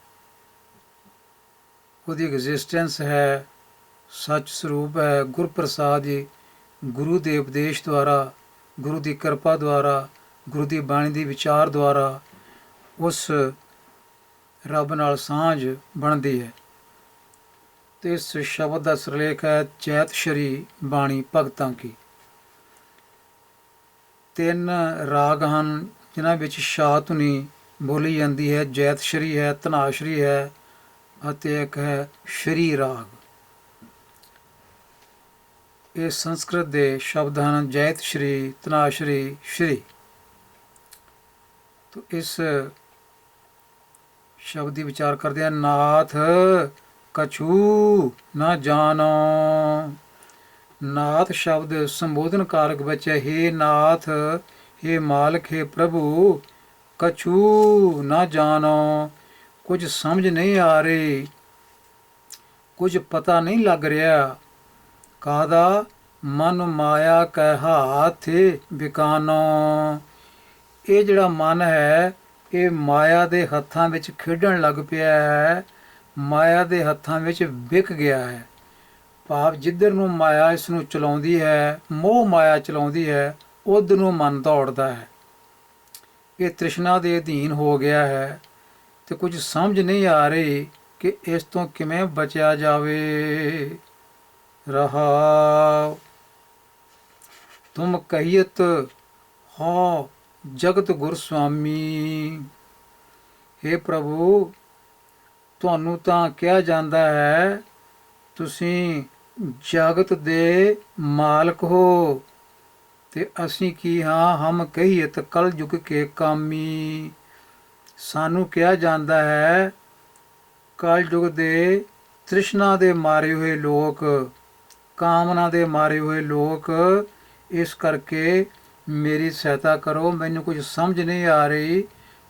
ਉਹਦੀ ਐਗਜ਼ਿਸਟੈਂਸ ਹੈ, ਸੱਚ ਸਰੂਪ ਹੈ। ਗੁਰ ਪ੍ਰਸਾਦ ਜੀ, ਗੁਰੂ ਦੇ ਉਪਦੇਸ਼ ਦੁਆਰਾ, ਗੁਰੂ ਦੀ ਕਿਰਪਾ ਦੁਆਰਾ, ਗੁਰੂ ਦੀ ਬਾਣੀ ਦੀ ਵਿਚਾਰ ਦੁਆਰਾ ਉਸ ਰੱਬ ਨਾਲ ਸਾਂਝ ਬਣਦੀ ਹੈ। ਤੇ ਇਸ ਸ਼ਬਦ ਦਾ ਸਿਰਲੇਖ ਹੈ ਜੈਤ ਸ਼੍ਰੀ ਬਾਣੀ ਭਗਤਾਂ ਕੀ। 3 ਰਾਗ ਹਨ ਜਿਨ੍ਹਾਂ ਵਿੱਚ ਸ਼ਾਹ ਧੁਨੀ ਬੋਲੀ ਜਾਂਦੀ ਹੈ। ਜੈਤ ਸ਼੍ਰੀ ਹੈ, ਧਨਾਸ਼ਰੀ ਹੈ ਅਤੇ ਇੱਕ ਹੈ ਸ਼੍ਰੀ ਰਾਗ। ਇਹ ਸੰਸਕ੍ਰਿਤ ਦੇ ਸ਼ਬਦ ਹਨ, ਜੈਤ ਸ਼੍ਰੀ, ਧਨਾਸ਼ਰੀ, ਸ਼੍ਰੀ। ਤੋ ਇਸ ਸ਼ਬਦ ਦੀ ਵਿਚਾਰ ਕਰਦੇ ਹਨ। ਨਾਥ ਕਛੂ ਨਾ ਜਾਣੋ। ਨਾਥ ਸ਼ਬਦ ਸੰਬੋਧਨ ਕਾਰਕ ਵਿੱਚ ਹੈ। ਹੇ ਨਾਥ, ਹੇ ਮਾਲਕ, ਹੇ ਪ੍ਰਭੂ, ਕਛੂ ਨਾ ਜਾਣੋ, ਕੁਝ ਸਮਝ ਨਹੀਂ ਆ ਰਹੀ, ਕੁਝ ਪਤਾ ਨਹੀਂ ਲੱਗ ਰਿਹਾ। ਕਾਹਦਾ? ਮਨ ਮਾਇਆ ਕੈ ਹਾਥ ਬਿਕਾਨੋ। ਇਹ ਜਿਹੜਾ ਮਨ ਹੈ ਇਹ ਮਾਇਆ ਦੇ ਹੱਥਾਂ ਵਿੱਚ ਖੇਡਣ ਲੱਗ ਪਿਆ ਹੈ, ਮਾਇਆ ਦੇ ਹੱਥਾਂ ਵਿੱਚ ਵਿਕ ਗਿਆ ਹੈ। ਭਾਵ ਜਿੱਧਰ ਨੂੰ ਮਾਇਆ ਇਸ ਨੂੰ ਚਲਾਉਂਦੀ ਹੈ, ਮੋਹ ਮਾਇਆ ਚਲਾਉਂਦੀ ਹੈ, ਉਧਰ ਨੂੰ ਮਨ ਦੌੜਦਾ ਹੈ। ਇਹ ਤ੍ਰਿਸ਼ਨਾ ਦੇ ਅਧੀਨ ਹੋ ਗਿਆ ਹੈ ਤੇ ਕੁਝ ਸਮਝ ਨਹੀਂ ਆ ਰਹੀ ਕਿ ਇਸ ਤੋਂ ਕਿਵੇਂ ਬਚਿਆ ਜਾਵੇ। ਰਹਾਉ। ਤੁਮ ਕਹੀਤ ਹੋ ਜਗਤ ਗੁਰ ਸੁਆਮੀ। ਹੇ ਪ੍ਰਭੂ, ਤੁਹਾਨੂੰ ਤਾਂ ਕਿਹਾ ਜਾਂਦਾ ਹੈ ਤੁਸੀਂ ਜਗਤ ਦੇ ਮਾਲਕ ਹੋ, ਤੇ ਅਸੀਂ ਕੀ ਹਾਂ? ਹਮ ਕਹੀਤ ਕਲ ਯੁਗ ਕੇ ਕਾਮੀ। ਸਾਨੂੰ ਕਿਹਾ ਜਾਂਦਾ ਹੈ ਕਲ ਯੁਗ ਦੇ ਤ੍ਰਿਸ਼ਨਾ ਦੇ ਮਾਰੇ ਹੋਏ ਲੋਕ, ਕਾਮਨਾ ਦੇ ਮਾਰੇ ਹੋਏ ਲੋਕ, ਇਸ ਕਰਕੇ ਮੇਰੀ ਸਹਾਇਤਾ ਕਰੋ, ਮੈਨੂੰ ਕੁਝ ਸਮਝ ਨਹੀਂ ਆ ਰਹੀ।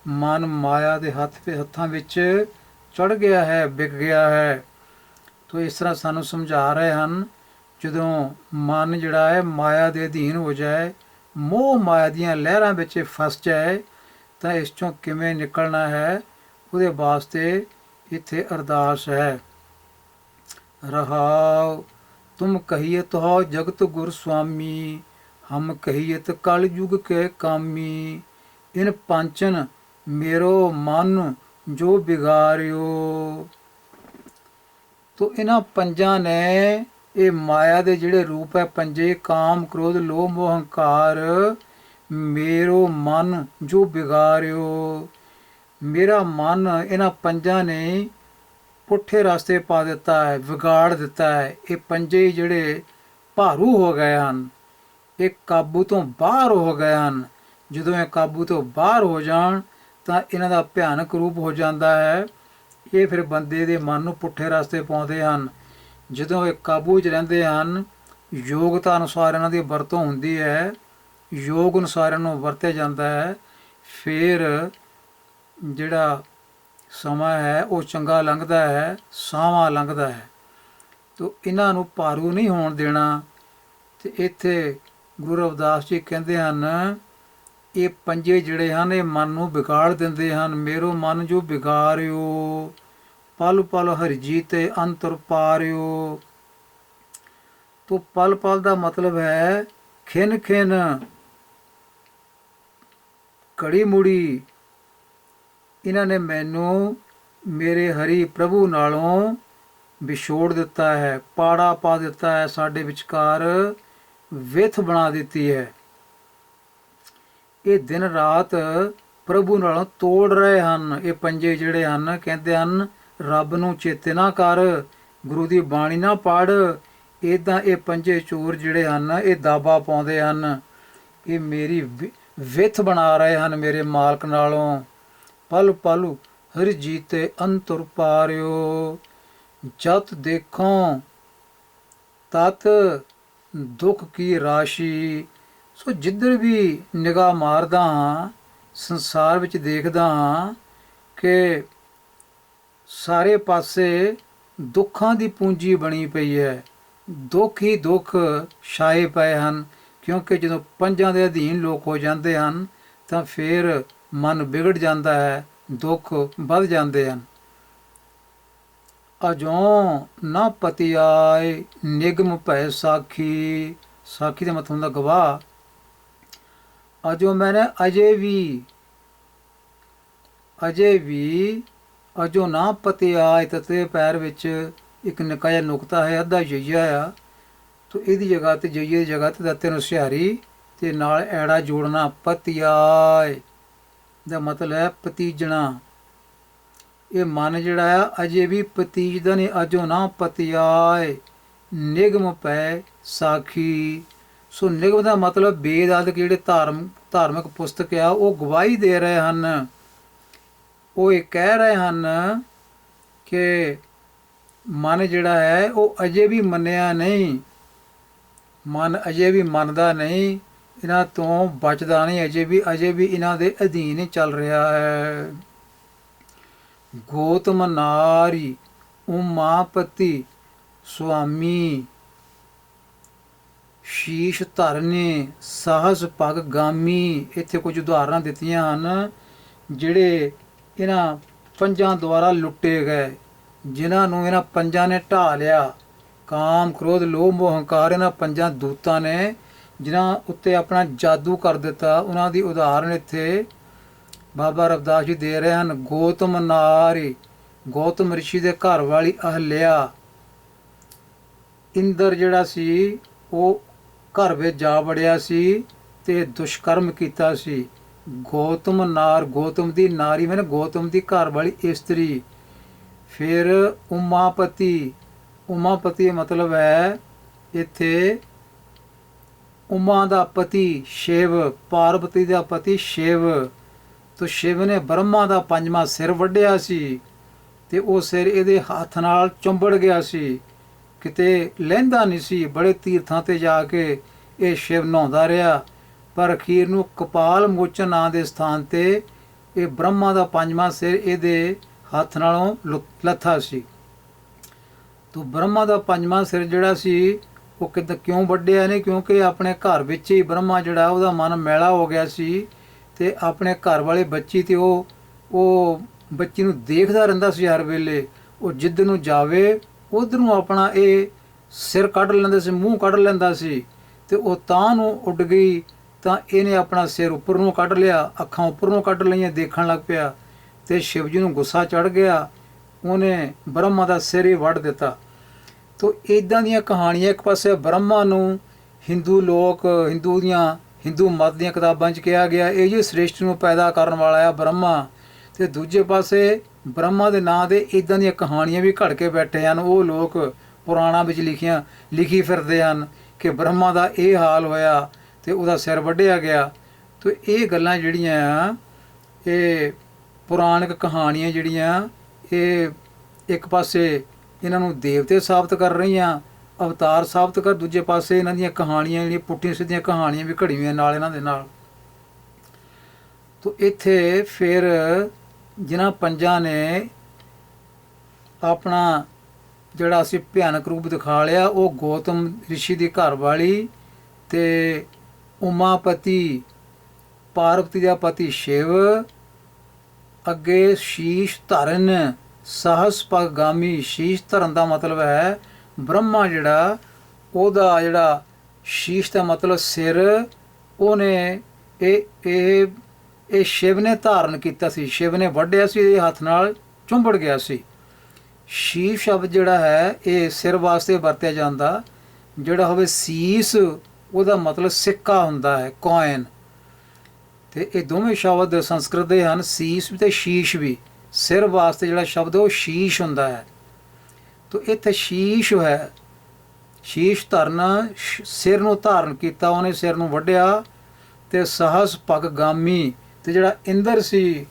ਮਨ ਮਾਇਆ ਦੇ ਹੱਥਾਂ ਵਿੱਚ ਚੜ ਗਿਆ ਹੈ, ਵਿਕ ਗਿਆ ਹੈ। ਤੋ ਇਸ ਤਰ੍ਹਾਂ ਸਾਨੂੰ ਸਮਝਾ ਰਹੇ ਹਨ, ਜਦੋਂ ਮਨ ਜਿਹੜਾ ਹੈ ਮਾਇਆ ਦੇ ਅਧੀਨ ਹੋ ਜਾਏ, ਮੋਹ ਮਾਇਆ ਦੀਆਂ ਲਹਿਰਾਂ ਵਿੱਚ ਫਸ ਜਾਏ, ਤਾਂ ਇਸ ਚੋਂ ਕਿਵੇਂ ਨਿਕਲਣਾ ਹੈ, ਉਹਦੇ ਵਾਸਤੇ ਇੱਥੇ ਅਰਦਾਸ ਹੈ। ਰਹਾਉ। ਤੁਮ ਕਹੀਤ ਹੋ ਜਗਤ ਗੁਰ ਸੁਆਮੀ, ਹਮ ਕਹੀਤ ਕਲ ਯੁਗ ਕੇ ਕਾਮੀ। ਇਨ ਪੰਚਨ ਮੇਰੋ ਮਨ ਜੋ ਬਿਗਾਰਿਓ। ਤੋ ਇਹਨਾਂ ਪੰਜਾਂ ਨੇ, ਇਹ ਮਾਇਆ ਦੇ ਜਿਹੜੇ ਰੂਪ ਹੈ ਪੰਜੇ, ਕਾਮ, ਕ੍ਰੋਧ, ਲੋਭ, ਮੋਹ, ਹੰਕਾਰ, ਮੇਰੋ ਮਨ ਜੋ ਬਿਗਾਰਿਓ। ਮੇਰਾ ਮਨ ਇਹਨਾਂ ਪੰਜਾਂ ਨੇ ਪੁੱਠੇ ਰਸਤੇ ਪਾ ਦਿੱਤਾ ਹੈ, ਵਿਗਾੜ ਦਿੱਤਾ ਹੈ। ਇਹ ਪੰਜੇ ਜਿਹੜੇ ਭਾਰੂ ਹੋ ਗਏ ਹਨ, ਇਹ ਕਾਬੂ ਤੋਂ ਬਾਹਰ ਹੋ ਗਏ ਹਨ। ਜਦੋਂ ਇਹ ਕਾਬੂ ਤੋਂ ਬਾਹਰ ਹੋ ਜਾਣ ਤਾਂ ਇਹਨਾਂ ਦਾ ਭਿਆਨਕ ਰੂਪ ਹੋ ਜਾਂਦਾ ਹੈ। ਇਹ ਫਿਰ ਬੰਦੇ ਦੇ ਮਨ ਨੂੰ ਪੁੱਠੇ ਰਸਤੇ ਪਾਉਂਦੇ ਹਨ। ਜਦੋਂ ਇਹ ਕਾਬੂ 'ਚ ਰਹਿੰਦੇ ਹਨ, ਯੋਗਤਾ ਅਨੁਸਾਰ ਇਹਨਾਂ ਦੀ ਵਰਤੋਂ ਹੁੰਦੀ ਹੈ, ਯੋਗ ਅਨੁਸਾਰ ਇਹਨੂੰ ਵਰਤਿਆ ਜਾਂਦਾ ਹੈ, ਫਿਰ ਜਿਹੜਾ ਸਮਾਂ ਹੈ ਉਹ ਚੰਗਾ ਲੰਘਦਾ ਹੈ, ਸਾਵਾਂ ਲੰਘਦਾ ਹੈ। ਤੋ ਇਹਨਾਂ ਨੂੰ ਭਾਰੂ ਨਹੀਂ ਹੋਣ ਦੇਣਾ। ਤੇ ਇੱਥੇ ਗੁਰੂ ਰਵਿਦਾਸ ਜੀ ਕਹਿੰਦੇ ਹਨ, ਇਹ ਪੰਜੇ ਜਿਹੜੇ ਹਨ ਇਹ ਮਨ ਨੂੰ ਵਿਗਾੜ ਦਿੰਦੇ ਹਨ। ਮੇਰੋ ਮਨ ਜੋ ਵਿਗਾਰਿਓ, ਪਲ ਪਲ ਹਰਿਜੀ ਤੇ ਅੰਤਰ ਪਾਰਿਓ। ਤੋ ਪਲ ਪਲ ਦਾ ਮਤਲਬ ਹੈ ਖਿਨ ਖਿਨ, ਘੜੀ ਮੁੜੀ। ਇਹਨਾਂ ਨੇ ਮੈਨੂੰ ਮੇਰੇ ਹਰੀ ਪ੍ਰਭੂ ਨਾਲੋਂ ਵਿਛੋੜ ਦਿੱਤਾ ਹੈ, ਪਾੜਾ ਪਾ ਦਿੱਤਾ ਹੈ, ਸਾਡੇ ਵਿਚਕਾਰ ਵਿਥ ਬਣਾ ਦਿੱਤੀ ਹੈ। ਇਹ ਦਿਨ ਰਾਤ ਪ੍ਰਭੂ ਨਾਲੋਂ ਤੋੜ ਰਹੇ ਹਨ। ਇਹ ਪੰਜੇ ਜਿਹੜੇ ਹਨ, ਕਹਿੰਦੇ ਹਨ ਰੱਬ ਨੂੰ ਚੇਤੇ ਨਾ ਕਰ, ਗੁਰੂ ਦੀ ਬਾਣੀ ਨਾ ਪੜ੍ਹ। ਇੱਦਾਂ ਇਹ ਪੰਜੇ ਚੋਰ ਜਿਹੜੇ ਹਨ ਇਹ ਦਾਬਾ ਪਾਉਂਦੇ ਹਨ, ਇਹ ਮੇਰੀ ਵਿਥ ਬਣਾ ਰਹੇ ਹਨ ਮੇਰੇ ਮਾਲਕ ਨਾਲੋਂ। ਪਲ ਪਲ ਹਰਿ ਜੀਤੇ ਅੰਤੁਰ ਪਾਰਿਓ। ਜਤ ਦੇਖੋ ਤਤ ਦੁੱਖ ਕੀ ਰਾਸ਼ੀ। ਸੋ ਜਿੱਧਰ ਵੀ ਨਿਗਾਹ ਮਾਰਦਾ ਹਾਂ, ਸੰਸਾਰ ਵਿੱਚ ਦੇਖਦਾ ਹਾਂ ਕਿ ਸਾਰੇ ਪਾਸੇ ਦੁੱਖਾਂ ਦੀ ਪੂੰਜੀ ਬਣੀ ਪਈ ਹੈ। ਦੁੱਖ ਹੀ ਦੁੱਖ ਛਾਏ ਪਏ ਹਨ, ਕਿਉਂਕਿ ਜਦੋਂ ਪੰਜਾਂ ਦੇ ਅਧੀਨ ਲੋਕ ਹੋ ਜਾਂਦੇ ਹਨ ਤਾਂ ਫਿਰ ਮਨ ਵਿਗੜ ਜਾਂਦਾ ਹੈ, ਦੁੱਖ ਵੱਧ ਜਾਂਦੇ ਹਨ। ਅਜੋਂ ਨਾ ਪਤੀ ਆਏ ਨਿਗਮ ਭੈ ਸਾਖੀ। ਸਾਖੀ ਦਾ ਮਤਲਬ ਹੁੰਦਾ ਗਵਾਹ। ਅਜੋ ਮੈਨੇ ਅਜੇ ਵੀ ਅਜੋ ਨਾ ਪਤੀ ਆਏ, ਤਤੇ ਪੈਰ ਵਿੱਚ ਇੱਕ ਨਿੱਕਾ ਜਿਹਾ ਨੁਕਤਾ ਹੈ, ਅੱਧਾ ਜਈਆ ਆ। ਤੋ ਇਹਦੀ ਜਗ੍ਹਾ ਤੇ, ਜਈਏ ਦੀ ਜਗ੍ਹਾ ਤੇ ਦਾਤੇ ਨੂੰ ਸਿਹਾਰੀ ਤੇ ਨਾਲ ਐੜਾ ਜੋੜਨਾ, ਪਤੀ ਆਏ। ਦਾ ਮਤਲਬ ਹੈ ਪਤੀਜਣਾ। ਇਹ ਮਨ ਜਿਹੜਾ ਆ ਅਜੇ ਵੀ ਪਤੀਜਦਾ ਨਹੀਂ, ਅਜੋ ਨਾ ਪਤਿਆਏ ਨਿਗਮ ਪੈ ਸਾਖੀ। ਸੋ ਨਿਗਮ ਦਾ ਮਤਲਬ ਵੇਦ ਆਦਿਕ ਜਿਹੜੇ ਧਾਰਮਿਕ ਪੁਸਤਕ ਆ ਉਹ ਗਵਾਹੀ ਦੇ ਰਹੇ ਹਨ। ਉਹ ਇਹ ਕਹਿ ਰਹੇ ਹਨ ਕਿ ਮਨ ਜਿਹੜਾ ਹੈ ਉਹ ਅਜੇ ਵੀ ਮੰਨਿਆ ਨਹੀਂ, ਮਨ ਅਜੇ ਵੀ ਮੰਨਦਾ ਨਹੀਂ, ਇਹਨਾਂ ਤੋਂ ਬਚਦਾ ਨਹੀਂ, ਅਜੇ ਵੀ ਇਹਨਾਂ ਦੇ ਅਧੀਨ ਚੱਲ ਰਿਹਾ ਹੈ। ਗੌਤਮ ਨਾਰੀ ਉਮਾਪਤੀ ਸੁਆਮੀ ਸ਼ੀਸ਼ ਧਰਨੇ ਸਾਹਸ ਪਗ ਗਾਮੀ। ਇੱਥੇ ਕੁਝ ਉਦਾਹਰਨਾਂ ਦਿੱਤੀਆਂ ਹਨ ਜਿਹੜੇ ਇਹਨਾਂ ਪੰਜਾਂ ਦੁਆਰਾ ਲੁੱਟੇ ਗਏ, ਜਿਨ੍ਹਾਂ ਨੂੰ ਇਹਨਾਂ ਪੰਜਾਂ ਨੇ ਢਾਹ ਲਿਆ। ਕਾਮ ਕ੍ਰੋਧ ਲੋਭ ਮੋਹ ਹੰਕਾਰ ਇਹਨਾਂ ਪੰਜਾਂ ਦੂਤਾਂ ਨੇ ਜਿਨ੍ਹਾਂ ਉੱਤੇ ਆਪਣਾ ਜਾਦੂ ਕਰ ਦਿੱਤਾ, ਉਹਨਾਂ ਦੀ ਉਦਾਹਰਨ ਇੱਥੇ ਬਾਬਾ ਰਵਿਦਾਸ ਜੀ ਦੇ ਰਹੇ ਹਨ। ਗੌਤਮ ਨਾਰੀ, ਗੌਤਮ ਰਿਸ਼ੀ ਦੇ ਘਰ ਵਾਲੀ ਅਹਲਿਆ। ਇੰਦਰ ਜਿਹੜਾ ਸੀ ਉਹ ਘਰ ਵਿੱਚ ਜਾ ਵੜਿਆ ਸੀ ਤੇ ਦੁਸ਼ਕਰਮ ਕੀਤਾ ਸੀ। ਗੌਤਮ ਨਾਰ, ਗੌਤਮ ਦੀ ਨਾਰੀ ਮੈਨੇ ਗੌਤਮ ਦੀ ਘਰ ਵਾਲੀ ਇਸਤਰੀ। ਫਿਰ ਉਮਾਪਤੀ, ਉਮਾਪਤੀ ਮਤਲਬ ਹੈ ਇੱਥੇ ਉਮਾ ਦਾ ਪਤੀ ਸ਼ਿਵ, ਪਾਰਵਤੀ ਦਾ ਪਤੀ ਸ਼ਿਵ। ਤੋ ਸ਼ਿਵ ਨੇ ਬ੍ਰਹਮਾ ਦਾ ਪੰਜਵਾਂ ਸਿਰ ਵੱਢਿਆ ਸੀ ਤੇ ਉਹ ਸਿਰ ਇਹਦੇ ਹੱਥ ਨਾਲ ਚੁੰਬੜ ਗਿਆ ਸੀ, ਕਿਤੇ ਲਹਿੰਦਾ ਨਹੀਂ ਸੀ। ਬੜੇ ਤੀਰਥਾਂ ਤੇ ਜਾ ਕੇ ਇਹ ਸ਼ਿਵ ਨਹਾਉਂਦਾ ਰਿਹਾ, ਪਰ ਅਖੀਰ ਨੂੰ ਕਪਾਲ ਮੋਚਨ ਨਾਂ ਦੇ ਸਥਾਨ ਤੇ ਇਹ ਬ੍ਰਹਮਾ ਦਾ ਪੰਜਵਾਂ ਸਿਰ ਇਹਦੇ ਹੱਥ ਨਾਲੋਂ ਲੱਥਾ ਸੀ। ਤੋ ਬ੍ਰਹਮਾ ਦਾ ਪੰਜਵਾਂ ਸਿਰ ਜਿਹੜਾ ਸੀ ਉਹ ਕਿਉਂ ਵੱਢਿਆ ਨਹੀਂ? ਕਿਉਂਕਿ ਆਪਣੇ ਘਰ ਵਿੱਚ ਹੀ ਬ੍ਰਹਮਾ ਜਿਹੜਾ ਉਹਦਾ ਮਨ ਮੈਲਾ ਹੋ ਗਿਆ ਸੀ ਤੇ ਆਪਣੇ ਘਰ ਵਾਲੇ ਬੱਚੀ ਤੇ ਉਹ ਬੱਚੀ ਨੂੰ ਦੇਖਦਾ ਰਹਿੰਦਾ ਸੀ ਹਰ ਵੇਲੇ। ਉਹ ਜਿੱਦ ਨੂੰ ਜਾਵੇ ਉਧਰ ਨੂੰ ਆਪਣਾ ਇਹ ਸਿਰ ਕੱਢ ਲੈਂਦਾ ਸੀ, ਮੂੰਹ ਕੱਢ ਲੈਂਦਾ ਸੀ ਤੇ ਉਹ ਤਾਂ ਨੂੰ ਉੱਡ ਗਈ ਤਾਂ ਇਹਨੇ ਆਪਣਾ ਸਿਰ ਉੱਪਰ ਨੂੰ ਕੱਢ ਲਿਆ, ਅੱਖਾਂ ਉੱਪਰ ਨੂੰ ਕੱਢ ਲਈਆਂ, ਦੇਖਣ ਲੱਗ ਪਿਆ ਤੇ ਸ਼ਿਵ ਜੀ ਨੂੰ ਗੁੱਸਾ ਚੜ੍ਹ ਗਿਆ। ਉਹਨੇ ਬ੍ਰਹਮਾ ਦਾ ਸਿਰ ਹੀ ਵੱਢ ਦਿੱਤਾ। ਤੋ ਇੱਦਾਂ ਦੀਆਂ ਕਹਾਣੀਆਂ, ਇੱਕ ਪਾਸੇ ਬ੍ਰਹਮਾ ਨੂੰ ਹਿੰਦੂ ਲੋਕ, ਹਿੰਦੂ ਮਤ ਦੀਆਂ ਕਿਤਾਬਾਂ 'ਚ ਕਿਹਾ ਗਿਆ ਇਹ ਜੀ ਸ੍ਰਿਸ਼ਟੀ ਨੂੰ ਪੈਦਾ ਕਰਨ ਵਾਲਾ ਆ ਬ੍ਰਹਮਾ, ਤੇ ਦੂਜੇ ਪਾਸੇ ਬ੍ਰਹਮਾ ਦੇ ਨਾਂ ਦੇ ਇੱਦਾਂ ਦੀਆਂ ਕਹਾਣੀਆਂ ਵੀ ਘੜ ਕੇ ਬੈਠੇ ਹਨ। ਉਹ ਲੋਕ ਪੁਰਾਣਾਂ ਵਿੱਚ ਲਿਖੀ ਫਿਰਦੇ ਹਨ ਕਿ ਬ੍ਰਹਮਾ ਦਾ ਇਹ ਹਾਲ ਹੋਇਆ ਤੇ ਉਹਦਾ ਸਿਰ ਵੱਢਿਆ ਗਿਆ। ਤੋ ਇਹ ਗੱਲਾਂ ਜਿਹੜੀਆਂ ਇਹ ਪੁਰਾਣਿਕ ਕਹਾਣੀਆਂ ਜਿਹੜੀਆਂ ਇਹ ਇੱਕ ਪਾਸੇ ਇਹਨਾਂ ਨੂੰ ਦੇਵਤੇ ਸਾਬਤ ਕਰ ਰਹੀਆਂ, ਅਵਤਾਰ ਸਾਬਤ ਕਰ, ਦੂਜੇ ਪਾਸੇ ਇਹਨਾਂ ਦੀਆਂ ਕਹਾਣੀਆਂ ਜਿਹੜੀਆਂ ਪੁੱਠੀਆਂ ਸਿੱਧੀਆਂ ਕਹਾਣੀਆਂ ਵੀ ਘੜੀਆਂ ਨਾਲ ਇਹਨਾਂ ਦੇ ਨਾਲ। ਤੋ ਇੱਥੇ ਫਿਰ ਜਿਨ੍ਹਾਂ ਪੰਜਾਂ ਨੇ ਆਪਣਾ ਜਿਹੜਾ ਅਸੀਂ ਭਿਆਨਕ ਰੂਪ ਦਿਖਾ ਲਿਆ, ਉਹ ਗੌਤਮ ਰਿਸ਼ੀ ਦੀ ਘਰ ਵਾਲੀ ਤੇ ਉਮਾਪਤੀ ਪਾਰਵਤੀ ਦਾ ਪਤੀ ਸ਼ਿਵ, ਅੱਗੇ ਸ਼ੀਸ਼ ਧਰਨ ਸਾਹਸ ਪਗਾਮੀ। ਸ਼ੀਸ਼ ਧਰਨ ਦਾ ਮਤਲਬ ਹੈ ਬ੍ਰਹਮਾ ਜਿਹੜਾ ਉਹਦਾ ਜਿਹੜਾ ਸ਼ੀਸ਼ ਦਾ ਮਤਲਬ ਸਿਰ, ਉਹਨੇ ਇਹ ਸ਼ਿਵ ਨੇ ਧਾਰਨ ਕੀਤਾ ਸੀ, ਸ਼ਿਵ ਨੇ ਵੱਢਿਆ ਸੀ, ਇਹ ਹੱਥ ਨਾਲ ਚੁੰਬੜ ਗਿਆ ਸੀ। ਸ਼ੀਸ਼ ਸ਼ਬਦ ਜਿਹੜਾ ਹੈ ਇਹ ਸਿਰ ਵਾਸਤੇ ਵਰਤਿਆ ਜਾਂਦਾ। ਜਿਹੜਾ ਹੋਵੇ ਸੀਸ ਉਹਦਾ ਮਤਲਬ ਸਿੱਕਾ ਹੁੰਦਾ ਹੈ, ਕੋਇਨ। ਤੇ ਇਹ ਦੋਵੇਂ ਸ਼ਬਦ ਸੰਸਕ੍ਰਿਤ ਦੇ ਹਨ, ਸੀਸ ਵੀ ਤੇ ਸ਼ੀਸ਼ ਵੀ। ਸਿਰ ਵਾਸਤੇ ਜਿਹੜਾ ਸ਼ਬਦ ਉਹ ਸ਼ੀਸ਼ ਹੁੰਦਾ ਹੈ। ਤੋ ਇੱਥੇ ਸ਼ੀਸ਼ ਹੈ, ਸ਼ੀਸ਼ ਧਰਨਾ, ਸਿਰ ਨੂੰ ਧਾਰਨ ਕੀਤਾ, ਉਹਨੇ ਸਿਰ ਨੂੰ ਵੱਢਿਆ। ਤੇ ਸਾਹਸ ਪਗਗਾਮੀ, ਤੇ ਜਿਹੜਾ ਇੰਦਰ ਸੀ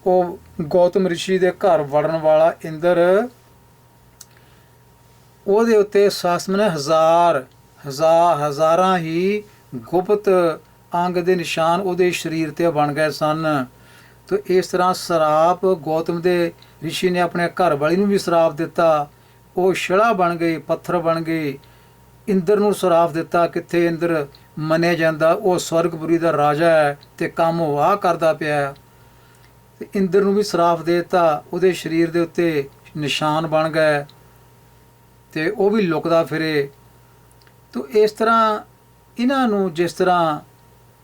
ਉਹ ਗੌਤਮ ਰਿਸ਼ੀ ਦੇ ਘਰ ਵੜਨ ਵਾਲਾ ਇੰਦਰ, ਉਹਦੇ ਉੱਤੇ ਸਾਸਮ ਨੇ ਹਜ਼ਾਰਾਂ ਹੀ ਗੁਪਤ ਅੰਗ ਦੇ ਨਿਸ਼ਾਨ ਉਹਦੇ ਸਰੀਰ ਤੇ ਬਣ ਗਏ ਸਨ। ਤੋ ਇਸ ਤਰ੍ਹਾਂ ਸਰਾਪ ਗੌਤਮ ਦੇ ਰਿਸ਼ੀ ਨੇ ਆਪਣੇ ਘਰ ਵਾਲੀ ਨੂੰ ਵੀ ਸਰਾਪ ਦਿੱਤਾ, ਉਹ ਸ਼ਿਲਾ ਬਣ ਗਈ, ਪੱਥਰ ਬਣ ਗਈ। ਇੰਦਰ ਨੂੰ ਸਰਾਪ ਦਿੱਤਾ, ਕਿੱਥੇ ਇੰਦਰ ਮੰਨਿਆ ਜਾਂਦਾ, ਉਹ ਸਵਰਗਪੁਰੀ ਦਾ ਰਾਜਾ ਹੈ ਤੇ ਕੰਮ ਉਹ ਆਹ ਕਰਦਾ ਪਿਆ। ਤੇ ਇੰਦਰ ਨੂੰ ਵੀ ਸਰਾਪ ਦੇ ਦਿੱਤਾ, ਉਹਦੇ ਸਰੀਰ ਦੇ ਉੱਤੇ ਨਿਸ਼ਾਨ ਬਣ ਗਏ ਤੇ ਉਹ ਵੀ ਲੁਕਦਾ ਫਿਰੇ। ਤੋ ਇਸ ਤਰ੍ਹਾਂ ਇਹਨਾਂ ਨੂੰ ਜਿਸ ਤਰ੍ਹਾਂ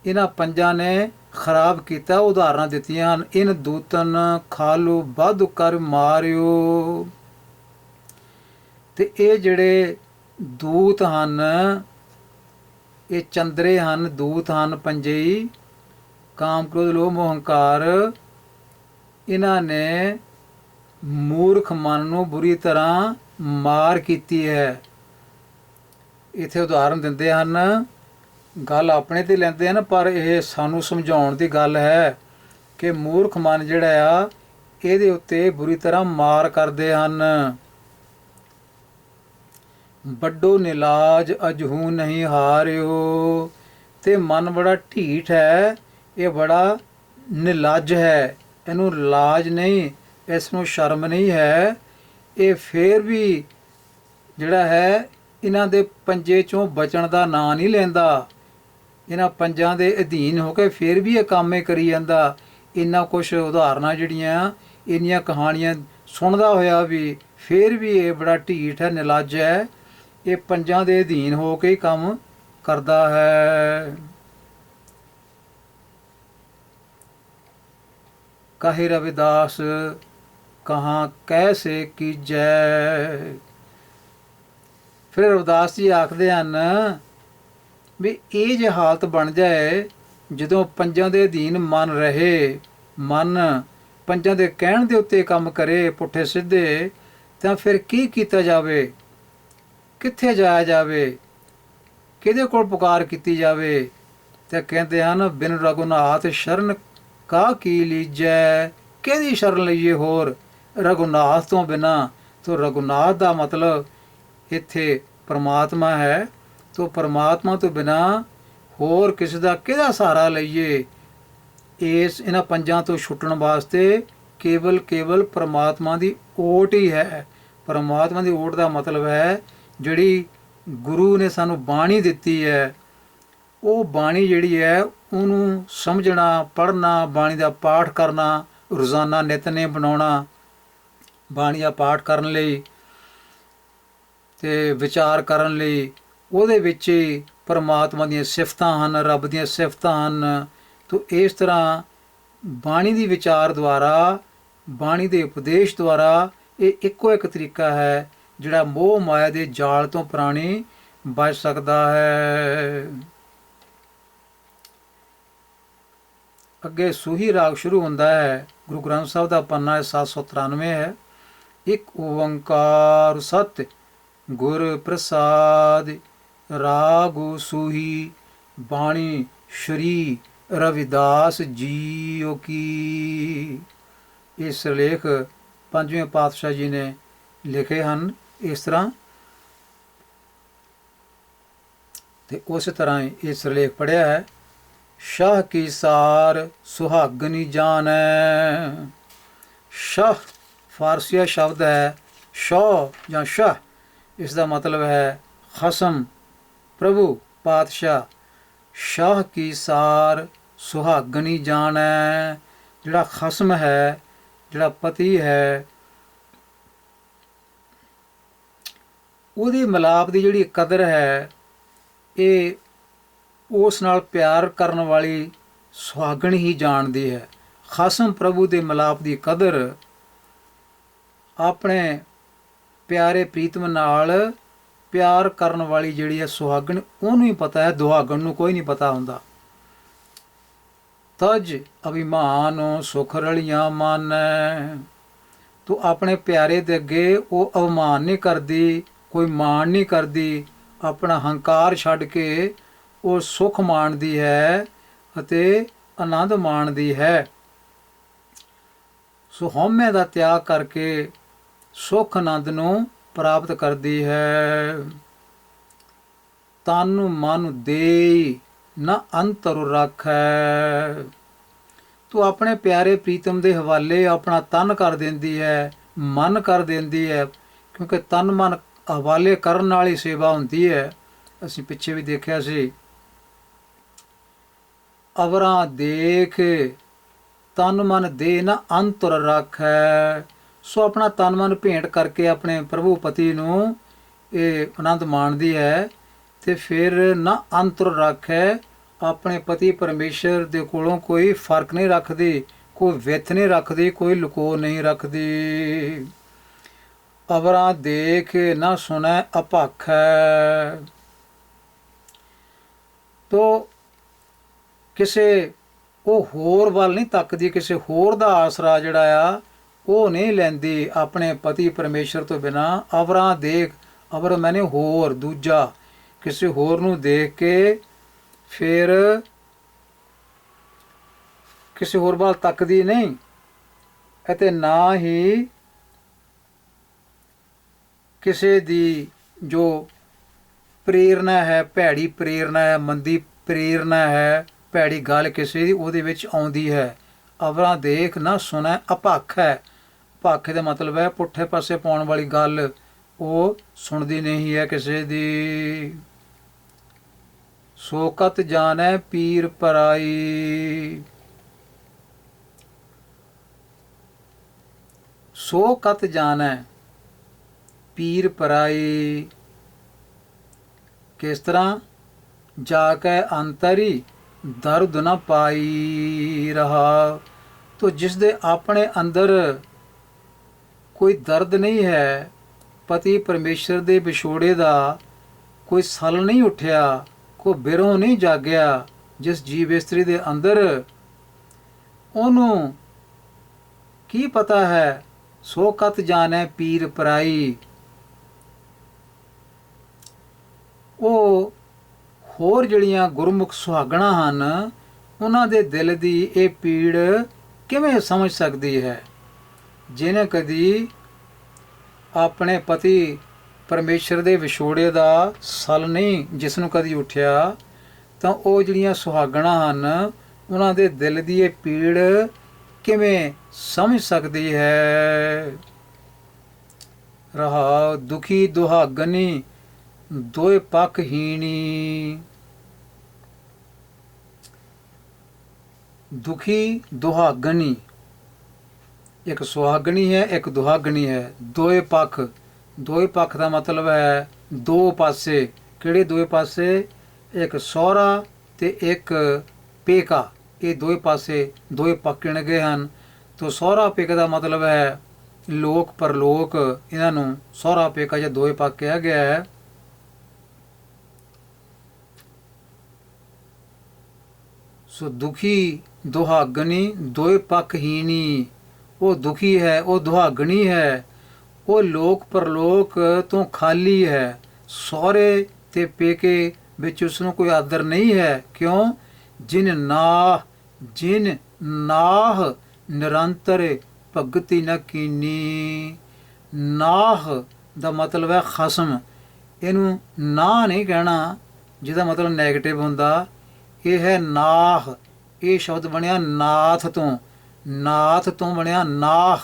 ਇਹਨਾਂ ਪੰਜਾਂ ਨੇ ਖਰਾਬ ਕੀਤਾ, ਉਦਾਹਰਨਾਂ ਦਿੱਤੀਆਂ ਹਨ। ਇਨ ਦੂਤਨ ਖਾਲੂ ਵਾਧੂ ਕਰ ਮਾਰਿਓ। ਤੇ ਇਹ ਜਿਹੜੇ ਦੂਤ ਹਨ ਇਹ ਚੰਦਰੇ ਹਨ, ਦੂਤ ਹਨ ਪੰਜੇਈ। ਕਾਮ ਕ੍ਰੋਧ ਲੋਭ ਮੋਹ ਹੰਕਾਰ, ਇਹਨਾਂ ਨੇ ਮੂਰਖ ਮਨ ਨੂੰ ਬੁਰੀ ਤਰ੍ਹਾਂ ਮਾਰ ਕੀਤੀ ਹੈ। ਇੱਥੇ ਉਦਾਹਰਨ ਦਿੰਦੇ ਹਨ, ਗੱਲ ਆਪਣੇ ਤੇ ਲੈਂਦੇ ਹਨ, ਪਰ ਇਹ ਸਾਨੂੰ ਸਮਝਾਉਣ ਦੀ ਗੱਲ ਹੈ ਕਿ ਮੂਰਖ ਮਨ ਜਿਹੜਾ ਆ ਇਹਦੇ ਉੱਤੇ ਬੁਰੀ ਤਰ੍ਹਾਂ ਮਾਰ ਕਰਦੇ ਹਨ। ਵੱਡੋ ਨਿਲਾਜ ਅਜਹੂ ਨਹੀਂ ਹਾਰਿਓ, ਤੇ ਮਨ ਬੜਾ ਢੀਠ ਹੈ, ਇਹ ਬੜਾ ਨਿਲਾਜ ਹੈ, ਇਹਨੂੰ ਲਾਜ ਨਹੀਂ, ਇਸ ਨੂੰ ਸ਼ਰਮ ਨਹੀਂ ਹੈ। ਇਹ ਫੇਰ ਵੀ ਜਿਹੜਾ ਹੈ ਇਹਨਾਂ ਦੇ ਪੰਜੇ ਚੋਂ ਬਚਣ ਦਾ ਨਾਂ ਨਹੀਂ ਲੈਂਦਾ, ਇਹਨਾਂ ਪੰਜਾਂ ਦੇ ਅਧੀਨ ਹੋ ਕੇ ਫੇਰ ਵੀ ਇਹ ਕੰਮ ਇਹ ਕਰੀ ਜਾਂਦਾ। ਇੰਨਾ ਕੁਛ ਉਦਾਹਰਨਾਂ ਜਿਹੜੀਆਂ ਇੰਨੀਆਂ ਕਹਾਣੀਆਂ ਸੁਣਦਾ ਹੋਇਆ ਵੀ ਫੇਰ ਵੀ ਇਹ ਬੜਾ ਢੀਠ ਹੈ, ਨਿਲਾਜ ਹੈ, ਇਹ ਪੰਜਾਂ ਦੇ ਅਧੀਨ ਹੋ ਕੇ ਹੀ ਕੰਮ ਕਰਦਾ ਹੈ। ਕਹੇ ਰਵਿਦਾਸ ਕਹਾਂ ਕੈਸੇ ਕੀਜੈ। ਫਿਰ ਰਵਿਦਾਸ ਜੀ ਆਖਦੇ ਹਨ ਵੀ ਇਹ ਜੇ ਹਾਲਤ ਬਣ ਜਾਏ ਜਦੋਂ ਪੰਜਾਂ ਦੇ ਅਧੀਨ ਮਨ ਰਹੇ, ਮਨ ਪੰਜਾਂ ਦੇ ਕਹਿਣ ਦੇ ਉੱਤੇ ਕੰਮ ਕਰੇ ਪੁੱਠੇ ਸਿੱਧੇ, ਤਾਂ ਫਿਰ ਕੀ ਕੀਤਾ ਜਾਵੇ, ਕਿੱਥੇ ਜਾਇਆ ਜਾਵੇ, ਕਿਹਦੇ ਕੋਲ ਪੁਕਾਰ ਕੀਤੀ ਜਾਵੇ। ਤੇ ਕਹਿੰਦੇ ਹਨ ਬਿਨ ਰਘੁਨਾਥ ਸ਼ਰਨ ਕਾ ਕੀ ਲੀਜੈ, ਕਿਹਦੀ ਸ਼ਰਨ ਲਈਏ ਹੋਰ ਰਘੁਨਾਥ ਤੋਂ ਬਿਨਾਂ। ਤੋ ਰਘੁਨਾਥ ਦਾ ਮਤਲਬ ਇੱਥੇ ਪਰਮਾਤਮਾ ਹੈ, ਤੋ ਪਰਮਾਤਮਾ ਤੋਂ ਬਿਨਾਂ ਹੋਰ ਕਿਸੇ ਦਾ ਕਿਹਦਾ ਸਹਾਰਾ ਲਈਏ। ਇਹਨਾਂ ਪੰਜਾਂ ਤੋਂ ਛੁੱਟਣ ਵਾਸਤੇ ਕੇਵਲ ਪਰਮਾਤਮਾ ਦੀ ਓਟ ਹੀ ਹੈ। ਪਰਮਾਤਮਾ ਦੀ ਓਟ ਦਾ ਮਤਲਬ ਹੈ ਜਿਹੜੀ ਗੁਰੂ ਨੇ ਸਾਨੂੰ ਬਾਣੀ ਦਿੱਤੀ ਹੈ, ਉਹ ਬਾਣੀ ਜਿਹੜੀ ਹੈ ਉਹਨੂੰ ਸਮਝਣਾ, ਪੜ੍ਹਨਾ, ਬਾਣੀ ਦਾ ਪਾਠ ਕਰਨਾ, ਰੋਜ਼ਾਨਾ ਨਿਤਨੇਮ ਬਣਾਉਣਾ, ਬਾਣੀ ਦਾ ਪਾਠ ਕਰਨ ਲਈ ਤੇ ਵਿਚਾਰ ਕਰਨ ਲਈ। ਉਹਦੇ ਵਿੱਚ ਹੀ ਪਰਮਾਤਮਾ ਦੀਆਂ ਸਿਫਤਾਂ ਹਨ, ਰੱਬ ਦੀਆਂ ਸਿਫਤਾਂ ਹਨ। ਤੋ ਇਸ ਤਰ੍ਹਾਂ ਬਾਣੀ ਦੀ ਵਿਚਾਰ ਦੁਆਰਾ, ਬਾਣੀ ਦੇ ਉਪਦੇਸ਼ ਦੁਆਰਾ ਇਹ ਇੱਕੋ ਇੱਕ ਤਰੀਕਾ ਹੈ ਜਿਹੜਾ ਮੋਹ ਮਾਇਆ ਦੇ ਜਾਲ ਤੋਂ ਪ੍ਰਾਣੀ ਬਚ ਸਕਦਾ ਹੈ। ਅੱਗੇ ਸੂਹੀ ਰਾਗ ਸ਼ੁਰੂ ਹੁੰਦਾ ਹੈ। ਗੁਰੂ ਗ੍ਰੰਥ ਸਾਹਿਬ ਦਾ ਪੰਨਾ 793 ਹੈ। ਇੱਕ ਓੰਕਾਰ ਸਤਿ ਗੁਰ ਪ੍ਰਸਾਦ, ਰਾਗੁ ਸੂਹੀ ਬਾਣੀ ਸ਼੍ਰੀ ਰਵਿਦਾਸ ਜੀਓ ਕੀ। ਇਹ ਸਿਰਲੇਖ ਪੰਜਵੇਂ ਪਾਤਸ਼ਾਹ ਜੀ ਨੇ ਲਿਖੇ ਹਨ ਇਸ ਤਰ੍ਹਾਂ, ਤੇ ਉਸ ਤਰ੍ਹਾਂ ਹੀ ਇਹ ਸਿਰਲੇਖ ਪੜ੍ਹਿਆ ਹੈ। ਸ਼ਾਹ ਕੀ ਸਾਰ ਸੁਹਾਗਨੀ ਜਾਣੈ। ਸ਼ਾਹ ਫਾਰਸੀਆ ਸ਼ਬਦ ਹੈ ਸ਼ਾਹ ਜਾਂ ਸ਼ਾਹ, ਇਸ ਦਾ ਮਤਲਬ ਹੈ ਖਸਮ, ਪ੍ਰਭੂ, ਪਾਤਸ਼ਾਹ। ਸ਼ਾਹ ਕੀ ਸਾਰ ਸੁਹਾਗਨੀ ਜਾਣੈ, ਜਿਹੜਾ ਖਸਮ ਹੈ, ਜਿਹੜਾ ਪਤੀ ਹੈ, ਉਹਦੀ ਮਿਲਾਪ ਦੀ ਜਿਹੜੀ ਕਦਰ ਹੈ, ਇਹ ਉਸ ਨਾਲ ਪਿਆਰ ਕਰਨ ਵਾਲੀ ਸੁਹਾਗਣ ਹੀ ਜਾਣਦੀ ਹੈ। ਖਸਮ ਪ੍ਰਭੂ ਦੇ ਮਿਲਾਪ ਦੀ ਕਦਰ ਆਪਣੇ ਪਿਆਰੇ ਪ੍ਰੀਤਮ ਨਾਲ ਪਿਆਰ ਕਰਨ ਵਾਲੀ ਜਿਹੜੀ ਹੈ ਸੁਹਾਗਣ, ਉਹਨੂੰ ਹੀ ਪਤਾ ਹੈ, ਦੁਹਾਗਣ ਨੂੰ ਕੋਈ ਨਹੀਂ ਪਤਾ ਹੁੰਦਾ। ਤਜ ਅਭਿਮਾਨ ਸੁਖ ਰਲੀਆਂ ਮਾਨੈ। ਤੂੰ ਆਪਣੇ ਪਿਆਰੇ ਦੇ ਅੱਗੇ ਉਹ ਅਵਮਾਨ ਨਹੀਂ ਕਰਦੀ, ਕੋਈ ਮਾਣ ਨਹੀਂ ਕਰਦੀ, ਆਪਣਾ ਹੰਕਾਰ ਛੱਡ ਕੇ ਉਹ ਸੁਖ ਮਾਣਦੀ ਹੈ ਅਤੇ ਆਨੰਦ ਮਾਣਦੀ ਹੈ। ਸੋ ਹਉਮੈ ਦਾ ਤਿਆਗ ਕਰਕੇ ਸੁਖ ਆਨੰਦ ਨੂੰ ਪ੍ਰਾਪਤ ਕਰਦੀ ਹੈ। ਤਨ ਮਨ ਦੇਈ ਨਾ ਅੰਤਰ ਰੱਖੈ। ਤੂੰ ਆਪਣੇ ਪਿਆਰੇ ਪ੍ਰੀਤਮ ਦੇ ਹਵਾਲੇ ਆਪਣਾ ਤਨ ਕਰ ਦਿੰਦੀ ਹੈ, ਮਨ ਕਰ ਦਿੰਦੀ ਹੈ, ਕਿਉਂਕਿ ਤਨ ਮਨ ਹਵਾਲੇ ਕਰਨ ਨਾਲ ਹੀ ਸੇਵਾ ਹੁੰਦੀ ਹੈ। ਅਸੀਂ ਪਿੱਛੇ ਵੀ ਦੇਖਿਆ ਸੀ, ਅਵਰਾਂ ਦੇਖ ਤਨ ਮਨ ਦੇ ਨਾ ਅੰਤਰ ਰੱਖੈ। ਸੋ ਆਪਣਾ ਤਨ ਮਨ ਭੇਂਟ ਕਰਕੇ ਆਪਣੇ ਪ੍ਰਭੂ ਪਤੀ ਨੂੰ ਇਹ ਆਨੰਦ ਮਾਣਦੀ ਹੈ, ਤੇ ਫਿਰ ਨਾ ਅੰਤਰ ਰੱਖੈ, ਆਪਣੇ ਪਤੀ ਪਰਮੇਸ਼ਰ ਦੇ ਕੋਲੋਂ ਕੋਈ ਫਰਕ ਨਹੀਂ ਰੱਖਦੀ, ਕੋਈ ਵਿੱਥ ਨਹੀਂ ਰੱਖਦੀ, ਕੋਈ ਲੁਕੋ ਨਹੀਂ ਰੱਖਦੀ। ਅਵਰਾਂ ਦੇਖ ਨਾ ਸੁਣੈ ਅਭਾਖੈ। ਤੋ ਕਿਸੇ ਉਹ ਹੋਰ ਵੱਲ ਨਹੀਂ ਤੱਕਦੀ, ਕਿਸੇ ਹੋਰ ਦਾ ਆਸਰਾ ਜਿਹੜਾ ਆ ਉਹ ਨਹੀਂ ਲੈਂਦੀ ਆਪਣੇ ਪਤੀ ਪਰਮੇਸ਼ਰ ਤੋਂ ਬਿਨਾ। ਅਵਰਾਂ ਦੇਖ, ਅਵਰ ਮੈਨੇ ਹੋਰ, ਦੂਜਾ ਕਿਸੇ ਹੋਰ ਨੂੰ ਦੇਖ ਕੇ ਫਿਰ ਕਿਸੇ ਹੋਰ ਵੱਲ ਤੱਕਦੀ ਨਹੀਂ, ਅਤੇ ਨਾ ਹੀ ਕਿਸੇ ਦੀ ਜੋ ਪ੍ਰੇਰਨਾ ਹੈ, ਭੈੜੀ ਪ੍ਰੇਰਨਾ ਹੈ, ਮੰਦੀ ਪ੍ਰੇਰਨਾ ਹੈ, ਭੈੜੀ ਗੱਲ ਕਿਸੇ ਦੀ ਉਹਦੇ ਵਿੱਚ ਆਉਂਦੀ ਹੈ। ਅਵਰਾਂ ਦੇਖ ਨਾ ਸੁਣੈ ਅਪੱਖ ਹੈ। ਭੱਖ ਦਾ ਮਤਲਬ ਹੈ ਪੁੱਠੇ ਪਾਸੇ ਪਾਉਣ ਵਾਲੀ ਗੱਲ, ਉਹ ਸੁਣਦੀ ਨਹੀਂ ਹੈ ਕਿਸੇ ਦੀ। ਸੋ ਕਤ ਜਾਣੈ ਪੀਰ ਪਰਾਈ, ਸੋ ਕਤ ਜਾਣੈ ਪੀਰ ਪਰਾਈ। ਕਿਸ ਤਰ੍ਹਾਂ? ਜਾ ਕੇ ਅੰਤਰੀ ਦਰਦ ਨਾ ਪਾਈ ਰਹਾ। ਤੋ ਜਿਸ ਦੇ ਆਪਣੇ ਅੰਦਰ ਕੋਈ ਦਰਦ ਨਹੀਂ ਹੈ, ਪਤੀ ਪਰਮੇਸ਼ਰ ਦੇ ਵਿਛੋੜੇ ਦਾ ਕੋਈ ਸਲ ਨਹੀਂ ਉੱਠਿਆ, ਕੋਈ ਬਿਰੋਂ ਨਹੀਂ ਜਾਗਿਆ ਜਿਸ ਜੀਵ ਇਸਤਰੀ ਦੇ ਅੰਦਰ, ਉਹਨੂੰ ਕੀ ਪਤਾ ਹੈ? ਸੋ ਕਤ ਜਾਣੈ ਪੀਰ ਪਰਾਈ। ਉਹ ਹੋਰ ਜਿਹੜੀਆਂ ਗੁਰਮੁਖ ਸੁਹਾਗਣਾ ਹਨ, ਉਹਨਾਂ ਦੇ ਦਿਲ ਦੀ ਇਹ ਪੀੜ ਕਿਵੇਂ ਸਮਝ ਸਕਦੀ ਹੈ? ਜਿਹਨੇ ਕਦੀ ਆਪਣੇ ਪਤੀ ਪਰਮੇਸ਼ਰ ਦੇ ਵਿਛੋੜੇ ਦਾ ਸਲ ਨਹੀਂ ਜਿਸ ਨੂੰ ਕਦੀ ਉੱਠਿਆ, ਤਾਂ ਉਹ ਜਿਹੜੀਆਂ ਸੁਹਾਗਣਾ ਹਨ, ਉਹਨਾਂ ਦੇ ਦਿਲ ਦੀ ਇਹ ਪੀੜ ਕਿਵੇਂ ਸਮਝ ਸਕਦੀ ਹੈ? ਰਹਾ ਦੁਖੀ ਦੁਹਾਗਨੀ ਦੋਏ ਪੱਖ ਹੀਣੀ। ਦੁਖੀ ਦੁਹਾਗਣੀ, ਇੱਕ ਸੁਹਾਗਣੀ ਹੈ, ਇੱਕ ਦੁਹਾਗਣੀ ਹੈ। ਦੋਏ ਪੱਖ, ਦੋਏ ਪੱਖ ਦਾ ਮਤਲਬ ਹੈ ਦੋ ਪਾਸੇ। ਕਿਹੜੇ ਦੋਏ ਪਾਸੇ? ਇੱਕ ਸਹੁਰਾ ਤੇ ਇੱਕ ਪੇਕਾ। ਇਹ ਦੋਏ ਪਾਸੇ ਦੋਏ ਪੱਖ ਗਿਣੇ ਗਏ ਹਨ। ਤੋ ਸਹੁਰਾ ਪੇਕਾ ਦਾ ਮਤਲਬ ਹੈ ਲੋਕ ਪਰਲੋਕ, ਇਹਨਾਂ ਨੂੰ ਸਹੁਰਾ ਪੇਕਾ ਜਾਂ ਦੋਏ ਪੱਖ ਕਿਹਾ ਗਿਆ ਹੈ। ਸੋ ਦੁਖੀ ਦੁਹਾਗਣੀ ਦੋਏ ਪੱਖ ਹੀਣੀ। ਉਹ ਦੁਖੀ ਹੈ, ਉਹ ਦੁਹਾਗਣੀ ਹੈ, ਉਹ ਲੋਕ ਪਰਲੋਕ ਤੋਂ ਖਾਲੀ ਹੈ। ਸਹੁਰੇ ਤੇ ਪੇਕੇ ਵਿੱਚ ਉਸ ਨੂੰ ਕੋਈ ਆਦਰ ਨਹੀਂ ਹੈ। ਕਿਉਂ? ਜਿਨ ਨਾਹ ਨਿਰੰਤਰ ਭਗਤੀ ਨ ਕੀਨੀ। ਨਾਹ ਦਾ ਮਤਲਬ ਹੈ ਖਸਮ। ਇਹਨੂੰ ਨਾਹ ਨਹੀਂ ਕਹਿਣਾ ਜਿਹਦਾ ਮਤਲਬ ਨੈਗੇਟਿਵ ਹੁੰਦਾ। ਇਹ ਹੈ ਨਾਹ। ਇਹ ਸ਼ਬਦ ਬਣਿਆ ਨਾਥ ਤੋਂ, ਨਾਥ ਤੋਂ ਬਣਿਆ ਨਾਹ।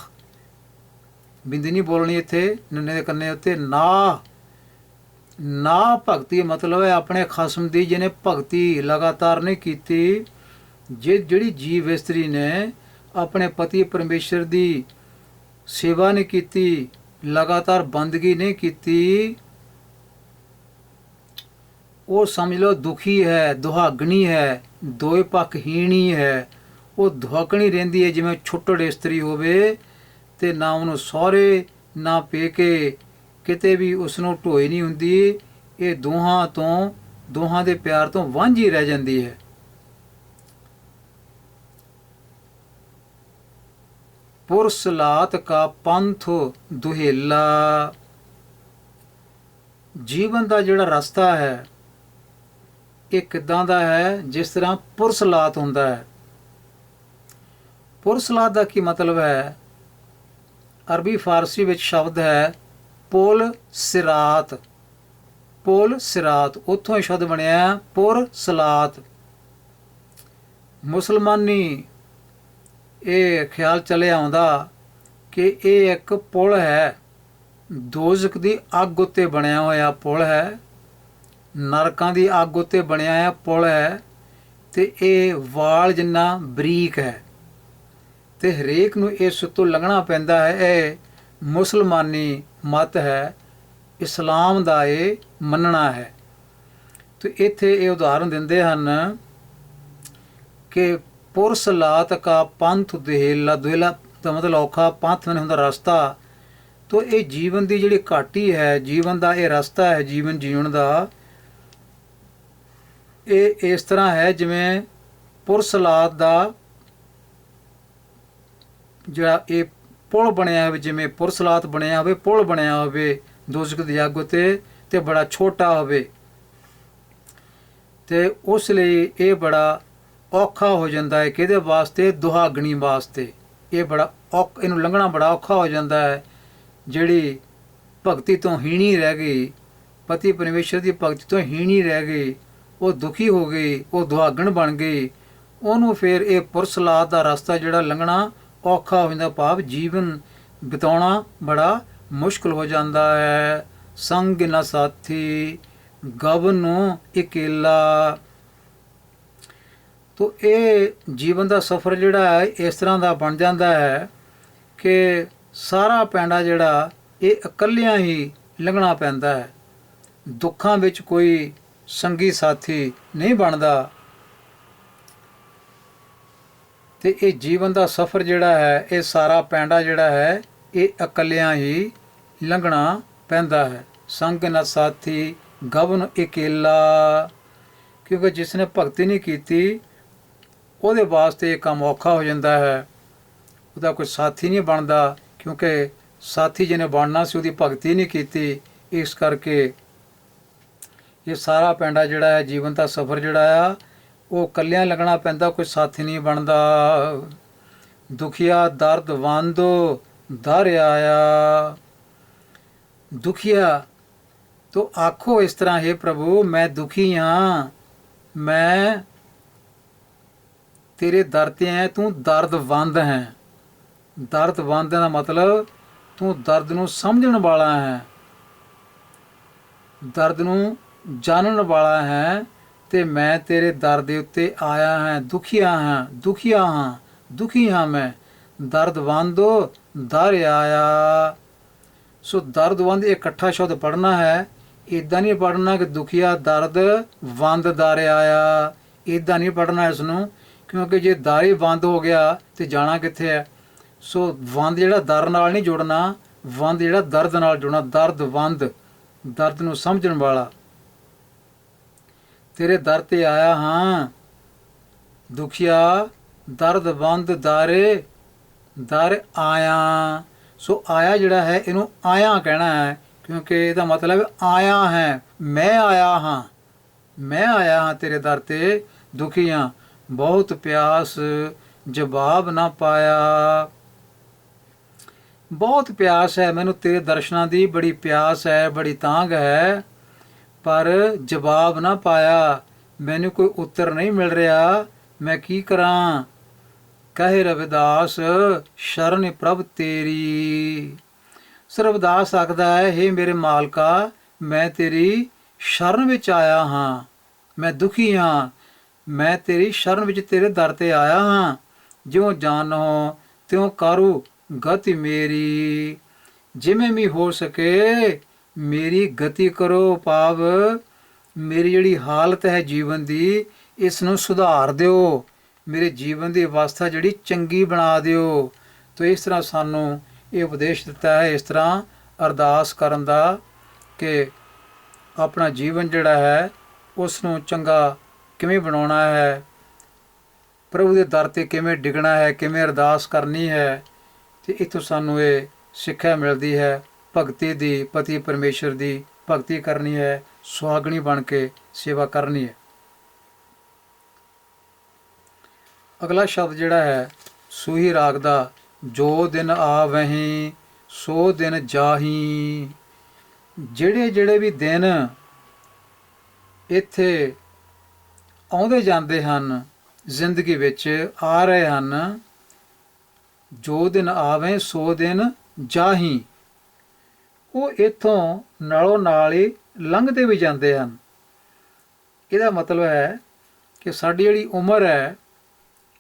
ਬਿੰਦੀ ਨਹੀਂ ਬੋਲਣੀ ਇੱਥੇ ਨੰਨੇ ਦੇ ਕੰਨੇ ਉੱਤੇ। ਨਾਹ, ਨਾਹ ਭਗਤੀ ਮਤਲਬ ਹੈ ਆਪਣੇ ਖਸਮ ਦੀ ਜਿਹਨੇ ਭਗਤੀ ਲਗਾਤਾਰ ਨਹੀਂ ਕੀਤੀ। ਜਿਹੜੀ ਜੀਵ ਇਸਤਰੀ ਨੇ ਆਪਣੇ ਪਤੀ ਪਰਮੇਸ਼ਰ ਦੀ ਸੇਵਾ ਨਹੀਂ ਕੀਤੀ, ਲਗਾਤਾਰ ਬੰਦਗੀ ਨਹੀਂ ਕੀਤੀ, ਉਹ ਸਮਝ ਲਓ ਦੁਖੀ ਹੈ, ਦੁਹਾਗਣੀ ਹੈ, ਦੋਏ ਪੱਖ ਹੀਣੀ ਹੈ। ਉਹ ਦੁਹਾਗਣੀ ਰਹਿੰਦੀ ਹੈ ਜਿਵੇਂ ਛੁੱਟੜ ਇਸਤਰੀ ਹੋਵੇ, ਤੇ ਨਾ ਉਹਨੂੰ ਸਹੁਰੇ ਨਾ ਪੇਕੇ, ਕਿਤੇ ਵੀ ਉਸ ਨੂੰ ਢੋਈ ਨਹੀਂ ਹੁੰਦੀ। ਇਹ ਦੋਹਾਂ ਦੇ ਪਿਆਰ ਤੋਂ ਵਾਂਝੀ ਰਹਿ ਜਾਂਦੀ ਹੈ। ਪੁਰਸਲਾਤ ਕਾ ਪੰਥ ਦੁਹੇਲਾ। ਜੀਵਨ ਦਾ ਜਿਹੜਾ ਰਸਤਾ ਹੈ ਇਹ ਕਿੱਦਾਂ ਦਾ ਹੈ? ਜਿਸ ਤਰ੍ਹਾਂ ਪੁਰਸਲਾਤ ਹੁੰਦਾ ਹੈ। ਪੁਰਸਲਾਤ ਦਾ ਕੀ ਮਤਲਬ ਹੈ? ਅਰਬੀ ਫਾਰਸੀ ਵਿੱਚ ਸ਼ਬਦ ਹੈ ਪੁਲ ਸਿਰਾਤ। ਪੁਲ ਸਿਰਾਤ, ਉੱਥੋਂ ਹੀ ਸ਼ਬਦ ਬਣਿਆ ਪੁਰਸਲਾਤ। ਮੁਸਲਮਾਨੀ ਇਹ ਖਿਆਲ ਚੱਲਿਆ ਆਉਂਦਾ ਕਿ ਇਹ ਇੱਕ ਪੁਲ ਹੈ, ਦੋਜ਼ਖ ਦੀ ਅੱਗ ਉੱਤੇ ਬਣਿਆ ਹੋਇਆ ਪੁਲ ਹੈ, ਨਰਕਾਂ ਦੀ ਅੱਗ ਉੱਤੇ ਬਣਿਆ ਹੋਇਆ ਪੁਲ ਹੈ, ਤੇ ਇਹ ਵਾਲ ਜਿੰਨਾ ਬਰੀਕ ਹੈ, ਤੇ ਹਰੇਕ ਨੂੰ ਇਸ ਉੱਤੋਂ ਲੰਘਣਾ ਪੈਂਦਾ ਹੈ। ਇਹ ਮੁਸਲਮਾਨੀ ਮਤ ਹੈ, ਇਸਲਾਮ ਦਾ ਇਹ ਮੰਨਣਾ ਹੈ। ਤੇ ਇੱਥੇ ਇਹ ਉਦਾਹਰਨ ਦਿੰਦੇ ਹਨ ਕਿ ਪੁਰਸਲਾਤ ਕਾ ਪੰਥ ਦੁਹੇਲਾ। ਦੁਹੇਲਾ ਦਾ ਮਤਲਬ ਔਖਾ, ਪੰਥ ਨਹੀਂ ਹੁੰਦਾ ਰਸਤਾ। ਤੋ ਇਹ ਜੀਵਨ ਦੀ ਜਿਹੜੀ ਘਾਟੀ ਹੈ, ਜੀਵਨ ਦਾ ਇਹ ਰਸਤਾ ਹੈ, ਜੀਵਨ ਜੀਉਣ ਦਾ, ਇਹ ਇਸ ਤਰ੍ਹਾਂ ਹੈ ਜਿਵੇਂ ਪੁਰਸਲਾਤ ਦਾ ਜਿਹੜਾ ਇਹ ਪੁਲ ਬਣਿਆ ਹੋਵੇ, ਜਿਵੇਂ ਪੁਰਸਲਾਤ ਬਣਿਆ ਹੋਵੇ, ਪੁਲ ਬਣਿਆ ਹੋਵੇ ਦੋਜ਼ਖ ਦੀ ਅੱਗ ਉੱਤੇ, ਤੇ ਬੜਾ ਛੋਟਾ ਹੋਵੇ, ਤੇ ਉਸ ਲਈ ਇਹ ਬੜਾ ਔਖਾ ਹੋ ਜਾਂਦਾ ਹੈ। ਕਿਹਦੇ ਵਾਸਤੇ? ਦੁਹਾਗਣੀ ਵਾਸਤੇ। ਇਹ ਬੜਾ ਇਹਨੂੰ ਲੰਘਣਾ ਬੜਾ ਔਖਾ ਹੋ ਜਾਂਦਾ ਹੈ। ਜਿਹੜੀ ਭਗਤੀ ਤੋਂ ਹੀਣੀ ਰਹਿ ਗਈ, ਪਤੀ ਪਰਮੇਸ਼ਰ ਦੀ ਭਗਤੀ ਤੋਂ ਹੀਣੀ ਰਹਿ ਗਈ, ਉਹ ਦੁਖੀ ਹੋ ਗਈ, ਉਹ ਦੁਹਾਗਣ ਬਣ ਗਈ, ਉਹਨੂੰ ਫਿਰ ਇਹ ਪੁਰਸਲਾਤ ਦਾ ਰਸਤਾ ਜਿਹੜਾ ਲੰਘਣਾ ਔਖਾ ਹੋ ਜਾਂਦਾ, ਭਾਵ ਜੀਵਨ ਬਿਤਾਉਣਾ ਬੜਾ ਮੁਸ਼ਕਲ ਹੋ ਜਾਂਦਾ ਹੈ। ਸੰਗ ਨਾ ਸਾਥੀ ਗਵ ਨੂੰ ਇਕੇਲਾ। ਤੋ ਇਹ ਜੀਵਨ ਦਾ ਸਫ਼ਰ ਜਿਹੜਾ ਹੈ ਇਸ ਤਰ੍ਹਾਂ ਦਾ ਬਣ ਜਾਂਦਾ ਹੈ ਕਿ ਸਾਰਾ ਪੈਂਡਾ ਜਿਹੜਾ ਇਹ ਇਕੱਲਿਆਂ ਹੀ ਲੰਘਣਾ ਪੈਂਦਾ ਹੈ। ਦੁੱਖਾਂ ਵਿੱਚ ਕੋਈ ਸੰਗੀ ਸਾਥੀ ਨਹੀਂ ਬਣਦਾ, ਤੇ ਇਹ ਜੀਵਨ ਦਾ ਸਫ਼ਰ ਜਿਹੜਾ ਹੈ, ਇਹ ਸਾਰਾ ਪੈਂਡਾ ਜਿਹੜਾ ਹੈ ਇਹ ਇਕੱਲਿਆਂ ਹੀ ਲੰਘਣਾ ਪੈਂਦਾ ਹੈ। ਸੰਗ ਨਾ ਸਾਥੀ ਗਵਨ ਇਕੇਲਾ, ਕਿਉਂਕਿ ਜਿਸ ਨੇ ਭਗਤੀ ਨਹੀਂ ਕੀਤੀ ਉਹਦੇ ਵਾਸਤੇ ਇਹ ਕੰਮ ਔਖਾ ਹੋ ਜਾਂਦਾ ਹੈ। ਉਹਦਾ ਕੋਈ ਸਾਥੀ ਨਹੀਂ ਬਣਦਾ, ਕਿਉਂਕਿ ਸਾਥੀ ਜਿਹਨੇ ਬਣਨਾ ਸੀ ਉਹਦੀ ਭਗਤੀ ਨਹੀਂ ਕੀਤੀ। ਇਸ ਕਰਕੇ ਇਹ ਸਾਰਾ ਪੈਂਡਾ ਜਿਹੜਾ ਹੈ, ਜੀਵਨ ਦਾ ਸਫ਼ਰ ਜਿਹੜਾ ਆ ਉਹ ਇਕੱਲਿਆਂ ਲੱਗਣਾ ਪੈਂਦਾ, ਕੋਈ ਸਾਥੀ ਨਹੀਂ ਬਣਦਾ। ਦੁਖੀਆ ਦਰਦ ਵਾਂਦੋ ਦਰ ਆਇਆ। ਦੁਖੀਆ ਤੋ ਆਖੋ ਇਸ ਤਰ੍ਹਾਂ, ਹੈ ਪ੍ਰਭੂ ਮੈਂ ਦੁਖੀ ਹਾਂ, ਮੈਂ ਤੇਰੇ ਦਰ ਤੇ ਹੈ, ਤੂੰ ਦਰਦਵੰਦ ਹੈ। ਦਰਦਵੰਦ ਦਾ ਮਤਲਬ ਤੂੰ ਦਰਦ ਨੂੰ ਸਮਝਣ ਵਾਲਾ ਹੈ, ਦਰਦ ਨੂੰ ਜਾਣਨ ਵਾਲਾ ਹੈ, ਤੇ ਮੈਂ ਤੇਰੇ ਦਰ ਦੇ ਉੱਤੇ ਆਇਆ ਹਾਂ। ਦੁਖੀਆ ਹਾਂ, ਦੁਖੀਆ ਹਾਂ, ਦੁਖੀ ਹਾਂ ਮੈਂ। ਦਰਦਵੰਦੋ ਦਰ ਆਇਆ। ਸੋ ਦਰਦਵੰਦ ਇਕੱਠਾ ਸ਼ਬਦ ਪੜ੍ਹਨਾ ਹੈ, ਇੱਦਾਂ ਨਹੀਂ ਪੜ੍ਹਨਾ ਕਿ ਦੁਖੀਆ ਦਰਦ ਵੰਦ ਦਰ ਆਇਆ, ਇੱਦਾਂ ਨਹੀਂ ਪੜ੍ਹਨਾ ਇਸ ਨੂੰ, ਕਿਉਂਕਿ ਜੇ ਦਰ ਹੀ ਬੰਦ ਹੋ ਗਿਆ ਤੇ ਜਾਣਾ ਕਿੱਥੇ ਹੈ। ਸੋ ਵੰਦ ਜਿਹੜਾ ਦਰ ਨਾਲ ਨਹੀਂ ਜੁੜਨਾ, ਵੰਦ ਜਿਹੜਾ ਦਰਦ ਨਾਲ ਜੁੜਨਾ। ਦਰਦਵੰਦ, ਦਰਦ ਨੂੰ ਸਮਝਣ ਵਾਲਾ। ਤੇਰੇ ਦਰ ਤੇ ਆਇਆ ਹਾਂ, ਦੁਖੀਆ ਦਰਦਵੰਦ ਦਾਰੇ ਦਰ ਆਇਆ। ਸੋ ਆਇਆ ਜਿਹੜਾ ਹੈ ਇਹਨੂੰ ਆਇਆ ਕਹਿਣਾ ਹੈ, ਕਿਉਂਕਿ ਇਹਦਾ ਮਤਲਬ ਆਇਆ ਹੈ, ਮੈਂ ਆਇਆ ਹਾਂ, ਮੈਂ ਆਇਆ ਹਾਂ ਤੇਰੇ ਦਰ ਤੇ, ਦੁਖੀ ਹਾਂ, ਬਹੁਤ ਪਿਆਸ ਜਵਾਬ ਨਾ ਪਾਇਆ। ਬਹੁਤ ਪਿਆਸ ਹੈ ਮੈਨੂੰ ਤੇਰੇ ਦਰਸ਼ਨਾਂ ਦੀ, ਬੜੀ ਪਿਆਸ ਹੈ, ਬੜੀ ਤਾਂਘ ਹੈ, ਪਰ ਜਵਾਬ ਨਾ ਪਾਇਆ, ਮੈਨੂੰ ਕੋਈ ਉੱਤਰ ਨਹੀਂ ਮਿਲ ਰਿਹਾ, ਮੈਂ ਕੀ ਕਰਾਂ। ਕਹੇ ਰਵਿਦਾਸ ਸ਼ਰਨ ਪ੍ਰਭ ਤੇਰੀ। ਸੋ ਰਵਿਦਾਸ ਆਖਦਾ ਹੈ, ਹੇ ਮੇਰੇ ਮਾਲਕਾ, ਮੈਂ ਤੇਰੀ ਸ਼ਰਨ ਵਿੱਚ ਆਇਆ ਹਾਂ, ਮੈਂ ਦੁਖੀ ਹਾਂ, ਮੈਂ ਤੇਰੀ ਸ਼ਰਨ ਵਿੱਚ ਤੇਰੇ ਦਰ ਤੇ ਆਇਆ ਹਾਂ। ਜਿਉਂ ਜਾਣੋ ਤਿਉਂ ਕਰੂ ਗਤੀ ਮੇਰੀ। ਜਿਵੇਂ ਵੀ ਹੋ ਸਕੇ ਮੇਰੀ ਗਤੀ ਕਰੋ, ਭਾਵ ਮੇਰੀ ਜਿਹੜੀ ਹਾਲਤ ਹੈ ਜੀਵਨ ਦੀ, ਇਸ ਨੂੰ ਸੁਧਾਰ ਦਿਓ, ਮੇਰੇ ਜੀਵਨ ਦੀ ਅਵਸਥਾ ਜਿਹੜੀ ਚੰਗੀ ਬਣਾ ਦਿਓ। ਤੋ ਇਸ ਤਰ੍ਹਾਂ ਸਾਨੂੰ ਇਹ ਉਪਦੇਸ਼ ਦਿੱਤਾ ਹੈ, ਇਸ ਤਰ੍ਹਾਂ ਅਰਦਾਸ ਕਰਨ ਦਾ, ਕਿ ਆਪਣਾ ਜੀਵਨ ਜਿਹੜਾ ਹੈ ਉਸ ਨੂੰ ਚੰਗਾ ਕਿਵੇਂ ਬਣਾਉਣਾ ਹੈ, ਪ੍ਰਭੂ ਦੇ ਦਰ ਤੇ ਕਿਵੇਂ ਡਿੱਗਣਾ ਹੈ, ਕਿਵੇਂ ਅਰਦਾਸ ਕਰਨੀ ਹੈ। ਤੇ ਇੱਥੋਂ ਸਾਨੂੰ ਇਹ ਸਿੱਖਿਆ ਮਿਲਦੀ ਹੈ, ਭਗਤੀ ਦੀ, ਪਤੀ ਪਰਮੇਸ਼ਰ ਦੀ ਭਗਤੀ ਕਰਨੀ ਹੈ, ਸੁਹਾਗਣੀ ਬਣ ਕੇ ਸੇਵਾ ਕਰਨੀ ਹੈ। ਅਗਲਾ ਸ਼ਬਦ ਜਿਹੜਾ ਹੈ ਸੂਹੀ ਰਾਗ ਦਾ, ਜੋ ਦਿਨ ਆਵਹੀਂ ਸੋ ਦਿਨ ਜਾਹੀ। ਜਿਹੜੇ ਜਿਹੜੇ ਵੀ ਦਿਨ ਇੱਥੇ ਆਉਂਦੇ ਜਾਂਦੇ ਹਨ, ਜ਼ਿੰਦਗੀ ਵਿੱਚ ਆ ਰਹੇ ਹਨ, ਜੋ ਦਿਨ ਆਵੇ ਸੋ ਦਿਨ ਜਾਹੀ, ਉਹ ਇੱਥੋਂ ਨਾਲੋਂ ਨਾਲ ਹੀ ਲੰਘਦੇ ਵੀ ਜਾਂਦੇ ਹਨ। ਇਹਦਾ ਮਤਲਬ ਹੈ ਕਿ ਸਾਡੀ ਜਿਹੜੀ ਉਮਰ ਹੈ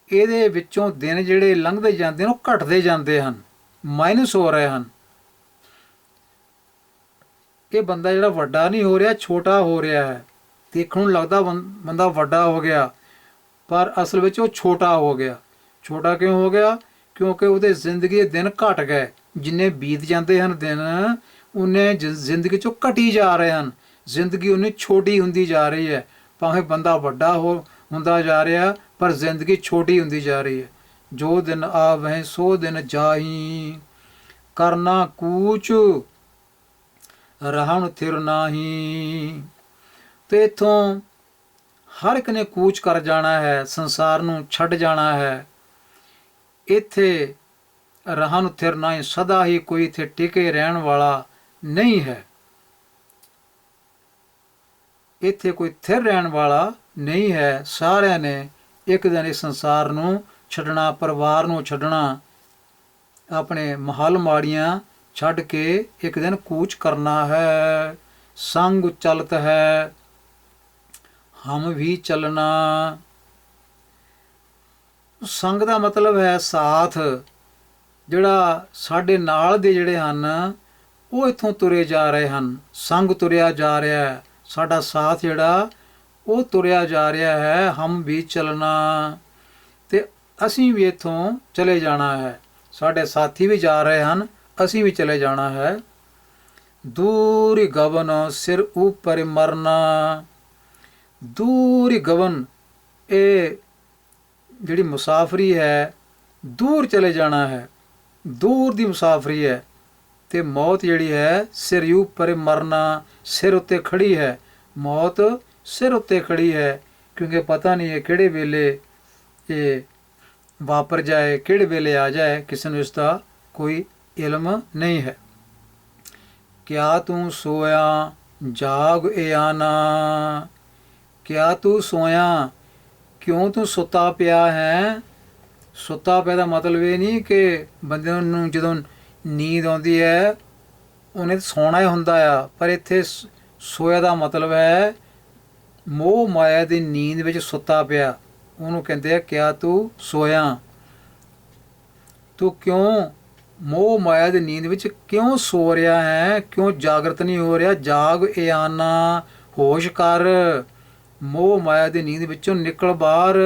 ਇਹਦੇ ਵਿੱਚੋਂ ਦਿਨ ਜਿਹੜੇ ਲੰਘਦੇ ਜਾਂਦੇ ਨੇ ਉਹ ਘਟਦੇ ਜਾਂਦੇ ਹਨ, ਮਾਈਨਸ ਹੋ ਰਹੇ ਹਨ। ਇਹ ਬੰਦਾ ਜਿਹੜਾ ਵੱਡਾ ਨਹੀਂ ਹੋ ਰਿਹਾ, ਛੋਟਾ ਹੋ ਰਿਹਾ ਹੈ। ਦੇਖਣ ਨੂੰ ਲੱਗਦਾ ਬੰਦਾ ਵੱਡਾ ਹੋ ਗਿਆ, ਪਰ ਅਸਲ ਵਿੱਚ ਉਹ ਛੋਟਾ ਹੋ ਗਿਆ। ਛੋਟਾ ਕਿਉਂ ਹੋ ਗਿਆ? ਕਿਉਂਕਿ ਉਹਦੇ ਜ਼ਿੰਦਗੀ ਦੇ ਦਿਨ ਘਟ ਗਏ। ਜਿੰਨੇ ਬੀਤ ਜਾਂਦੇ ਹਨ ਦਿਨ, ਉਹਨੇ ਜ਼ਿੰਦਗੀ 'ਚੋਂ ਘਟੀ ਜਾ ਰਹੇ ਹਨ। ਜ਼ਿੰਦਗੀ ਉਹਨੇ ਛੋਟੀ ਹੁੰਦੀ ਜਾ ਰਹੀ ਹੈ। ਭਾਵੇਂ ਬੰਦਾ ਵੱਡਾ ਹੁੰਦਾ ਜਾ ਰਿਹਾ, ਪਰ ਜ਼ਿੰਦਗੀ ਛੋਟੀ ਹੁੰਦੀ ਜਾ ਰਹੀ ਹੈ। ਜੋ ਦਿਨ ਆਵਹਿ ਸੋ ਦਿਨ ਜਾਹੀ, ਕਰਨਾ ਕੂਚ ਰਹਿਣ ਥਿਰ ਨਾਹੀ। ਤੇ ਇੱਥੋਂ ਹਰ ਇੱਕ ਨੇ ਕੂਚ ਕਰ ਜਾਣਾ ਹੈ, ਸੰਸਾਰ ਨੂੰ ਛੱਡ ਜਾਣਾ ਹੈ। ਇੱਥੇ ਰਹਿਣ ਥਿਰ ਨਾਹੀ, ਸਦਾ ਹੀ ਕੋਈ ਇੱਥੇ ਟਿਕੇ ਰਹਿਣ ਵਾਲਾ ਨਹੀਂ ਹੈ। ਇੱਥੇ ਕੋਈ ਥਿਰ ਰਹਿਣ ਵਾਲਾ ਨਹੀਂ ਹੈ। ਸਾਰਿਆਂ ਨੇ ਇੱਕ ਦਿਨ ਇਸ ਸੰਸਾਰ ਨੂੰ ਛੱਡਣਾ, ਪਰਿਵਾਰ ਨੂੰ ਛੱਡਣਾ, ਆਪਣੇ ਮਹੱਲ ਮਾੜੀਆਂ ਛੱਡ ਕੇ ਇੱਕ ਦਿਨ ਕੂਚ ਕਰਨਾ ਹੈ। ਸੰਗ ਚਲਤ ਹੈ ਹਮ ਵੀ ਚੱਲਣਾ। ਸੰਗ ਦਾ ਮਤਲਬ ਹੈ ਸਾਥ। ਜਿਹੜਾ ਸਾਡੇ ਨਾਲ ਦੇ ਜਿਹੜੇ ਹਨ ਉਹ ਇੱਥੋਂ ਤੁਰੇ ਜਾ ਰਹੇ ਹਨ, ਸੰਗ ਤੁਰਿਆ ਜਾ ਰਿਹਾ ਹੈ, ਸਾਡਾ ਸਾਥ ਜਿਹੜਾ ਉਹ ਤੁਰਿਆ ਜਾ ਰਿਹਾ ਹੈ। ਹਮ ਵੀ ਚੱਲਣਾ, ਤੇ ਅਸੀਂ ਵੀ ਇੱਥੋਂ ਚਲੇ ਜਾਣਾ ਹੈ। ਸਾਡੇ ਸਾਥੀ ਵੀ ਜਾ ਰਹੇ ਹਨ, ਅਸੀਂ ਵੀ ਚਲੇ ਜਾਣਾ ਹੈ। ਦੂਰ ਗਵਨ ਸਿਰ ਉੱਪਰ ਮਰਨਾ। ਦੂਰ ਗਵਨ, ਇਹ ਜਿਹੜੀ ਮੁਸਾਫਰੀ ਹੈ, ਦੂਰ ਚਲੇ ਜਾਣਾ ਹੈ, ਦੂਰ ਦੀ ਮੁਸਾਫਰੀ ਹੈ। ਤੇ ਮੌਤ ਜਿਹੜੀ ਹੈ ਸਿਰ ਉੱਪਰ ਮਰਨਾ, ਸਿਰ ਉੱਤੇ ਖੜੀ ਹੈ। ਮੌਤ ਸਿਰ ਉੱਤੇ ਖੜੀ ਹੈ, ਕਿਉਂਕਿ ਪਤਾ ਨਹੀਂ ਹੈ ਕਿਹੜੇ ਵੇਲੇ ਇਹ ਵਾਪਰ ਜਾਏ, ਕਿਹੜੇ ਵੇਲੇ ਆ ਜਾਏ, ਕਿਸੇ ਨੂੰ ਇਸ ਦਾ ਕੋਈ ਇਲਮ ਨਹੀਂ ਹੈ। ਕਿਆ ਤੂੰ ਸੋਇਆ ਜਾਗ ਇਆਨਾ। ਕਿਆ ਤੂੰ ਸੋਇਆ, ਕਿਉਂ ਤੂੰ ਸੁੱਤਾ ਪਿਆ ਹੈ। ਸੁੱਤਾ ਪਿਆ ਦਾ ਮਤਲਬ ਇਹ ਨਹੀਂ ਕਿ ਬੰਦੇ ਨੂੰ ਜਦੋਂ ਨੀਂਦ ਆਉਂਦੀ ਹੈ ਉਹਨੇ ਸੌਣਾ ਹੀ ਹੁੰਦਾ ਆ, ਪਰ ਇੱਥੇ ਸੋਇਆ ਦਾ ਮਤਲਬ ਹੈ ਮੋਹ ਮਾਇਆ ਦੀ ਨੀਂਦ ਵਿੱਚ ਸੁੱਤਾ ਪਿਆ, ਉਹਨੂੰ ਕਹਿੰਦੇ ਆ ਕਿਆ ਤੂੰ ਸੋਇਆ। ਤੂੰ ਕਿਉਂ ਮੋਹ ਮਾਇਆ ਦੀ ਨੀਂਦ ਵਿੱਚ ਕਿਉਂ ਸੋ ਰਿਹਾ ਹੈ, ਕਿਉਂ ਜਾਗਰਤ ਨਹੀਂ ਹੋ ਰਿਹਾ। ਜਾਗ ਇਆਨਾ, ਹੋਸ਼ ਕਰ, ਮੋਹ ਮਾਇਆ ਦੀ ਨੀਂਦ ਵਿੱਚੋਂ ਨਿਕਲ ਬਾਹਰ।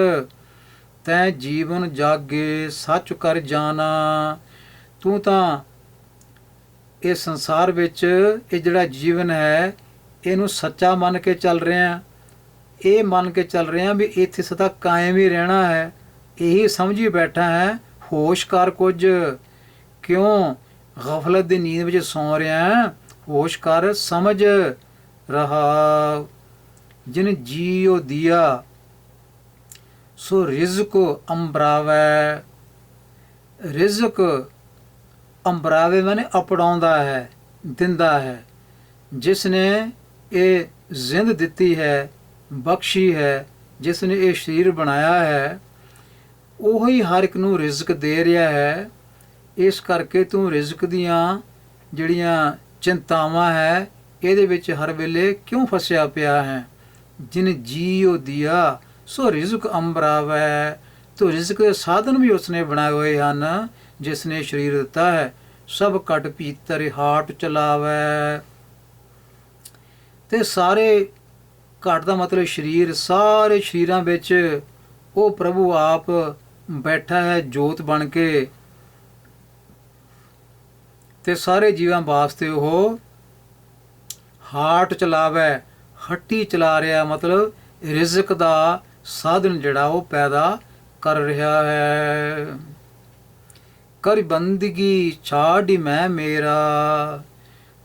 ਤੈਂ ਜੀਵਨ ਜਾਗੇ ਸੱਚ ਕਰ ਜਾਣਾ। ਤੂੰ ਤਾਂ ਇਸ ਸੰਸਾਰ ਵਿੱਚ ਇਹ ਜਿਹੜਾ ਜੀਵਨ ਹੈ ਇਹਨੂੰ ਸੱਚਾ ਮੰਨ ਕੇ ਚੱਲ ਰਿਹਾ, ਇਹ ਮੰਨ ਕੇ ਚੱਲ ਰਿਹਾ ਵੀ ਇੱਥੇ ਸਦਾ ਕਾਇਮ ਹੀ ਰਹਿਣਾ ਹੈ, ਇਹੀ ਸਮਝੀ ਬੈਠਾ ਹੈ। ਹੋਸ਼ ਕਰ ਕੁਝ, ਕਿਉਂ ਗਫਲਤ ਦੀ ਨੀਂਦ ਵਿੱਚ ਸੌਂ ਰਿਹਾ। ਹੋਸ਼ ਕਰ, ਸਮਝ ਰਹਾ। ਜਿਨ ਜੀਓ ਦੀਆ ਸੋ ਰਿਜ਼ਕ ਅੰਬਰਾਵੈ। ਰਿਜ਼ਕ ਅੰਬਰਾਵੇ ਮਾਨੇ ਅਪੜਾਉਂਦਾ ਹੈ, ਦਿੰਦਾ ਹੈ। ਜਿਸ ਨੇ ਇਹ ਜ਼ਿੰਦ ਦਿੱਤੀ ਹੈ, ਬਖਸ਼ੀ ਹੈ, ਜਿਸ ਨੇ ਇਹ ਸਰੀਰ ਬਣਾਇਆ ਹੈ, ਉਹੀ ਹਰ ਇੱਕ ਨੂੰ ਰਿਜ਼ਕ ਦੇ ਰਿਹਾ ਹੈ। ਇਸ ਕਰਕੇ ਤੂੰ ਰਿਜ਼ਕ ਦੀਆਂ ਜਿਹੜੀਆਂ ਚਿੰਤਾਵਾਂ ਹੈ ਇਹਦੇ ਵਿੱਚ ਹਰ ਵੇਲੇ ਕਿਉਂ ਫਸਿਆ ਪਿਆ ਹੈ। ਜਿਨ ਜੀਓ ਦੀਆ ਸੋ ਰਿਜ਼ਕ ਅੰਬਰਾਵੈ। ਤੋ ਰਿਜ਼ਕ ਦੇ ਸਾਧਨ ਵੀ ਉਸਨੇ ਬਣਾਏ ਹੋਏ ਹਨ, ਜਿਸ ਨੇ ਸਰੀਰ ਦਿੱਤਾ ਹੈ। ਸਭ ਘਟ ਭੀਤਰ ਹਾਟ ਚਲਾਵੈ। ਤੇ ਸਾਰੇ ਘਟ ਦਾ ਮਤਲਬ ਸਰੀਰ, ਸਾਰੇ ਸਰੀਰਾਂ ਵਿੱਚ ਉਹ ਪ੍ਰਭੂ ਆਪ ਬੈਠਾ ਹੈ ਜੋਤ ਬਣ ਕੇ, ਤੇ ਸਾਰੇ ਜੀਵਾਂ ਵਾਸਤੇ ਉਹ ਹਾਟ ਚਲਾਵੈ, ਹੱਟੀ ਚਲਾ ਰਿਹਾ, ਮਤਲਬ ਰਿਜ਼ਕ ਦਾ ਸਾਧਨ ਜਿਹੜਾ ਉਹ ਪੈਦਾ ਕਰ ਰਿਹਾ ਹੈ। ਕਰ ਬੰਦਗੀ ਛਾੜੀ ਮੈਂ ਮੇਰਾ।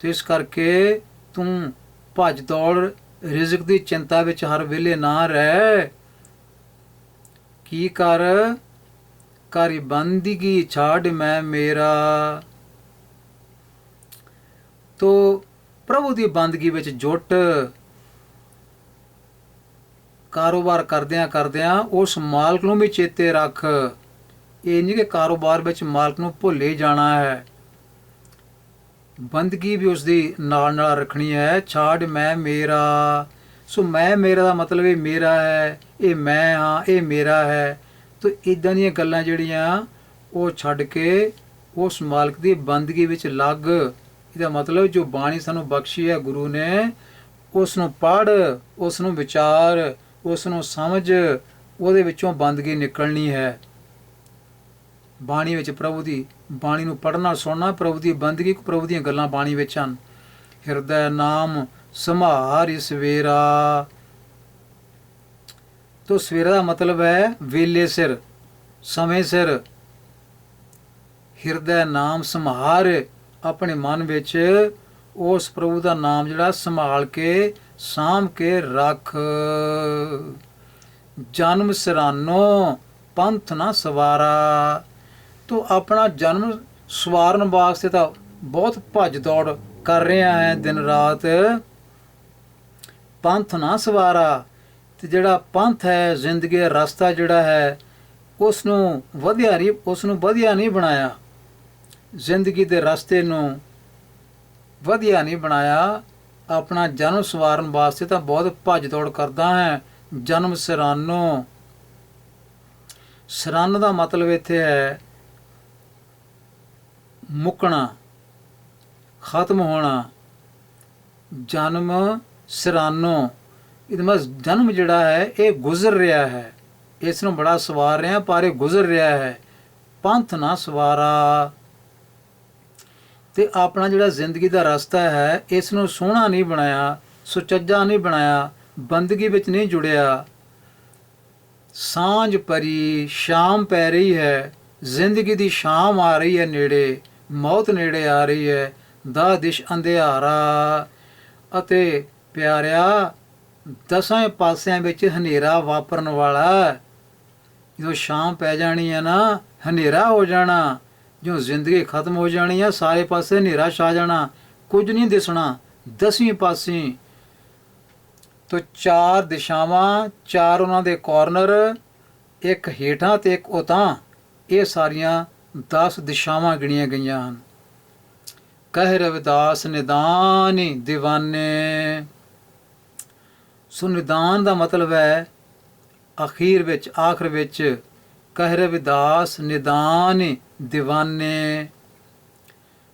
ਤੇ ਇਸ ਕਰਕੇ ਤੂੰ ਭੱਜ ਦੌੜ ਰਿਜ਼ਕ ਦੀ ਚਿੰਤਾ ਵਿੱਚ ਹਰ ਵੇਲੇ ਨਾ ਰਹਿ। ਕੀ ਕਰ, ਕਰ ਬੰਦਗੀ ਛਾੜ ਮੈਂ ਮੇਰਾ। ਤੋ ਪ੍ਰਭੂ ਦੀ ਬੰਦਗੀ ਵਿੱਚ ਜੁਟ। ਕਾਰੋਬਾਰ ਕਰਦਿਆਂ ਕਰਦਿਆਂ ਉਸ ਮਾਲਕ ਨੂੰ ਵੀ ਚੇਤੇ ਰੱਖ। ਇਹ ਨਹੀਂ ਕਿ ਕਾਰੋਬਾਰ ਵਿੱਚ ਮਾਲਕ ਨੂੰ ਭੁੱਲ ਹੀ ਜਾਣਾ ਹੈ, ਬੰਦਗੀ ਵੀ ਉਸ ਦੀ ਨਾਲ ਨਾਲ ਰੱਖਣੀ ਹੈ। ਛਾੜ ਮੈਂ ਮੇਰਾ। ਸੋ ਮੈਂ ਮੇਰਾ ਦਾ ਮਤਲਬ ਇਹ ਮੇਰਾ ਹੈ, ਇਹ ਮੈਂ ਹਾਂ, ਇਹ ਮੇਰਾ ਹੈ। ਤੋ ਇੱਦਾਂ ਦੀਆਂ ਗੱਲਾਂ ਜਿਹੜੀਆਂ ਉਹ ਛੱਡ ਕੇ ਉਸ ਮਾਲਕ ਦੀ ਬੰਦਗੀ ਵਿੱਚ ਲੱਗ। ਇਹਦਾ ਮਤਲਬ ਜੋ ਬਾਣੀ ਸਾਨੂੰ ਬਖਸ਼ੀ ਹੈ ਗੁਰੂ ਨੇ, ਉਸ ਨੂੰ ਪੜ੍ਹ, ਉਸ ਨੂੰ ਵਿਚਾਰ, ਉਸ ਨੂੰ ਸਮਝ, ਉਹਦੇ ਵਿੱਚੋਂ ਬੰਦਗੀ ਨਿਕਲਣੀ ਹੈ। ਬਾਣੀ ਵਿੱਚ ਪ੍ਰਭੂ ਦੀ ਬਾਣੀ ਨੂੰ ਪੜ੍ਹਨਾ ਸੁਣਨਾ, ਪ੍ਰਭੂ ਦੀ ਬੰਦਗੀ, ਪ੍ਰਭੂ ਦੀਆਂ ਗੱਲਾਂ ਬਾਣੀ ਵਿੱਚ ਹਨ। ਹਿਰਦੈ ਨਾਮ ਸੰਭਾਰਿ ਸਵੇਰਾ। ਤੋ ਸਵੇਰਾ ਦਾ ਮਤਲਬ ਹੈ ਵੇਲੇ ਸਿਰ, ਸਮੇਂ ਸਿਰ। ਹਿਰਦੈ ਨਾਮ ਸੰਭਾਰ, ਆਪਣੇ ਮਨ ਵਿੱਚ ਉਸ ਪ੍ਰਭੂ ਦਾ ਨਾਮ ਜਿਹੜਾ ਸੰਭਾਲ ਕੇ ਸਾਂਭ ਕੇ ਰੱਖ। ਜਨਮ ਸਿਰਾਨੋ ਪੰਥ ਨਾ ਸਵਾਰਾ, ਤੂੰ ਆਪਣਾ ਜਨਮ ਸਵਾਰਨ ਵਾਸਤੇ ਤਾਂ ਬਹੁਤ ਭੱਜ ਦੌੜ ਕਰ ਰਿਹਾ ਹੈ ਦਿਨ ਰਾਤ, ਪੰਥ ਨਾ ਸਵਾਰਾ। ਤੇ ਜਿਹੜਾ ਪੰਥ ਹੈ, ਜ਼ਿੰਦਗੀ ਦਾ ਰਸਤਾ ਜਿਹੜਾ ਹੈ, ਉਸ ਨੂੰ ਵਧੀਆ ਨਹੀਂ ਬਣਾਇਆ, ਜ਼ਿੰਦਗੀ ਦੇ ਰਸਤੇ ਨੂੰ ਵਧੀਆ ਨਹੀਂ ਬਣਾਇਆ। ਆਪਣਾ ਜਨਮ ਸਵਾਰਨ ਵਾਸਤੇ ਤਾਂ ਬਹੁਤ ਭੱਜ ਦੌੜ ਕਰਦਾ ਹੈ। ਜਨਮ ਸਿਰਾਨੋ, ਸਿਰਨ ਦਾ ਮਤਲਬ ਇੱਥੇ ਹੈ ਮੁੱਕਣਾ, ਖਤਮ ਹੋਣਾ। ਜਨਮ ਸਿਰਾਨੋ, ਇਹਦਾ ਮਤਲਬ ਜਨਮ ਜਿਹੜਾ ਹੈ ਇਹ ਗੁਜ਼ਰ ਰਿਹਾ ਹੈ, ਇਸ ਨੂੰ ਬੜਾ ਸਵਾਰ ਰਿਹਾ ਪਰ ਇਹ ਗੁਜ਼ਰ ਰਿਹਾ ਹੈ। ਪੰਥ ਨਾ ਸਵਾਰਾ, ਤੇ ਆਪਣਾ ਜਿਹੜਾ ਜ਼ਿੰਦਗੀ ਦਾ ਰਸਤਾ ਹੈ ਇਸ ਨੂੰ ਸੋਹਣਾ ਨਹੀਂ ਬਣਾਇਆ, ਸੁਚੱਜਾ ਨਹੀਂ ਬਣਾਇਆ, ਬੰਦਗੀ ਵਿੱਚ ਨਹੀਂ ਜੁੜਿਆ। ਸਾਂਝ ਪਰੀ, ਸ਼ਾਮ ਪੈ ਰਹੀ ਹੈ, ਜ਼ਿੰਦਗੀ ਦੀ ਸ਼ਾਮ ਆ ਰਹੀ ਹੈ ਨੇੜੇ, ਮੌਤ ਨੇੜੇ ਆ ਰਹੀ ਹੈ। ਦਾ ਦਿਸ਼ ਅੰਧਿਆਰਾ, ਅਤੇ ਪਿਆਰਿਆ ਦਸਾਂ ਪਾਸਿਆਂ ਵਿੱਚ ਹਨੇਰਾ ਵਾਪਰਨ ਵਾਲਾ। ਜਦੋਂ ਸ਼ਾਮ ਪੈ ਜਾਣੀ ਹੈ ਨਾ, ਹਨੇਰਾ ਹੋ ਜਾਣਾ, ਜੋ ਜ਼ਿੰਦਗੀ ਖਤਮ ਹੋ ਜਾਣੀ ਆ, ਸਾਰੇ ਪਾਸੇ ਹਨੇਰਾ ਛਾ ਜਾਣਾ, ਕੁਝ ਨਹੀਂ ਦਿਸਣਾ ਦਸਵੀਂ ਪਾਸੇ। ਤੋ ਚਾਰ ਦਿਸ਼ਾਵਾਂ, ਚਾਰ ਉਹਨਾਂ ਦੇ ਕਾਰਨਰ, ਇੱਕ ਹੇਠਾਂ ਤੇ ਇੱਕ ਉਤਾਂ, ਇਹ ਸਾਰੀਆਂ 10 ਦਿਸ਼ਾਵਾਂ ਗਿਣੀਆਂ ਗਈਆਂ ਹਨ। ਕਹਿ ਰਵਿਦਾਸ ਨਿਦਾਨੀ ਦੀਵਾਨੇ। ਸੋ ਨਿਦਾਨ ਦਾ ਮਤਲਬ ਹੈ ਅਖੀਰ ਵਿੱਚ, ਆਖਰ ਵਿੱਚ। ਕਹਿ ਰਵਿਦਾਸ ਨਿਦਾਨ ਦੀਵਾਨੇ।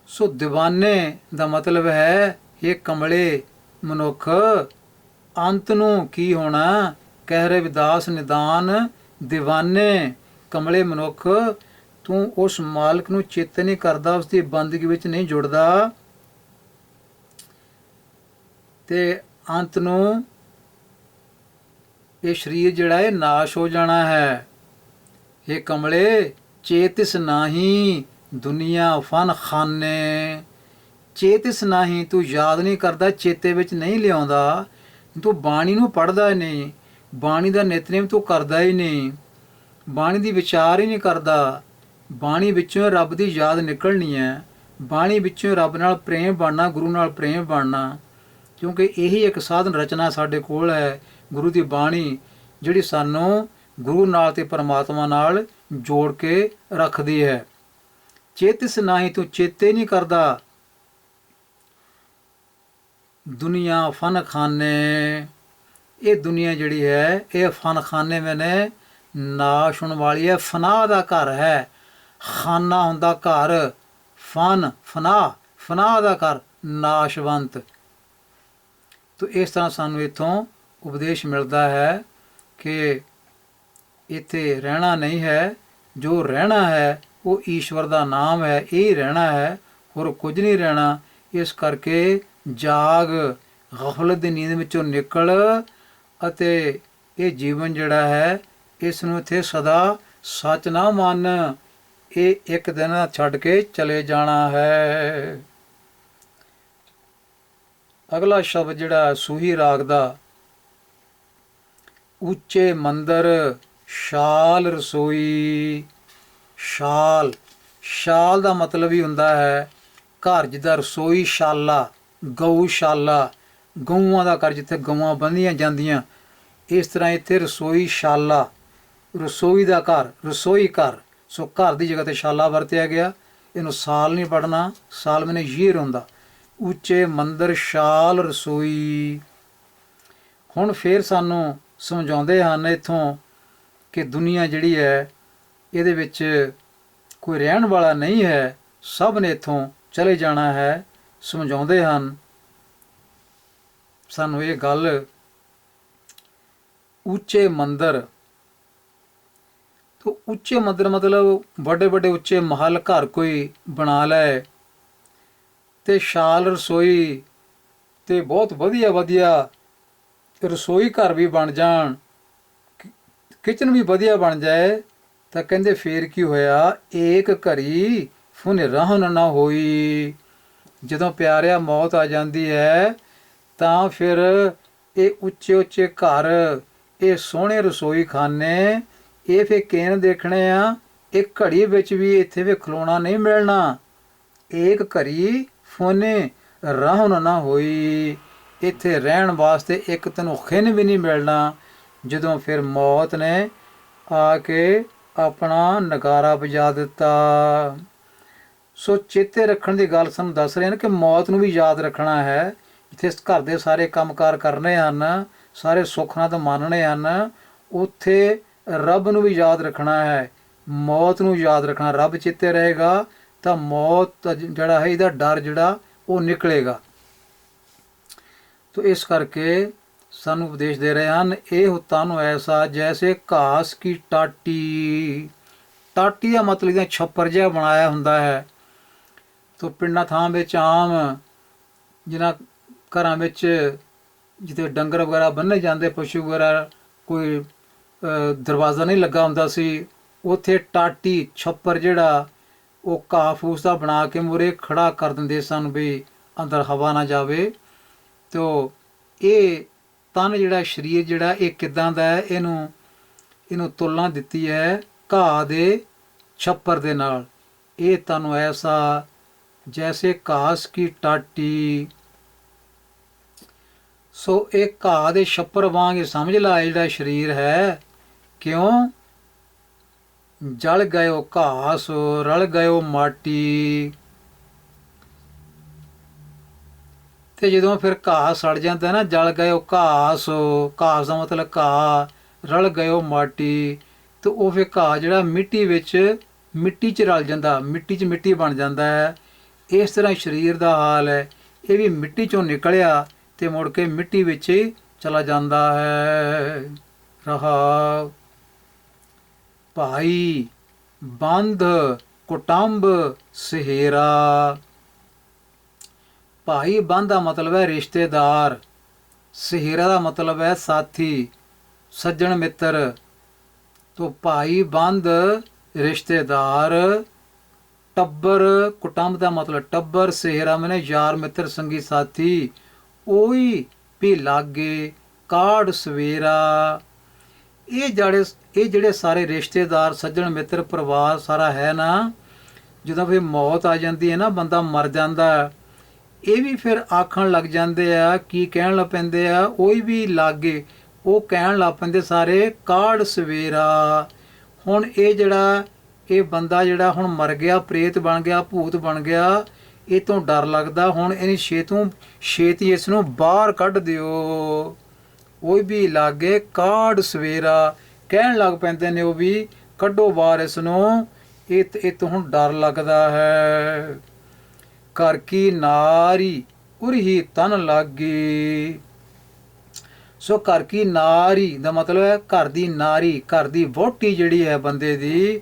ਸੋ ਦੀਵਾਨੇ ਦਾ ਮਤਲਬ ਹੈ ਇਹ ਕਮਲੇ ਮਨੁੱਖ, ਅੰਤ ਨੂੰ ਕੀ ਹੋਣਾ। ਕਹਿ ਰਵਿਦਾਸ ਨਿਦਾਨ ਦੀਵਾਨੇ, ਕਮਲੇ ਮਨੁੱਖ, ਤੂੰ ਉਸ ਮਾਲਕ ਨੂੰ ਚੇਤੇ ਨਹੀਂ ਕਰਦਾ, ਉਸ ਦੀ ਬੰਦਗੀ ਵਿੱਚ ਨਹੀਂ ਜੁੜਦਾ, ਤੇ ਅੰਤ ਨੂੰ ਇਹ ਸਰੀਰ ਜਿਹੜਾ ਹੈ ਨਾਸ਼ ਹੋ ਜਾਣਾ ਹੈ। ਇਹ ਕਮਲੇ ਚੇਤਿਸ ਨਾਹੀ ਦੁਨੀਆ ਫਨ ਖਾਨੇ। ਚੇਤਿਸ ਨਾਹੀ, ਤੂੰ ਯਾਦ ਨਹੀਂ ਕਰਦਾ, ਚੇਤੇ ਵਿੱਚ ਨਹੀਂ ਲਿਆਉਂਦਾ, ਤੂੰ ਬਾਣੀ ਨੂੰ ਪੜ੍ਹਦਾ ਹੀ ਨਹੀਂ, ਬਾਣੀ ਦਾ ਨਿਤਨੇਮ ਤੂੰ ਕਰਦਾ ਹੀ ਨਹੀਂ, ਬਾਣੀ ਦੀ ਵਿਚਾਰ ਹੀ ਨਹੀਂ ਕਰਦਾ। ਬਾਣੀ ਵਿੱਚੋਂ ਰੱਬ ਦੀ ਯਾਦ ਨਿਕਲਣੀ ਹੈ, ਬਾਣੀ ਵਿੱਚੋਂ ਰੱਬ ਨਾਲ ਪ੍ਰੇਮ ਬਣਨਾ, ਗੁਰੂ ਨਾਲ ਪ੍ਰੇਮ ਬਣਨਾ, ਕਿਉਂਕਿ ਇਹੀ ਇੱਕ ਸਾਧਨ ਰਚਨਾ ਸਾਡੇ ਕੋਲ ਹੈ, ਗੁਰੂ ਦੀ ਬਾਣੀ, ਜਿਹੜੀ ਸਾਨੂੰ ਗੁਰੂ ਨਾਲ ਤੇ ਪਰਮਾਤਮਾ ਨਾਲ ਜੋੜ ਕੇ ਰੱਖਦੀ ਹੈ। ਚੇਤਿਸ ਨਾਹੀ, ਤੂੰ ਚੇਤੇ ਨਹੀਂ ਕਰਦਾ। ਦੁਨੀਆ ਫਨ ਖਾਨੇ, ਇਹ ਦੁਨੀਆ ਜਿਹੜੀ ਹੈ ਇਹ ਫਨ ਖਾਨੇ ਮੈਨੇ ਨਾਸ਼ ਹੋਣ ਵਾਲੀ ਹੈ, ਫਨਾ ਦਾ ਘਰ ਹੈ। ਖਾਨਾ ਹੁੰਦਾ ਘਰ, ਫਨ ਫਨਾ, ਫਨਾ ਦਾ ਘਰ, ਨਾਸ਼ਵੰਤ। ਤੋ ਇਸ ਤਰ੍ਹਾਂ ਸਾਨੂੰ ਇੱਥੋਂ ਉਪਦੇਸ਼ ਮਿਲਦਾ ਹੈ ਕਿ ਇੱਥੇ ਰਹਿਣਾ ਨਹੀਂ ਹੈ, ਜੋ ਰਹਿਣਾ ਹੈ ਉਹ ਈਸ਼ਵਰ ਦਾ ਨਾਮ ਹੈ, ਇਹ ਰਹਿਣਾ ਹੈ, ਹੋਰ ਕੁਝ ਨਹੀਂ ਰਹਿਣਾ। ਇਸ ਕਰਕੇ ਜਾਗ, ਗਫਲਤ ਦੀ ਨੀਂਦ ਵਿੱਚੋਂ ਨਿਕਲ, ਅਤੇ ਇਹ ਜੀਵਨ ਜਿਹੜਾ ਹੈ ਇਸ ਨੂੰ ਇੱਥੇ ਸਦਾ ਸੱਚ ਨਾ ਮੰਨ, ਇਹ ਇੱਕ ਦਿਨ ਛੱਡ ਕੇ ਚਲੇ ਜਾਣਾ ਹੈ। ਅਗਲਾ ਸ਼ਬਦ ਜਿਹੜਾ ਸੂਹੀ ਰਾਗ ਦਾ, ਉੱਚੇ ਮੰਦਰ ਸ਼ਾਲ ਰਸੋਈ। ਸ਼ਾਲ, ਸ਼ਾਲ ਦਾ ਮਤਲਬ ਹੀ ਹੁੰਦਾ ਹੈ ਘਰ, ਜਿੱਦਾਂ ਰਸੋਈ ਸ਼ਾਲਾ, ਗਊਸ਼ਾਲਾ, ਗਊਆਂ ਦਾ ਘਰ ਜਿੱਥੇ ਗਊਆਂ ਬੰਨ੍ਹੀਆਂ ਜਾਂਦੀਆਂ, ਇਸ ਤਰ੍ਹਾਂ ਇੱਥੇ ਰਸੋਈ ਸ਼ਾਲਾ, ਰਸੋਈ ਦਾ ਘਰ, ਰਸੋਈ ਘਰ। ਸੋ ਘਰ ਦੀ ਜਗ੍ਹਾ 'ਤੇ ਸ਼ਾਲਾ ਵਰਤਿਆ ਗਿਆ। ਇਹਨੂੰ ਸਾਲ ਨਹੀਂ ਪੜ੍ਹਨਾ, ਸਾਲ ਮੈਨੇ ਯੀਰ ਹੁੰਦਾ। ਉੱਚੇ ਮੰਦਰ ਸ਼ਾਲ ਰਸੋਈ। ਹੁਣ ਫਿਰ ਸਾਨੂੰ ਸਮਝਾਉਂਦੇ ਹਨ ਇੱਥੋਂ ਕਿ ਦੁਨੀਆ ਜਿਹੜੀ ਹੈ ਇਹਦੇ ਵਿੱਚ ਕੋਈ ਰਹਿਣ ਵਾਲਾ ਨਹੀਂ ਹੈ, ਸਭ ਨੇ ਇੱਥੋਂ ਚਲੇ ਜਾਣਾ ਹੈ। ਸਮਝਾਉਂਦੇ ਹਨ ਸਾਨੂੰ ਇਹ ਗੱਲ। ਉੱਚੇ ਮੰਦਰ, ਤੋ ਉੱਚੇ ਮੰਦਰ ਮਤਲਬ ਵੱਡੇ ਵੱਡੇ ਉੱਚੇ ਮਹਲ ਘਰ ਕੋਈ ਬਣਾ ਲੈ, ਤੇ ਸ਼ਾਲ ਰਸੋਈ, ਤੇ ਬਹੁਤ ਵਧੀਆ ਵਧੀਆ ਰਸੋਈ ਘਰ ਵੀ ਬਣ ਜਾਣ, ਕਿਚਨ ਵੀ ਵਧੀਆ ਬਣ ਜਾਏ ਤਾਂ ਕਹਿੰਦੇ ਫੇਰ ਕੀ ਹੋਇਆ, ਏਕ ਘੜੀ ਫੁਨ ਰਹਿਣ ਨਾ ਹੋਈ। ਜਦੋਂ ਪਿਆਰਿਆ ਮੌਤ ਆ ਜਾਂਦੀ ਹੈ ਤਾਂ ਫਿਰ ਇਹ ਉੱਚੇ ਉੱਚੇ ਘਰ, ਇਹ ਸੋਹਣੇ ਰਸੋਈ ਖਾਨੇ, ਇਹ ਫਿਰ ਕਿਨ ਦੇਖਣੇ ਆ, ਇਹ ਘੜੀ ਵਿੱਚ ਵੀ ਇੱਥੇ ਵੀ ਖਲੋਣਾ ਨਹੀਂ ਮਿਲਣਾ। ਏਕ ਘੜੀ ਫੋਨੇ ਰਹਿਣ ਨਾ ਹੋਈ, ਇੱਥੇ ਰਹਿਣ ਵਾਸਤੇ ਇੱਕ ਤੈਨੂੰ ਖਿੰਨ ਵੀ ਨਹੀਂ ਮਿਲਣਾ। ਜਦੋਂ ਫਿਰ ਮੌਤ ਨੇ ਆ ਕੇ ਆਪਣਾ ਨਗਾਰਾ ਵਜਾ ਦਿੱਤਾ। ਸੋ ਚੇਤੇ ਰੱਖਣ ਦੀ ਗੱਲ ਸਾਨੂੰ ਦੱਸ ਰਹੇ ਹਨ ਕਿ ਮੌਤ ਨੂੰ ਵੀ ਯਾਦ ਰੱਖਣਾ ਹੈ। ਜਿੱਥੇ ਘਰ ਦੇ ਸਾਰੇ ਕੰਮਕਾਰ ਕਰਨੇ ਹਨ, ਸਾਰੇ ਸੁੱਖ ਨਾਲ ਮੰਨਣੇ ਹਨ, ਉੱਥੇ ਰੱਬ ਨੂੰ ਵੀ ਯਾਦ ਰੱਖਣਾ ਹੈ, ਮੌਤ ਨੂੰ ਯਾਦ ਰੱਖਣਾ। ਰੱਬ ਚੇਤੇ ਰਹੇਗਾ ਤਾਂ ਮੌਤ ਜਿਹੜਾ ਹੈ ਇਹਦਾ ਡਰ ਜਿਹੜਾ ਉਹ ਨਿਕਲੇਗਾ। ਤੋ ਇਸ ਕਰਕੇ ਸਾਨੂੰ ਉਪਦੇਸ਼ ਦੇ ਰਹੇ ਹਨ, ਇਹ ਹੁੱਤਾਂ ਨੂੰ ਐਸਾ ਜੈਸੇ ਘਾਸ ਕੀ ਟਾਟੀ। ਟਾਟੀ ਦਾ ਮਤਲਬ ਇਹਦਾ ਛੱਪਰ ਜਿਹਾ ਬਣਾਇਆ ਹੁੰਦਾ ਹੈ। ਤੋ ਪਿੰਡਾਂ ਥਾਂ ਵਿੱਚ ਆਮ ਜਿਨ੍ਹਾਂ ਘਰਾਂ ਵਿੱਚ ਜਿੱਥੇ ਡੰਗਰ ਵਗੈਰਾ ਬੰਨ੍ਹੇ ਜਾਂਦੇ, ਪਸ਼ੂ ਵਗੈਰਾ, ਕੋਈ ਦਰਵਾਜ਼ਾ ਨਹੀਂ ਲੱਗਾ ਹੁੰਦਾ ਸੀ, ਉੱਥੇ ਟਾਟੀ ਛੱਪਰ ਜਿਹੜਾ ਉਹ ਘਾਹ ਫੂਸ ਦਾ ਬਣਾ ਕੇ ਮੂਹਰੇ ਖੜਾ ਕਰ ਦਿੰਦੇ ਸਨ ਵੀ ਅੰਦਰ ਹਵਾ ਨਾ ਜਾਵੇ। ਤੋ ਇਹ ਤਨ ਜਿਹੜਾ ਸਰੀਰ ਜਿਹੜਾ ਇਹ ਕਿੱਦਾਂ ਦਾ ਹੈ, ਇਹਨੂੰ ਤੁਲਨਾ ਦਿੱਤੀ ਹੈ ਘਾਹ ਦੇ ਛੱਪਰ ਦੇ ਨਾਲ। ਇਹ ਤੁਹਾਨੂੰ ਐਸਾ ਜੈਸੇ ਘਾਸ ਕੀ ਟਾਟੀ। ਸੋ ਇਹ ਘਾਹ ਦੇ ਛੱਪਰ ਵਾਂਗ ਸਮਝ ਲਾ ਜਿਹੜਾ ਸਰੀਰ ਹੈ। ਕਿਉਂ? ਜਲ ਗਇਓ ਘਾਸ ਰਲ ਗਇਓ ਮਾਟੀ। ਤੇ ਜਦੋਂ ਫਿਰ ਘਾਹ ਸੜ ਜਾਂਦਾ ਨਾ, ਜਲ ਗਇਓ ਘਾਸ, ਘਾਸ ਦਾ ਮਤਲਬ ਘਾਹ, ਰਲ ਗਇਓ ਮਾਟੀ, ਤੇ ਉਹ ਫਿਰ ਘਾਹ ਜਿਹੜਾ ਮਿੱਟੀ 'ਚ ਰਲ ਜਾਂਦਾ, ਮਿੱਟੀ 'ਚ ਮਿੱਟੀ ਬਣ ਜਾਂਦਾ ਹੈ। ਇਸ ਤਰ੍ਹਾਂ ਸਰੀਰ ਦਾ ਹਾਲ ਹੈ, ਇਹ ਵੀ ਮਿੱਟੀ 'ਚੋਂ ਨਿਕਲਿਆ ਤੇ ਮੁੜ ਕੇ ਮਿੱਟੀ ਵਿੱਚ ਹੀ ਚਲਾ ਜਾਂਦਾ ਹੈ। ਰਹਾ ਭਾਈ ਬੰਧ ਕੁਟੰਬ ਸਹੇਰਾ। ਭਾਈ ਬੰਧ ਦਾ ਮਤਲਬ ਹੈ ਰਿਸ਼ਤੇਦਾਰ, ਸਹੇਰਾ ਦਾ ਮਤਲਬ ਹੈ ਸਾਥੀ, ਸੱਜਣ ਮਿੱਤਰ। ਤੋ ਭਾਈ ਬੰਧ ਰਿਸ਼ਤੇਦਾਰ, ਟੱਬਰ ਕੁਟੰਬ ਦਾ ਮਤਲਬ ਟੱਬਰ, ਸਹੇਰਾ ਮੈਨੇ ਯਾਰ ਮਿੱਤਰ ਸੰਗੀ ਸਾਥੀ। ਉਹੀ ਵੀ ਲਾਗੇ ਕਾੜ ਸਵੇਰਾ। ਇਹ ਜਿਹੜੇ ਸਾਰੇ ਰਿਸ਼ਤੇਦਾਰ, ਸੱਜਣ ਮਿੱਤਰ, ਪਰਿਵਾਰ ਸਾਰਾ ਹੈ ਨਾ, ਜਦੋਂ ਫਿਰ ਮੌਤ ਆ ਜਾਂਦੀ ਹੈ ਨਾ, ਬੰਦਾ ਮਰ ਜਾਂਦਾ, ਇਹ ਵੀ ਫਿਰ ਆਖਣ ਲੱਗ ਜਾਂਦੇ ਆ, ਕੀ ਕਹਿਣ ਲੱਗ ਪੈਂਦੇ ਆ, ਉਹੀ ਵੀ ਲਾਗੇ, ਉਹ ਕਹਿਣ ਲੱਗ ਪੈਂਦੇ ਸਾਰੇ ਕਾੜ ਸਵੇਰਾ। ਹੁਣ ਇਹ ਬੰਦਾ ਜਿਹੜਾ ਹੁਣ ਮਰ ਗਿਆ, ਪ੍ਰੇਤ ਬਣ ਗਿਆ, ਭੂਤ ਬਣ ਗਿਆ, ਇਹ ਤੋਂ ਡਰ ਲੱਗਦਾ। ਹੁਣ ਇਹਨੀ ਛੇਤੀ ਇਸ ਨੂੰ ਬਾਹਰ ਕੱਢ ਦਿਓ। ਉਹ ਵੀ ਲਾਗੇ ਕਾੜ ਸਵੇਰਾ, ਕਹਿਣ ਲੱਗ ਪੈਂਦੇ ਨੇ ਉਹ ਵੀ, ਕੱਢੋ ਬਾਹਰ ਇਸ ਨੂੰ, ਇਹ ਤੋਂ ਹੁਣ ਡਰ ਲੱਗਦਾ ਹੈ। ਘਰ ਕੀ ਨਾਰੀ ਉਰਹੀ ਤਨ ਲਾਗੀ। ਸੋ ਘਰ ਕੀ ਨਾਰੀ ਦਾ ਮਤਲਬ ਹੈ ਘਰ ਦੀ ਨਾਰੀ, ਘਰ ਦੀ ਵਹੁਟੀ ਜਿਹੜੀ ਹੈ ਬੰਦੇ ਦੀ।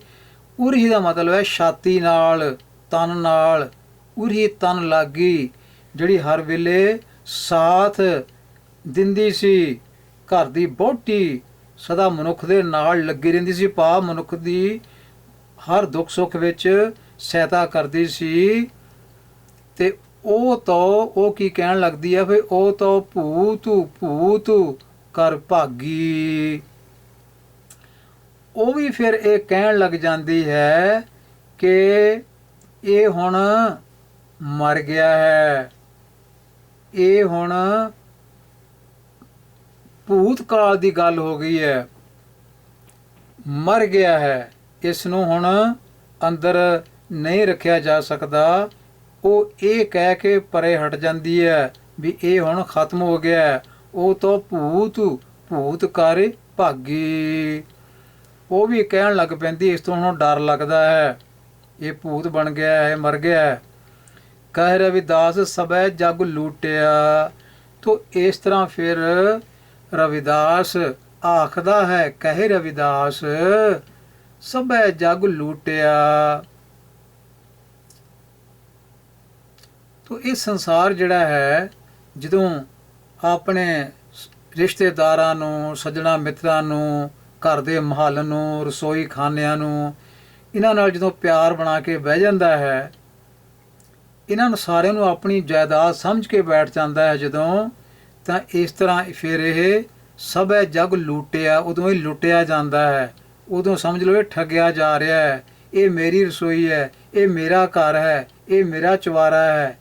ਉਰਹੀ ਦਾ ਮਤਲਬ ਹੈ ਛਾਤੀ ਨਾਲ, ਤਨ ਨਾਲ। ਉਰਹੀ ਤਨ ਲਾਗੀ, ਜਿਹੜੀ ਹਰ ਵੇਲੇ ਸਾਥ ਦਿੰਦੀ ਸੀ। ਘਰ ਦੀ ਵਹੁਟੀ ਸਦਾ ਮਨੁੱਖ ਦੇ ਨਾਲ ਲੱਗੀ ਰਹਿੰਦੀ ਸੀ, ਭਾਵ ਮਨੁੱਖ ਦੀ ਹਰ ਦੁੱਖ ਸੁੱਖ ਵਿੱਚ ਸਹਾਇਤਾ ਕਰਦੀ ਸੀ। ਤੇ ਉਹ ਕੀ ਕਹਿਣ ਲੱਗਦੀ ਹੈ, ਫਿਰ ਉਹ ਤਾਂ ਭੂਤ ਕਰ ਭਾਗੀ। ਉਹ ਵੀ ਫਿਰ ਇਹ ਕਹਿਣ ਲੱਗ ਜਾਂਦੀ ਹੈ ਕਿ ਇਹ ਹੁਣ ਮਰ ਗਿਆ ਹੈ, ਇਹ ਹੁਣ ਭੂਤ ਕਾਲ ਦੀ ਗੱਲ ਹੋ ਗਈ ਹੈ, ਮਰ ਗਿਆ ਹੈ, ਇਸ ਨੂੰ ਹੁਣ ਅੰਦਰ ਨਹੀਂ ਰੱਖਿਆ ਜਾ ਸਕਦਾ। ਉਹ ਇਹ ਕਹਿ ਕੇ ਪਰੇ ਹਟ ਜਾਂਦੀ ਹੈ ਵੀ ਇਹ ਹੁਣ ਖਤਮ ਹੋ ਗਿਆ। ਉਹ ਤਾਂ ਭੂਤ ਕਰ ਭਾਗੀ। ਉਹ ਵੀ ਕਹਿਣ ਲੱਗ ਪੈਂਦੀ, ਇਸ ਤੋਂ ਹੁਣ ਡਰ ਲੱਗਦਾ ਹੈ, ਇਹ ਭੂਤ ਬਣ ਗਿਆ ਹੈ, ਮਰ ਗਿਆ ਹੈ। ਕਹਿ ਰਵਿਦਾਸ ਸਭੈ ਜਗ ਲੂਟਿਆ। ਤੋ ਇਸ ਤਰ੍ਹਾਂ ਫਿਰ ਰਵਿਦਾਸ ਆਖਦਾ ਹੈ, ਕਹੇ ਰਵਿਦਾਸ ਸਭੈ ਜਗ ਲੂਟਿਆ। ਤੋ ਇਹ ਸੰਸਾਰ ਜਿਹੜਾ ਹੈ, ਜਦੋਂ ਆਪਣੇ ਰਿਸ਼ਤੇਦਾਰਾਂ ਨੂੰ, ਸੱਜਣਾ ਮਿੱਤਰਾਂ ਨੂੰ, ਘਰ ਦੇ ਮਹੱਲ ਨੂੰ, ਰਸੋਈ ਖਾਨਿਆਂ ਨੂੰ, ਇਹਨਾਂ ਨਾਲ ਜਦੋਂ ਪਿਆਰ ਬਣਾ ਕੇ ਬਹਿ ਜਾਂਦਾ ਹੈ, ਇਹਨਾਂ ਨੂੰ ਸਾਰਿਆਂ ਨੂੰ ਆਪਣੀ ਜਾਇਦਾਦ ਸਮਝ ਕੇ ਬੈਠ ਜਾਂਦਾ ਹੈ ਜਦੋਂ, ਤਾਂ ਇਸ ਤਰ੍ਹਾਂ ਫਿਰ ਇਹ ਸਭੈ ਜਗ ਲੁੱਟਿਆ, ਉਦੋਂ ਹੀ ਲੁੱਟਿਆ ਜਾਂਦਾ ਹੈ। ਉਦੋਂ ਸਮਝ ਲਓ ਇਹ ਠੱਗਿਆ ਜਾ ਰਿਹਾ ਹੈ, ਇਹ ਮੇਰੀ ਰਸੋਈ ਹੈ, ਇਹ ਮੇਰਾ ਘਰ ਹੈ, ਇਹ ਮੇਰਾ ਚੁਬਾਰਾ ਹੈ।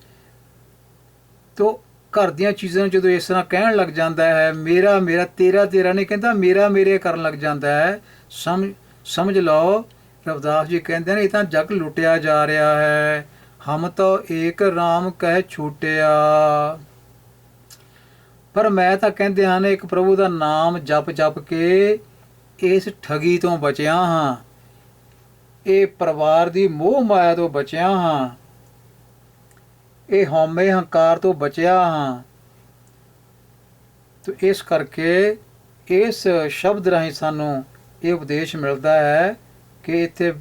ਤੋ ਘਰ ਦੀਆਂ ਚੀਜ਼ਾਂ ਨੂੰ ਜਦੋਂ ਇਸ ਤਰ੍ਹਾਂ ਕਹਿਣ ਲੱਗ ਜਾਂਦਾ ਹੈ, ਮੇਰਾ ਮੇਰਾ, ਤੇਰਾ ਤੇਰਾ ਨਹੀਂ ਕਹਿੰਦਾ, ਮੇਰਾ ਮੇਰੇ ਕਰਨ ਲੱਗ ਜਾਂਦਾ ਹੈ, ਸਮਝ ਲਓ ਰਵਿਦਾਸ ਜੀ ਕਹਿੰਦੇ ਨੇ ਇਹ ਤਾਂ ਜਗ ਲੁੱਟਿਆ ਜਾ ਰਿਹਾ ਹੈ। ਹਮ ਤਾਂ ਏਕ ਰਾਮ ਕਹਿ ਛੂਟਿਆ। ਪਰ ਮੈਂ ਤਾਂ ਕਹਿੰਦੇ ਹਨ ਇੱਕ ਪ੍ਰਭੂ ਦਾ ਨਾਮ ਜਪ ਜਪ ਕੇ ਇਸ ਠਗੀ ਤੋਂ ਬਚਿਆ ਹਾਂ, ਇਹ ਪਰਿਵਾਰ ਦੀ ਮੋਹ ਮਾਇਆ ਤੋਂ ਬਚਿਆ ਹਾਂ, ਇਹ ਹਉਮੈ ਹੰਕਾਰ ਤੋਂ ਬਚਿਆ ਹਾਂ। ਤੋ ਇਸ ਕਰਕੇ ਇਸ ਸ਼ਬਦ ਰਾਹੀਂ ਸਾਨੂੰ ਇਹ ਉਪਦੇਸ਼ ਮਿਲਦਾ ਹੈ ਕਿ ਇੱਥੇ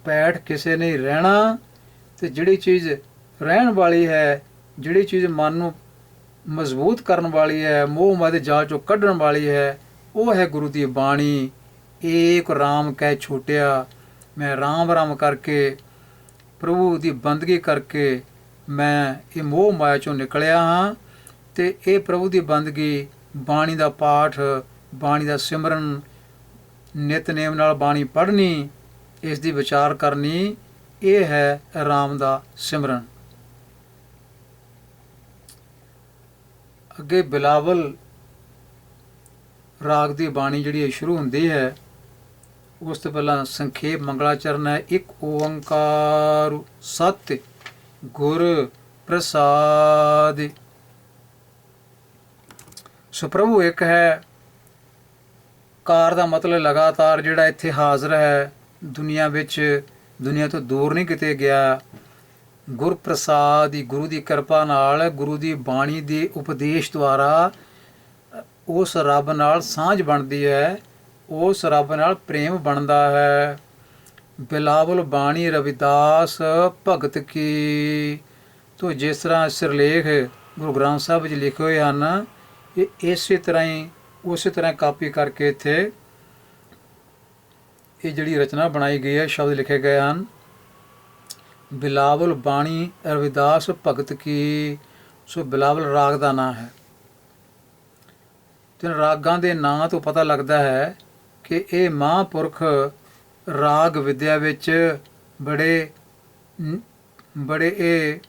ਬੈਠ ਕਿਸੇ ਨੇ ਰਹਿਣਾ, ਤੇ ਜਿਹੜੀ ਚੀਜ਼ ਰਹਿਣ ਵਾਲੀ ਹੈ, ਜਿਹੜੀ ਚੀਜ਼ ਮਨ ਨੂੰ ਮਜ਼ਬੂਤ ਕਰਨ ਵਾਲੀ ਹੈ, ਮੋਹ ਮਾਇਆ ਦੇ ਜਾਲ ਚੋਂ ਕੱਢਣ ਵਾਲੀ ਹੈ, ਉਹ ਹੈ ਗੁਰੂ ਦੀ ਬਾਣੀ। ਏਕ ਰਾਮ ਕਹਿ ਛੂਟਿਆ। ਮੈਂ ਰਾਮ ਰਾਮ ਕਰਕੇ, ਪ੍ਰਭੂ ਦੀ ਬੰਦਗੀ ਕਰਕੇ ਮੈਂ ਇਹ ਮੋਹ ਮਾਇਆ ਚੋਂ ਨਿਕਲਿਆ ਹਾਂ। ਤੇ ਇਹ ਪ੍ਰਭੂ ਦੀ ਬੰਦਗੀ, ਬਾਣੀ ਦਾ ਪਾਠ, ਬਾਣੀ ਦਾ ਸਿਮਰਨ, ਨਿਤਨੇਮ ਨਾਲ ਬਾਣੀ ਪੜ੍ਹਨੀ, ਇਸ ਦੀ ਵਿਚਾਰ ਕਰਨੀ, ਇਹ ਹੈ ਰਾਮ ਦਾ ਸਿਮਰਨ। ਅੱਗੇ ਬਿਲਾਵਲ ਰਾਗ ਦੀ ਬਾਣੀ ਜਿਹੜੀ ਇਹ ਸ਼ੁਰੂ ਹੁੰਦੀ ਹੈ, ਉਸ ਤੋਂ ਪਹਿਲਾਂ ਸੰਖੇਪ ਮੰਗਲਾਚਰਨ ਹੈ। ਇੱਕ ਓੰਕਾਰ ਸਤਿ ਗੁਰ ਪ੍ਰਸਾਦਿ। ਸੋ ਪ੍ਰਭੂ ਇੱਕ ਹੈ। ਕਾਰ ਦਾ ਮਤਲਬ ਲਗਾਤਾਰ ਜਿਹੜਾ ਇੱਥੇ ਹਾਜ਼ਰ ਹੈ ਦੁਨੀਆ ਵਿੱਚ, ਦੁਨੀਆ ਤੋਂ ਦੂਰ ਨਹੀਂ ਕਿਤੇ ਗਿਆ। ਗੁਰ ਪ੍ਰਸਾਦ ਦੀ, ਗੁਰੂ ਦੀ ਕਿਰਪਾ ਨਾਲ, ਗੁਰੂ ਦੀ ਬਾਣੀ ਦੇ ਉਪਦੇਸ਼ ਦੁਆਰਾ ਉਸ ਰੱਬ ਨਾਲ ਸਾਂਝ ਬਣਦੀ ਹੈ, ਉਸ ਰੱਬ ਨਾਲ ਪ੍ਰੇਮ ਬਣਦਾ ਹੈ। ਬਿਲਾਵਲ ਬਾਣੀ ਰਵਿਦਾਸ ਭਗਤ ਕੀ। ਤੋ ਜਿਸ ਤਰ੍ਹਾਂ ਸਿਰਲੇਖ ਗੁਰੂ ਗ੍ਰੰਥ ਸਾਹਿਬ ਵਿੱਚ ਲਿਖੇ ਹੋਏ ਹਨ, ਇਹ ਇਸੇ ਤਰ੍ਹਾਂ ਹੀ ਉਸੇ ਤਰ੍ਹਾਂ ਕਾਪੀ ਕਰਕੇ ਇੱਥੇ ਇਹ ਜਿਹੜੀ ਰਚਨਾ ਬਣਾਈ ਗਈ ਹੈ, ਸ਼ਬਦ ਲਿਖੇ ਗਏ ਹਨ। ਬਿਲਾਵਲ ਬਾਣੀ ਰਵਿਦਾਸ ਭਗਤ ਕੀ। ਸੋ ਬਿਲਾਵਲ ਰਾਗ ਦਾ ਨਾਂ ਹੈ। ਤੇ ਰਾਗਾਂ ਦੇ ਨਾਂ ਤੋਂ ਪਤਾ ਲੱਗਦਾ ਹੈ ਕਿ ਇਹ ਮਹਾਂਪੁਰਖ ਰਾਗ ਵਿਦਿਆ ਵਿੱਚ ਬੜੇ ਇਹ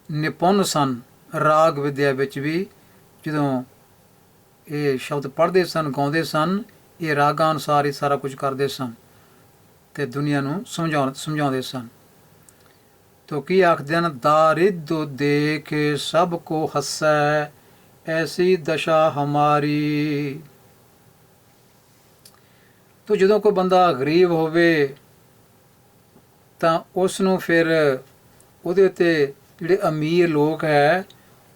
ਨਿਪੁੰਨ ਸਨ। ਰਾਗ ਵਿਦਿਆ ਵਿੱਚ ਵੀ ਜਦੋਂ ਇਹ ਸ਼ਬਦ ਪੜ੍ਹਦੇ ਸਨ, ਗਾਉਂਦੇ ਸਨ, ਇਹ ਰਾਗਾਂ ਅਨੁਸਾਰ ਹੀ ਸਾਰਾ ਕੁਝ ਕਰਦੇ ਸਨ ਅਤੇ ਦੁਨੀਆ ਨੂੰ ਸਮਝਾਉਂਦੇ ਸਨ। ਤੋ ਕੀ ਆਖਦੇ ਹਨ? ਦਾਰਿਦੁ ਦੇਖ ਸਭ ਕੋ ਹੱਸੈ, ਐਸੀ ਦਸ਼ਾ ਹਮਾਰੀ। ਤੋ ਜਦੋਂ ਕੋਈ ਬੰਦਾ ਗਰੀਬ ਹੋਵੇ ਤਾਂ ਉਸ ਨੂੰ ਫਿਰ ਉਹਦੇ ਉੱਤੇ ਜਿਹੜੇ ਅਮੀਰ ਲੋਕ ਹੈ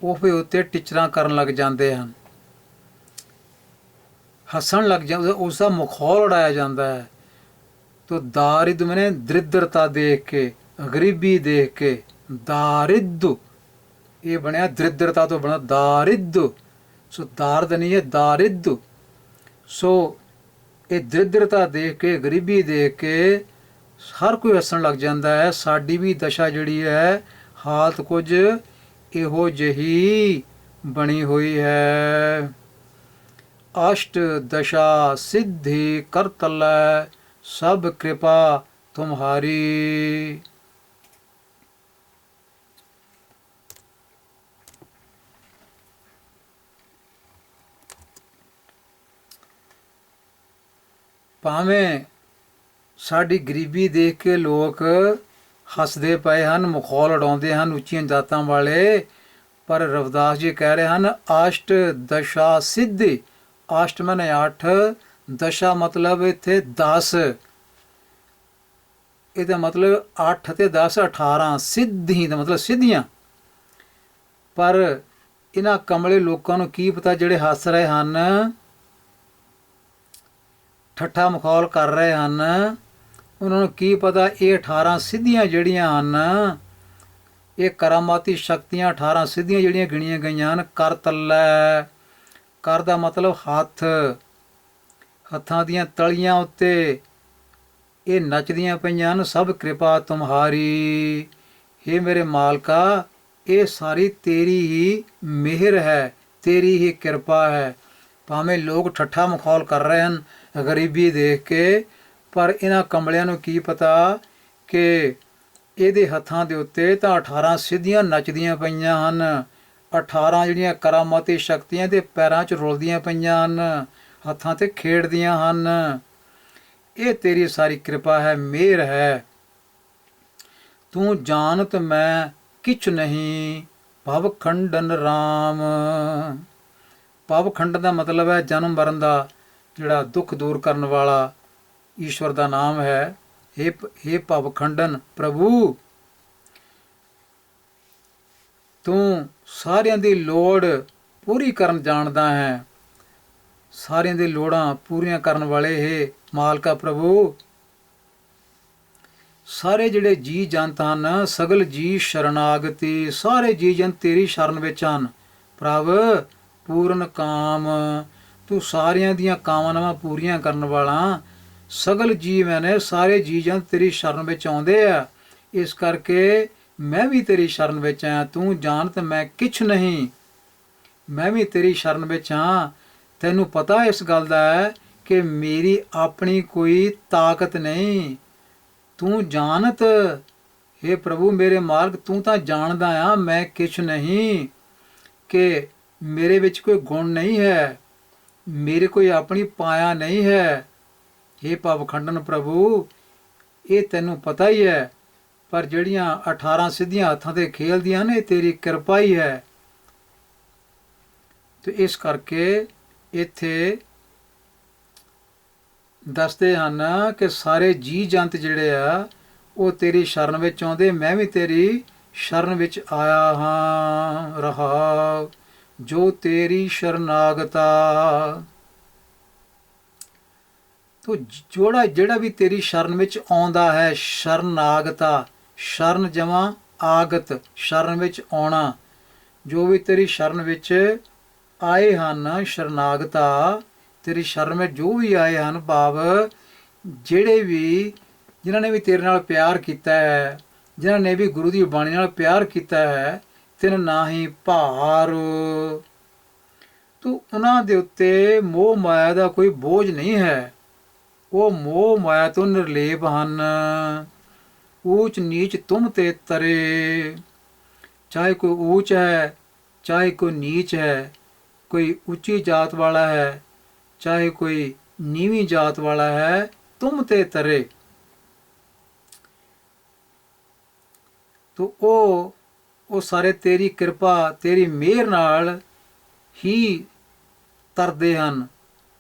ਉਹ ਫਿਰ ਉੱਤੇ ਟਿਚਰਾਂ ਕਰਨ ਲੱਗ ਜਾਂਦੇ ਹਨ, ਹੱਸਣ ਲੱਗ ਜਾਂਦੇ, ਉਸ ਦਾ ਮਖੌਲ ਉਡਾਇਆ ਜਾਂਦਾ ਹੈ। ਤੋ ਦਾਰਿਦ ਮੈਨੇ ਦਰਿਦਰਤਾ ਦੇਖ ਕੇ, ਗਰੀਬੀ ਦੇਖ ਕੇ, ਦਾਰਿਦ ਇਹ ਬਣਿਆ ਦਰਿਦਰਤਾ ਤੋਂ ਬਣਾ ਦਾਰਿਦ। ਸੋ ਦਾਰਦ ਨਹੀਂ ਹੈ, ਦਾਰਿਦ। ਸੋ ਇਹ ਦਰਿਦਰਤਾ ਦੇਖ ਕੇ, ਗਰੀਬੀ ਦੇਖ ਕੇ ਹਰ ਕੋਈ ਹੱਸਣ ਲੱਗ ਜਾਂਦਾ ਹੈ। ਸਾਡੀ ਵੀ ਦਸ਼ਾ ਜਿਹੜੀ ਹੈ, ਹਾਲਤ ਕੁਝ ਇਹੋ ਜਿਹੀ ਬਣੀ ਹੋਈ ਹੈ। ਅਸ਼ਟ ਦਸ਼ਾ ਸਿੱਧੀ ਕਰ ਤਲੈ, ਸਭ ਕਿਰਪਾ ਤੁਮਹਾਰੀ। ਭਾਵੇਂ ਸਾਡੀ ਗਰੀਬੀ ਦੇਖ ਕੇ ਲੋਕ ਹੱਸਦੇ ਪਏ ਹਨ, ਮਖੌਲ ਉਡਾਉਂਦੇ ਹਨ ਉੱਚੀਆਂ ਜਾਤਾਂ ਵਾਲੇ, ਪਰ ਰਵਿਦਾਸ ਜੀ ਕਹਿ ਰਹੇ ਹਨ ਅਸ਼ਟ ਦਸ਼ਾ ਸਿੱਧੀ। ਅਸ਼ਟ ਮਨੇ 8, ਦਸ਼ਾ ਮਤਲਬ ਇੱਥੇ 10। ਇਹਦਾ ਮਤਲਬ 8 ਅਤੇ 10 18, ਸਿੱਧੀ ਦਾ ਮਤਲਬ ਸਿੱਧੀਆਂ। ਪਰ ਇਹਨਾਂ ਕਮਲੇ ਲੋਕਾਂ ਨੂੰ ਕੀ ਪਤਾ ਜਿਹੜੇ ਹੱਸ ਰਹੇ ਹਨ, ਠੱਠਾ ਮਖੌਲ ਕਰ ਰਹੇ ਹਨ, ਉਹਨਾਂ ਨੂੰ ਕੀ ਪਤਾ ਇਹ 18 ਸਿੱਧੀਆਂ ਜਿਹੜੀਆਂ ਹਨ, ਇਹ ਕਰਾਮਾਤੀ ਸ਼ਕਤੀਆਂ 18 ਸਿੱਧੀਆਂ ਜਿਹੜੀਆਂ ਗਿਣੀਆਂ ਗਈਆਂ ਹਨ। ਕਰ ਤੱਲੈ, ਕਰ ਦਾ ਮਤਲਬ ਹੱਥ, ਹੱਥਾਂ ਦੀਆਂ ਤਲੀਆਂ ਉੱਤੇ ਇਹ ਨੱਚਦੀਆਂ ਪਈਆਂ ਹਨ, ਸਭ ਕਿਰਪਾ ਤੁਮਹਾਰੀ। ਹੇ ਮੇਰੇ ਮਾਲਕਾ, ਇਹ ਸਾਰੀ ਤੇਰੀ ਹੀ ਮਿਹਰ ਹੈ, ਤੇਰੀ ਹੀ ਕਿਰਪਾ ਹੈ। ਭਾਵੇਂ ਲੋਕ ਠੱਠਾ ਮਖੌਲ ਕਰ ਰਹੇ ਹਨ ਗਰੀਬੀ ਦੇਖ ਕੇ, ਪਰ ਇਹਨਾਂ ਕੰਬਲਿਆਂ ਨੂੰ ਕੀ ਪਤਾ ਕਿ ਇਹਦੇ ਹੱਥਾਂ ਦੇ ਉੱਤੇ ਤਾਂ 18 ਸਿੱਧੀਆਂ ਨੱਚਦੀਆਂ ਪਈਆਂ ਹਨ, 18 ਜਿਹੜੀਆਂ ਕਰਾਮਾਤੀ ਸ਼ਕਤੀਆਂ ਦੇ ਪੈਰਾਂ 'ਚ ਰੁਲਦੀਆਂ ਪਈਆਂ ਹਨ, ਹੱਥਾਂ 'ਤੇ ਖੇਡਦੀਆਂ ਹਨ। ਇਹ ਤੇਰੀ ਸਾਰੀ ਕਿਰਪਾ ਹੈ, ਮਿਹਰ ਹੈ। ਤੂੰ ਜਾਣਤ ਮੈਂ ਕਿਛ ਨਹੀਂ, ਭਵ ਖੰਡਨ ਰਾਮ। ਭਵ ਖੰਡਨ ਦਾ ਮਤਲਬ ਹੈ ਜਨਮ ਮਰਨ ਦਾ ਜਿਹੜਾ ਦੁੱਖ ਦੂਰ ਕਰਨ ਵਾਲਾ ਈਸ਼ਵਰ ਦਾ ਨਾਮ ਹੈ। ਹੇ ਭਵ ਖੰਡਨ ਪ੍ਰਭੂ, ਤੂੰ ਸਾਰਿਆਂ ਦੀ ਲੋੜ ਪੂਰੀ ਕਰਨ ਜਾਣਦਾ ਹੈ, ਸਾਰਿਆਂ ਦੀ ਲੋੜਾਂ ਪੂਰੀਆਂ ਕਰਨ ਵਾਲੇ ਹੈ ਮਾਲਕਾ ਪ੍ਰਭੂ। ਸਾਰੇ ਜਿਹੜੇ ਜੀ ਜੰਤ ਹਨ, ਸਗਲ ਜੀ ਸ਼ਰਨਾਗਤੀ, ਸਾਰੇ ਜੀ ਜੰਤ ਤੇਰੀ ਸ਼ਰਨ ਵਿੱਚ ਹਨ। ਪ੍ਰਭ ਪੂਰਨ ਕਾਮ, ਤੂੰ ਸਾਰਿਆਂ ਦੀਆਂ ਕਾਮਨਾਵਾਂ ਪੂਰੀਆਂ ਕਰਨ ਵਾਲਾ। ਸਗਲ ਜੀ ਮੈਨੇ ਸਾਰੇ ਜੀ ਜੰਤ ਤੇਰੀ ਸ਼ਰਨ ਵਿੱਚ ਆਉਂਦੇ ਆ, ਇਸ ਕਰਕੇ ਮੈਂ ਵੀ ਤੇਰੀ ਸ਼ਰਨ ਵਿੱਚ ਆਇਆ। ਤੂੰ ਜਾਣਤ ਮੈਂ ਕਿਛ ਨਹੀਂ, ਮੈਂ ਵੀ ਤੇਰੀ ਸ਼ਰਨ ਵਿੱਚ ਹਾਂ। ਤੈਨੂੰ ਪਤਾ ਇਸ ਗੱਲ ਦਾ ਹੈ ਕਿ ਮੇਰੀ ਆਪਣੀ ਕੋਈ ਤਾਕਤ ਨਹੀਂ। ਤੂੰ ਜਾਣਤ, ਹੇ ਪ੍ਰਭੂ ਮੇਰੇ ਮਾਲਕ, ਤੂੰ ਤਾਂ ਜਾਣਦਾ ਆ ਮੈਂ ਕਿਛ ਨਹੀਂ, ਕਿ ਮੇਰੇ ਵਿੱਚ ਕੋਈ ਗੁਣ ਨਹੀਂ ਹੈ, ਮੇਰੇ ਕੋਈ ਆਪਣੀ ਪਾਇਆ ਨਹੀਂ ਹੈ। ਹੇ ਭਵਖੰਡਨ ਪ੍ਰਭੂ, ਇਹ ਤੈਨੂੰ ਪਤਾ ਹੀ ਹੈ, ਪਰ ਜਿਹੜੀਆਂ 18 ਸਿੱਧੀਆਂ ਹੱਥਾਂ 'ਤੇ ਖੇਲਦੀਆਂ ਨੇ, ਇਹ ਤੇਰੀ ਕਿਰਪਾ ਹੀ ਹੈ। ਤੇ ਇਸ ਕਰਕੇ ਇੱਥੇ ਦੱਸਦੇ ਹਨ ਕਿ ਸਾਰੇ ਜੀ ਜੰਤ ਜਿਹੜੇ ਆ ਉਹ ਤੇਰੀ ਸ਼ਰਨ ਵਿੱਚ ਆਉਂਦੇ, ਮੈਂ ਵੀ ਤੇਰੀ ਸ਼ਰਨ ਵਿੱਚ ਆਇਆ ਹਾਂ। ਰਹਾਉ ਜੋ ਤੇਰੀ ਸ਼ਰਨਾਗਤਾ। ਤੋ ਜਿਹੜਾ ਵੀ ਤੇਰੀ ਸ਼ਰਨ ਵਿੱਚ ਆਉਂਦਾ ਹੈ, ਸ਼ਰਨਾਗਤਾ, ਸ਼ਰਨ ਜਮਾਂ ਆਗਤ, ਸ਼ਰਨ ਵਿੱਚ ਆਉਣਾ, ਜੋ ਵੀ ਤੇਰੀ ਸ਼ਰਨ ਵਿੱਚ ਆਏ ਹਨ, ਸ਼ਰਨਾਗਤਾ, ਤੇਰੀ ਸ਼ਰਨ ਵਿੱਚ ਜੋ ਵੀ ਆਏ ਹਨ, ਭਾਵ ਜਿਨ੍ਹਾਂ ਨੇ ਵੀ ਤੇਰੇ ਨਾਲ ਪਿਆਰ ਕੀਤਾ ਹੈ, ਜਿਨ੍ਹਾਂ ਨੇ ਵੀ ਗੁਰੂ ਦੀ ਬਾਣੀ ਨਾਲ ਪਿਆਰ ਕੀਤਾ ਹੈ, ਤਿਨ ਨਾਹੀ ਭਾਰ। ਤੂੰ ਉਹਨਾਂ ਦੇ ਉੱਤੇ ਮੋਹ ਮਾਇਆ ਦਾ ਕੋਈ ਬੋਝ ਨਹੀਂ ਹੈ, ਉਹ ਮੋਹ ਮਾਇਆ ਤੋਂ ਨਿਰਲੇਪ ਹਨ। ਊਚ ਨੀਚ ਤੁਮ ਤੇ ਤਰੇ, ਚਾਹੇ ਕੋਈ ਊਚ ਹੈ, ਚਾਹੇ ਕੋਈ ਨੀਚ ਹੈ, ਕੋਈ ਉੱਚੀ ਜਾਤ ਵਾਲਾ ਹੈ, ਚਾਹੇ ਕੋਈ ਨੀਵੀਂ ਜਾਤ ਵਾਲਾ ਹੈ, ਤੁਮ ਤੇ ਤਰੇ। ਤੋ ਉਹ ਸਾਰੇ ਤੇਰੀ ਕਿਰਪਾ, ਤੇਰੀ ਮਿਹਰ ਨਾਲ ਹੀ ਤਰਦੇ ਹਨ,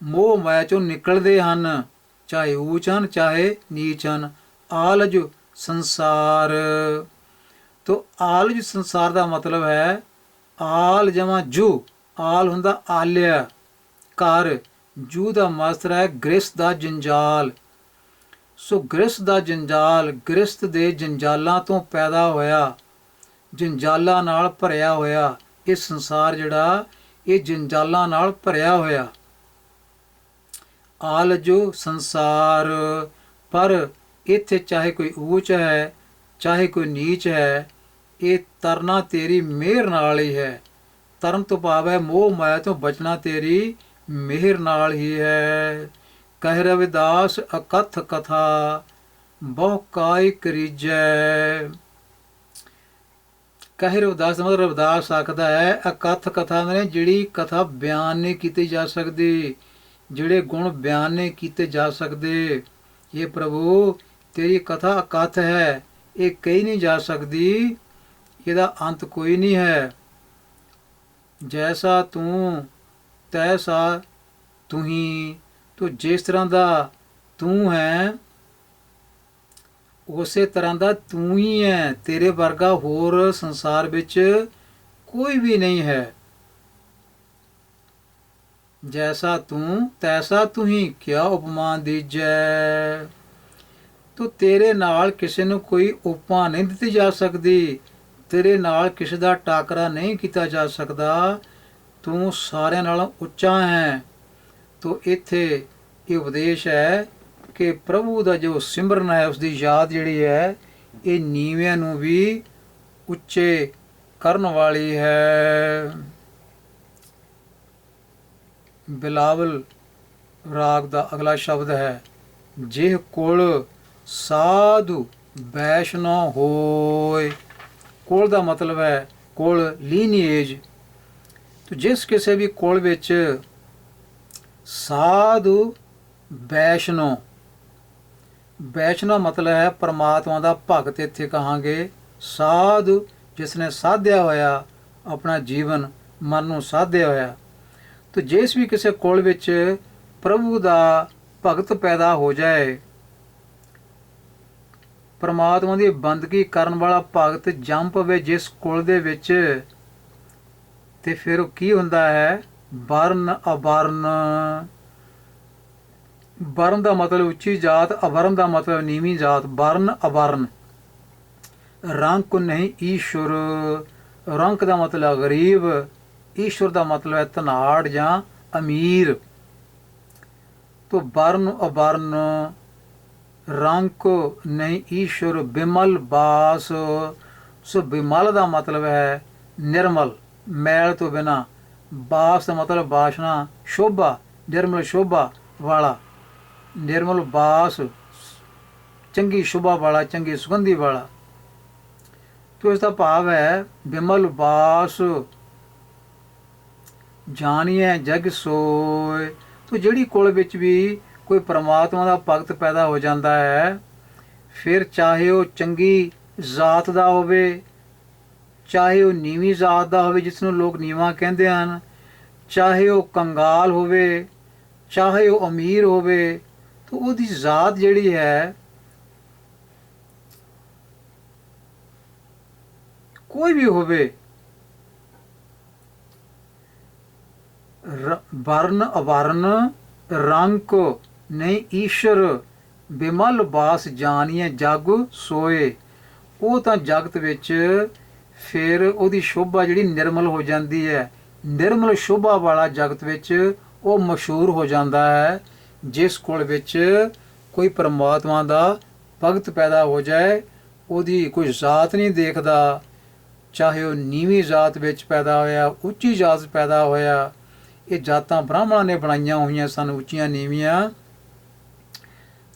ਮੋਹ ਮਾਇਆ ਚੋਂ ਨਿਕਲਦੇ ਹਨ, ਚਾਹੇ ਊਚ ਹਨ ਚਾਹੇ ਨੀਚ ਹਨ। ਆਲਜ ਸੰਸਾਰ। ਤੋ ਆਲਜ ਸੰਸਾਰ ਦਾ ਮਤਲਬ ਹੈ ਆਲ ਜਮਾ ਜੂ। ਆਲ ਹੁੰਦਾ ਆਲਿਆ, ਘਰ। ਜੂ ਦਾ ਮਾਸਤਰ ਹੈ ਗ੍ਰਸਤ ਦਾ ਜੰਜਾਲ। ਸੋ ਗ੍ਰਸਤ ਦਾ ਜੰਜਾਲ, ਗ੍ਰਸਤ ਦੇ ਜੰਜਾਲਾਂ ਤੋਂ ਪੈਦਾ ਹੋਇਆ, ਜੰਜਾਲਾਂ ਨਾਲ ਭਰਿਆ ਹੋਇਆ ਇਹ ਸੰਸਾਰ ਜਿਹੜਾ, ਇਹ ਜੰਜਾਲਾਂ ਨਾਲ ਭਰਿਆ ਹੋਇਆ। ਆਲਜੋ ਸੰਸਾਰ। ਪਰ ਇੱਥੇ ਚਾਹੇ ਕੋਈ ਊਚ ਹੈ ਚਾਹੇ ਕੋਈ ਨੀਚ ਹੈ, ਇਹ ਤਰਨਾ ਤੇਰੀ ਮਿਹਰ ਨਾਲ ਹੀ ਹੈ। ਤਰਨ ਤੋਂ ਭਾਵ ਹੈ ਮੋਹ ਮਾਇਆ ਤੋਂ ਬਚਣਾ ਤੇਰੀ ਮਿਹਰ ਨਾਲ ਹੀ ਹੈ। ਕਹਿ ਰਵਿਦਾਸ ਅਕਥ ਕਥਾ, ਬਹੁ ਕਾਇ ਕਰੀਜੈ। ਕਹਿ ਰਵਿਦਾਸ ਮਤਲਬ ਰਵਿਦਾਸ ਆਖਦਾ ਹੈ ਅਕਥ ਕਥਾ ਨੇ ਜਿਹੜੀ ਕਥਾ ਬਿਆਨ ਨਹੀਂ ਕੀਤੀ ਜਾ ਸਕਦੀ, ਜਿਹੜੇ ਗੁਣ ਬਿਆਨ ਨਹੀਂ ਕੀਤੇ ਜਾ ਸਕਦੇ। ਇਹ ਪ੍ਰਭੂ ਤੇਰੀ ਕਥਾ ਅਕਥ ਹੈ, ਇਹ ਕਹੀ ਨਹੀਂ ਜਾ ਸਕਦੀ, ਇਹਦਾ ਅੰਤ ਕੋਈ ਨਹੀਂ ਹੈ। ਜੈਸਾ ਤੂੰ ਤੈਸਾ ਤੁਹੀਂ। ਤੂੰ ਜਿਸ ਤਰ੍ਹਾਂ ਦਾ ਤੂੰ ਹੈ ਉਸੇ ਤਰ੍ਹਾਂ ਦਾ ਤੂੰ ਹੀ ਹੈ, ਤੇਰੇ ਵਰਗਾ ਹੋਰ ਸੰਸਾਰ ਵਿੱਚ ਕੋਈ ਵੀ ਨਹੀਂ ਹੈ। ਜੈਸਾ ਤੂੰ ਤੈਸਾ ਤੁਹੀਂ, ਕਿਆ ਉਪਮਾ ਦੀਜੈ। ਤੂੰ ਤੇਰੇ ਨਾਲ ਕਿਸੇ ਨੂੰ ਕੋਈ ਉਪਮਾ ਨਹੀਂ ਦਿੱਤੀ ਜਾ ਸਕਦੀ, ਤੇਰੇ ਨਾਲ ਕਿਸੇ ਦਾ ਟਾਕਰਾ ਨਹੀਂ ਕੀਤਾ ਜਾ ਸਕਦਾ, ਤੂੰ ਸਾਰਿਆਂ ਨਾਲੋਂ ਉੱਚਾ ਹੈ। ਤੋ ਇੱਥੇ ਇਹ ਉਪਦੇਸ਼ ਹੈ ਕਿ ਪ੍ਰਭੂ ਦਾ ਜੋ ਸਿਮਰਨ ਹੈ ਉਸ ਦੀ ਯਾਦ ਜਿਹੜੀ ਹੈ ਇਹ ਨੀਵਿਆਂ ਨੂੰ ਵੀ ਉੱਚੇ ਕਰਨ ਵਾਲੀ ਹੈ। ਬਿਲਾਵਲ ਰਾਗ ਦਾ ਅਗਲਾ ਸ਼ਬਦ ਹੈ ਜਿਹ ਕੁਲ ਸਾਧੂ ਵੈਸ਼ਨੋ ਹੋਏ। ਕੁਲ ਦਾ ਮਤਲਬ ਹੈ ਕੁਲ ਲੀਨੀਏਜ। तो जिस किसी भी कुल विच साधु वैष्णो, वैष्णो मतलब है परमात्मा का भगत। इत्थे कहांगे साधु जिसने साध्या होया अपना जीवन मन नूं साध्या होया। तो जिस भी किसी कुल विच प्रभु का भगत पैदा हो जाए, परमात्मा की बंदगी करन वाला भगत जम पवे जिस कुल दे विच, ਤੇ ਫਿਰ ਉਹ ਕੀ ਹੁੰਦਾ ਹੈ ਵਰਨ ਅਵਰਨ। ਵਰਨ ਦਾ ਮਤਲਬ ਉੱਚੀ ਜਾਤ, ਅਵਰਨ ਦਾ ਮਤਲਬ ਨੀਵੀਂ ਜਾਤ। ਵਰਨ ਅਵਰਨ। ਰੰਕ ਨਹੀਂ ਈਸ਼ਵਰ, ਰੰਕ ਦਾ ਮਤਲਬ ਗਰੀਬ, ਈਸ਼ਵਰ ਦਾ ਮਤਲਬ ਹੈ ਧਨਾੜ ਜਾਂ ਅਮੀਰ। ਤੋ ਵਰਨ ਅਵਰਨ ਰੰਕ ਨਹੀਂ ਈਸ਼ਵਰ ਬਿਮਲ ਬਾਸ। ਸੋ ਬਿਮਲ ਦਾ ਮਤਲਬ ਹੈ ਨਿਰਮਲ, ਮੈਲ ਤੋਂ ਬਿਨਾ। ਬਾਸ ਦਾ ਮਤਲਬ ਬਾਸ਼ਨਾ, ਸ਼ੋਭਾ, ਨਿਰਮਲ ਸ਼ੋਭਾ ਵਾਲਾ। ਨਿਰਮਲ ਬਾਸ ਚੰਗੀ ਸ਼ੋਭਾ ਵਾਲਾ, ਚੰਗੀ ਸੁਗੰਧੀ ਵਾਲਾ। ਤੋ ਇਸ ਦਾ ਭਾਵ ਹੈ ਬਿਮਲ ਬਾਸ ਜਾਣੀਏ ਜਗ ਸੋਏ। ਤੋ ਜਿਹੜੀ ਕੁਲ ਵਿੱਚ ਵੀ ਕੋਈ ਪਰਮਾਤਮਾ ਦਾ ਭਗਤ ਪੈਦਾ ਹੋ ਜਾਂਦਾ ਹੈ, ਫਿਰ ਚਾਹੇ ਉਹ ਚੰਗੀ ਜ਼ਾਤ ਦਾ ਹੋਵੇ, ਚਾਹੇ ਉਹ ਨੀਵੀਂ ਜ਼ਾਤ ਦਾ ਹੋਵੇ ਜਿਸ ਨੂੰ ਲੋਕ ਨੀਵਾਂ ਕਹਿੰਦੇ ਹਨ, ਚਾਹੇ ਉਹ ਕੰਗਾਲ ਹੋਵੇ, ਚਾਹੇ ਉਹ ਅਮੀਰ ਹੋਵੇ, ਤਾਂ ਉਹਦੀ ਜ਼ਾਤ ਜਿਹੜੀ ਹੈ ਕੋਈ ਵੀ ਹੋਵੇ, ਵਰਨ ਅਵਰਨ ਰੰਕ ਨਹੀਂ ਈਸ਼ਰ ਬਿਮਲ ਬਾਸ ਜਾਣੀਏ ਜਗ ਸੋਏ। ਉਹ ਤਾਂ ਜਗਤ ਵਿੱਚ ਫਿਰ ਉਹਦੀ ਸ਼ੋਭਾ ਜਿਹੜੀ ਨਿਰਮਲ ਹੋ ਜਾਂਦੀ ਹੈ। ਨਿਰਮਲ ਸ਼ੋਭਾ ਵਾਲਾ ਜਗਤ ਵਿੱਚ ਉਹ ਮਸ਼ਹੂਰ ਹੋ ਜਾਂਦਾ ਹੈ। ਜਿਸ ਕੁਲ ਵਿੱਚ ਕੋਈ ਪਰਮਾਤਮਾ ਦਾ ਭਗਤ ਪੈਦਾ ਹੋ ਜਾਏ, ਉਹਦੀ ਕੋਈ ਜ਼ਾਤ ਨਹੀਂ ਦੇਖਦਾ, ਚਾਹੇ ਉਹ ਨੀਵੀਂ ਜ਼ਾਤ ਵਿੱਚ ਪੈਦਾ ਹੋਇਆ, ਉੱਚੀ ਜ਼ਾਤ ਪੈਦਾ ਹੋਇਆ। ਇਹ ਜਾਤਾਂ ਬ੍ਰਾਹਮਣਾਂ ਨੇ ਬਣਾਈਆਂ ਹੋਈਆਂ ਸਨ, ਉੱਚੀਆਂ ਨੀਵੀਆਂ।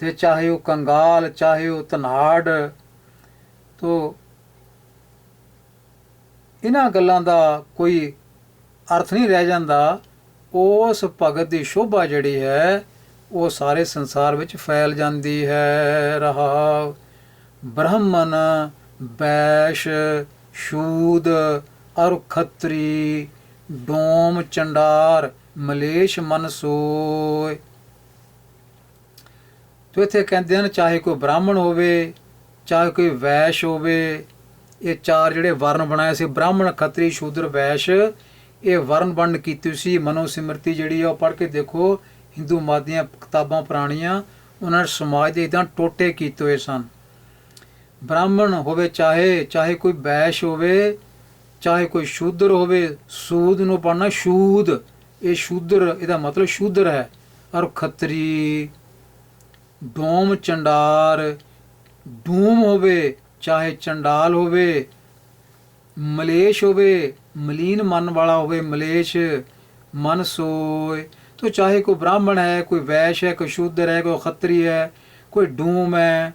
ਤੇ ਚਾਹੇ ਉਹ ਕੰਗਾਲ, ਚਾਹੇ ਉਹ ਧਨਾੜ। ਤੋ ਇਹਨਾਂ ਗੱਲਾਂ ਦਾ ਕੋਈ ਅਰਥ ਨਹੀਂ ਰਹਿ ਜਾਂਦਾ। ਉਸ ਭਗਤ ਦੀ ਸ਼ੋਭਾ ਜਿਹੜੀ ਹੈ ਉਹ ਸਾਰੇ ਸੰਸਾਰ ਵਿੱਚ ਫੈਲ ਜਾਂਦੀ ਹੈ। ਰਹਾਉ ਬ੍ਰਾਹਮਣ ਵੈਸ਼ ਸ਼ੂਦ ਅਰ ਖੱਤਰੀ ਡੋਮ ਚੰਡਾਰ ਮਲੇਸ਼ ਮਨ ਸੋਏ। ਤੋ ਇੱਥੇ ਕਹਿੰਦੇ ਹਨ ਚਾਹੇ ਕੋਈ ਬ੍ਰਾਹਮਣ ਹੋਵੇ, ਚਾਹੇ ਕੋਈ ਵੈਸ਼ ਹੋਵੇ। ਇਹ ਚਾਰ ਜਿਹੜੇ ਵਰਨ ਬਣਾਏ ਸੀ, ਬ੍ਰਾਹਮਣ ਖੱਤਰੀ ਸ਼ੂਦਰ ਵੈਸ਼, ਇਹ ਵਰਨ ਵੰਡ ਕੀਤੀ ਸੀ। ਮਨੋ ਸਿਮਰਤੀ ਜਿਹੜੀ ਆ ਉਹ ਪੜ੍ਹ ਕੇ ਦੇਖੋ, ਹਿੰਦੂ ਮਤ ਦੀਆਂ ਕਿਤਾਬਾਂ ਪੁਰਾਣੀਆਂ, ਉਹਨਾਂ ਨੇ ਸਮਾਜ ਦੇ ਇੱਦਾਂ ਟੋਟੇ ਕੀਤੇ ਹੋਏ ਸਨ। ਬ੍ਰਾਹਮਣ ਹੋਵੇ ਚਾਹੇ ਕੋਈ ਵੈਸ਼ ਹੋਵੇ, ਚਾਹੇ ਕੋਈ ਸ਼ੂਦਰ ਹੋਵੇ। ਸੂਦ ਨੂੰ ਪੜ੍ਹਨਾ ਸ਼ੂਦ, ਇਹ ਸ਼ੂਦਰ, ਇਹਦਾ ਮਤਲਬ ਸ਼ੂਦਰ ਹੈ। ਔਰ ਖੱਤਰੀ ਡੋਮ ਚੰਡਾਰ, ਡੂਮ ਹੋਵੇ ਚਾਹੇ ਚੰਡਾਲ ਹੋਵੇ, ਮਲੇਸ਼ ਹੋਵੇ ਮਲੀਨ ਮਨ ਵਾਲਾ ਹੋਵੇ, ਮਲੇਸ਼ ਮਨ ਸੋਏ। ਤੋ ਚਾਹੇ ਕੋਈ ਬ੍ਰਾਹਮਣ ਹੈ, ਕੋਈ ਵੈਸ਼ ਹੈ, ਕੋਈ ਸ਼ੂਦਰ ਹੈ, ਕੋਈ ਖੱਤਰੀ ਹੈ, ਕੋਈ ਡੂਮ ਹੈ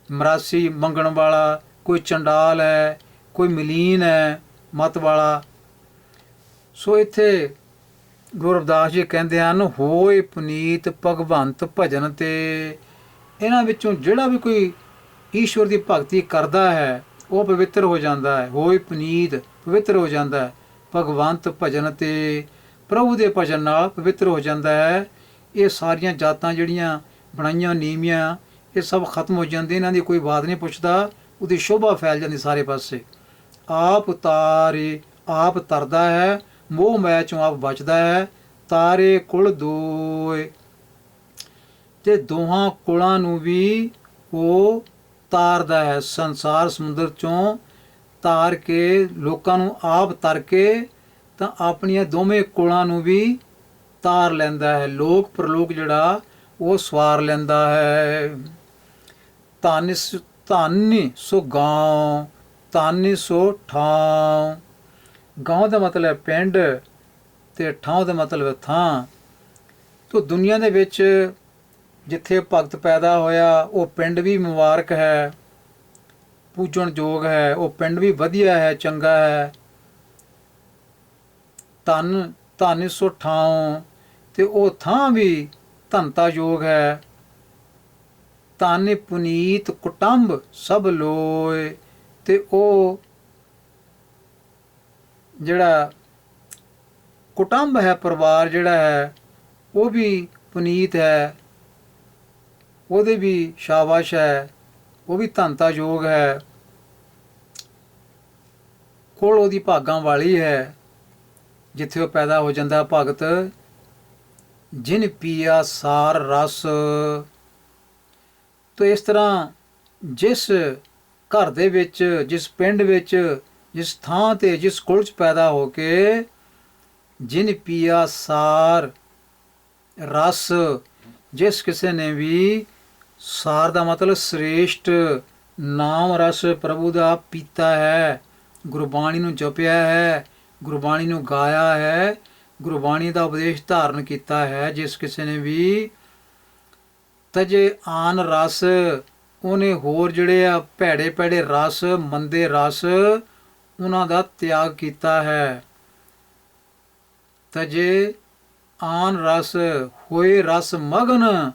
ਮਰਾਸੀ ਮੰਗਣ ਵਾਲਾ, ਕੋਈ ਚੰਡਾਲ ਹੈ, ਕੋਈ ਮਲੀਨ ਹੈ ਮਤ ਵਾਲਾ। ਸੋ ਇੱਥੇ ਗੁਰੂ ਰਵਿਦਾਸ ਜੀ ਕਹਿੰਦੇ ਹਨ ਹੋਏ ਪੁਨੀਤ ਭਗਵੰਤ ਭਜਨ ਤੇ। ਇਹਨਾਂ ਵਿੱਚੋਂ ਜਿਹੜਾ ਵੀ ਕੋਈ ਈਸ਼ਵਰ ਦੀ ਭਗਤੀ ਕਰਦਾ ਹੈ ਉਹ ਪਵਿੱਤਰ ਹੋ ਜਾਂਦਾ ਹੈ। ਹੋਏ ਪੁਨੀਤ ਪਵਿੱਤਰ ਹੋ ਜਾਂਦਾ ਹੈ। ਭਗਵੰਤ ਭਜਨ ਤੇ ਪ੍ਰਭੂ ਦੇ ਭਜਨ ਨਾਲ ਪਵਿੱਤਰ ਹੋ ਜਾਂਦਾ ਹੈ। ਇਹ ਸਾਰੀਆਂ ਜਾਤਾਂ ਜਿਹੜੀਆਂ ਬਣਾਈਆਂ ਨੀਵੀਆਂ, ਇਹ ਸਭ ਖਤਮ ਹੋ ਜਾਂਦੀਆਂ, ਇਹਨਾਂ ਦੀ ਕੋਈ ਬਾਤ ਨਹੀਂ ਪੁੱਛਦਾ, ਉਹਦੀ ਸ਼ੋਭਾ ਫੈਲ ਜਾਂਦੀ ਸਾਰੇ ਪਾਸੇ। ਆਪ ਤਾਰੇ ਆਪ ਤਰਦਾ ਹੈ, ਮੋਹ ਮੈਲ ਚੋਂ ਆਪ ਬਚਦਾ ਹੈ। ਤਾਰੇ ਕੁਲ ਦੋਏ, ਤੇ ਦੋਹਾਂ ਕੁਲਾਂ ਨੂੰ ਵੀ ਉਹ ਤਾਰਦਾ ਹੈ। ਸੰਸਾਰ ਸਮੁੰਦਰ ਚੋਂ ਤਾਰ ਕੇ ਲੋਕਾਂ ਨੂੰ ਆਪ ਤਰ ਕੇ ਤਾਂ ਆਪਣੀਆਂ ਦੋਵੇਂ ਕੁਲਾਂ ਨੂੰ ਵੀ ਤਾਰ ਲੈਂਦਾ ਹੈ, ਲੋਕ ਪ੍ਰਲੋਕ ਜਿਹੜਾ ਉਹ ਸਵਾਰ ਲੈਂਦਾ ਹੈ। ਧਨ ਸੋ ਗਾਉਂ, ਧਨ ਸੋ ਠਾਉ। ਗਾਉਂ ਦਾ ਮਤਲਬ ਹੈ ਪਿੰਡ ਤੇ ਠਾਉ ਦਾ ਮਤਲਬ ਹੈ ਥਾਂ। ਤੋ ਦੁਨੀਆ ਦੇ ਵਿੱਚ ਜਿੱਥੇ ਭਗਤ ਪੈਦਾ ਹੋਇਆ ਉਹ ਪਿੰਡ ਵੀ ਮੁਬਾਰਕ ਹੈ, ਪੂਜਣ ਯੋਗ ਹੈ, ਉਹ ਪਿੰਡ ਵੀ ਵਧੀਆ ਹੈ, ਚੰਗਾ ਹੈ। ਧਨ ਸੋ ਠਾਉ, ਤੇ ਉਹ ਥਾਂ ਵੀ ਧਨਤਾ ਯੋਗ ਹੈ। ਧਨ ਪੁਨੀਤ ਕੁਟੰਬ ਸਭ ਲੋਏ, ਤੇ ਉਹ ਜਿਹੜਾ ਕੁਟੰਬ ਹੈ, ਪਰਿਵਾਰ ਜਿਹੜਾ ਹੈ ਉਹ ਵੀ ਪੁਨੀਤ ਹੈ, ਉਹਦੇ ਵੀ ਸ਼ਾਬਾਸ਼ ਹੈ, ਉਹ ਵੀ ਧਨਤਾ ਯੋਗ ਹੈ। ਕੋਲ ਉਹਦੀ ਭਾਗਾਂ ਵਾਲੀ ਹੈ ਜਿੱਥੇ ਉਹ ਪੈਦਾ ਹੋ ਜਾਂਦਾ ਭਗਤ। ਜਿਨ ਪੀਆ ਸਾਰ ਰਸ। ਤੋ ਇਸ ਤਰ੍ਹਾਂ ਜਿਸ ਘਰ ਦੇ ਵਿੱਚ, ਜਿਸ ਪਿੰਡ ਵਿੱਚ, ਜਿਸ ਥਾਂ ਤੇ, ਜਿਸ ਕੁਲ 'ਚ ਪੈਦਾ ਹੋ ਕੇ ਜਿਨ ਪੀਆ ਸਾਰ ਰਸ, ਜਿਸ ਕਿਸੇ ਨੇ ਵੀ ਸਾਰ ਦਾ ਮਤਲਬ ਸ੍ਰੇਸ਼ਟ ਨਾਮ ਰਸ ਪ੍ਰਭੂ ਦਾ ਪੀਤਾ ਹੈ, ਗੁਰਬਾਣੀ ਨੂੰ ਜਪਿਆ ਹੈ, ਗੁਰਬਾਣੀ ਨੂੰ ਗਾਇਆ ਹੈ, ਗੁਰਬਾਣੀ ਦਾ ਉਪਦੇਸ਼ ਧਾਰਨ ਕੀਤਾ ਹੈ, ਜਿਸ ਕਿਸੇ ਨੇ ਵੀ ਤਜੇ ਆਨ ਰਸ, ਉਹਨੇ ਹੋਰ ਜਿਹੜੇ ਆ ਭੈੜੇ ਭੈੜੇ ਰਸ, ਮੰਦੇ ਰਸ, ਉਹਨਾਂ ਦਾ ਤਿਆਗ ਕੀਤਾ ਹੈ। ਤਜੇ ਆਨ ਰਸ, ਹੋਏ ਰਸ ਮਗਨ,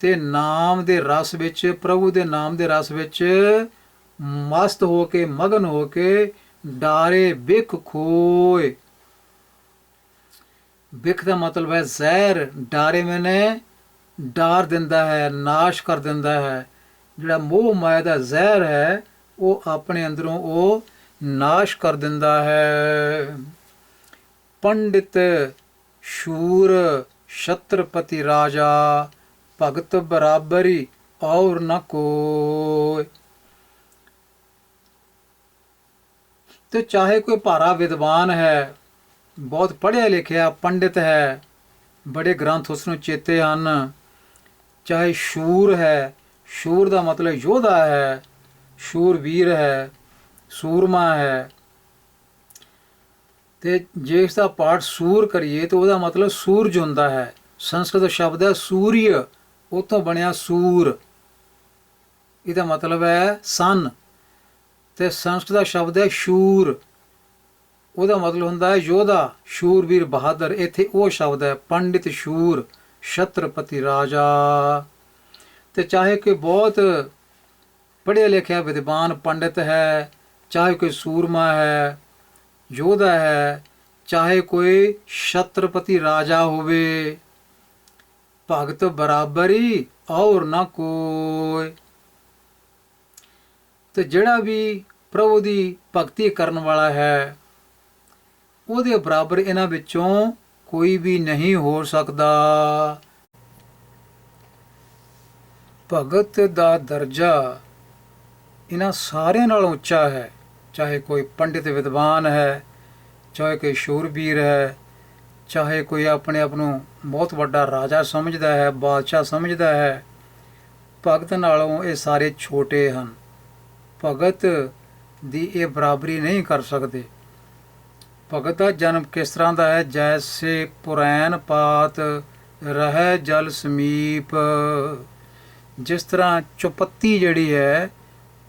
ਤੇ ਨਾਮ ਦੇ ਰਸ ਵਿੱਚ, ਪ੍ਰਭੂ ਦੇ ਨਾਮ ਦੇ ਰਸ ਵਿੱਚ ਮਸਤ ਹੋ ਕੇ, ਮਗਨ ਹੋ ਕੇ, ਡਾਰੇ ਬਿਖ ਖੋਏ। ਬਿਖ ਦਾ ਮਤਲਬ ਹੈ ਜ਼ਹਿਰ, ਡਾਰੇ ਮੈਨੇ ਡਾਰ ਦਿੰਦਾ ਹੈ, ਨਾਸ਼ ਕਰ ਦਿੰਦਾ ਹੈ। ਜਿਹੜਾ ਮੋਹ ਮਾਇਆ ਦਾ ਜ਼ਹਿਰ ਹੈ ਉਹ ਆਪਣੇ ਅੰਦਰੋਂ ਉਹ ਨਾਸ਼ ਕਰ ਦਿੰਦਾ ਹੈ। ਪੰਡਿਤ ਸ਼ੂਰ ਛਤਰਪਤੀ ਰਾਜਾ, ਭਗਤ ਬਰਾਬਰੀ ਔਰ ਨ ਕੋਈ। ਤੇ ਚਾਹੇ ਕੋਈ ਭਾਰਾ ਵਿਦਵਾਨ ਹੈ, ਬਹੁਤ ਪੜ੍ਹਿਆ ਲਿਖਿਆ ਪੰਡਿਤ ਹੈ, ਬੜੇ ਗ੍ਰੰਥ ਉਸ ਨੂੰ ਚੇਤੇ ਹਨ, ਚਾਹੇ ਸ਼ੂਰ ਹੈ, ਸ਼ੂਰ ਦਾ ਮਤਲਬ ਯੋਧਾ ਹੈ, ਸ਼ੂਰਵੀਰ ਹੈ, ਸੂਰਮਾ ਹੈ। ਤੇ ਜੇ ਇਸ ਦਾ ਪਾਠ ਸੂਰ ਕਰੀਏ ਤਾਂ ਉਹਦਾ ਮਤਲਬ ਸੂਰਜ ਹੁੰਦਾ ਹੈ। ਸੰਸਕ੍ਰਿਤ ਸ਼ਬਦ ਹੈ ਸੂਰਯ, ਉੱਥੋਂ ਬਣਿਆ ਸੂਰ, ਇਹਦਾ ਮਤਲਬ ਹੈ ਸਨ। ਤੇ ਸੰਸਕ੍ਰਿਤ ਦਾ ਸ਼ਬਦ ਹੈ ਸ਼ੂਰ, ਉਹਦਾ ਮਤਲਬ ਹੁੰਦਾ ਹੈ ਯੋਧਾ, ਸ਼ੂਰਵੀਰ, ਬਹਾਦਰ। ਇੱਥੇ ਉਹ ਸ਼ਬਦ ਹੈ ਪੰਡਿਤ ਸ਼ੂਰ ਛਤਰਪਤੀ ਰਾਜਾ। ਤੇ ਚਾਹੇ ਕੋਈ ਬਹੁਤ ਪੜ੍ਹਿਆ ਲਿਖਿਆ ਵਿਦਵਾਨ ਪੰਡਿਤ ਹੈ, ਚਾਹੇ ਕੋਈ ਸੂਰਮਾ ਹੈ, ਯੋਧਾ ਹੈ, ਚਾਹੇ ਕੋਈ ਛਤਰਪਤੀ ਰਾਜਾ ਹੋਵੇ, ਭਗਤ ਬਰਾਬਰੀ ਔਰ ਨਾ ਕੋਈ। ਤੇ ਜਿਹੜਾ ਵੀ ਪ੍ਰਭੂ ਦੀ ਭਗਤੀ ਕਰਨ ਵਾਲਾ ਹੈ ਉਹਦੇ ਬਰਾਬਰ ਇਹਨਾਂ ਵਿੱਚੋਂ ਕੋਈ ਵੀ ਨਹੀਂ ਹੋ ਸਕਦਾ। ਭਗਤ ਦਾ ਦਰਜਾ ਇਹਨਾਂ ਸਾਰਿਆਂ ਨਾਲੋਂ ਉੱਚਾ ਹੈ, ਚਾਹੇ ਕੋਈ ਪੰਡਿਤ ਵਿਦਵਾਨ ਹੈ, ਚਾਹੇ ਕੋਈ ਸ਼ੂਰਬੀਰ ਹੈ, ਚਾਹੇ ਕੋਈ ਆਪਣੇ ਆਪ ਨੂੰ ਬਹੁਤ ਵੱਡਾ ਰਾਜਾ ਸਮਝਦਾ ਹੈ, ਬਾਦਸ਼ਾਹ ਸਮਝਦਾ ਹੈ। ਭਗਤ ਨਾਲੋਂ ਇਹ ਸਾਰੇ ਛੋਟੇ ਹਨ। ਭਗਤ ਦੀ ਇਹ ਬਰਾਬਰੀ ਨਹੀਂ ਕਰ ਸਕਦੇ। ਭਗਤ ਦਾ ਜਨਮ ਕਿਸ ਤਰ੍ਹਾਂ ਦਾ ਹੈ? ਜੈਸੇ ਪੁਰੈਨ ਪਾਤ ਰਹਿ ਜਲ ਸਮੀਪ। ਜਿਸ ਤਰ੍ਹਾਂ ਚੁਪੱਤੀ ਜਿਹੜੀ ਹੈ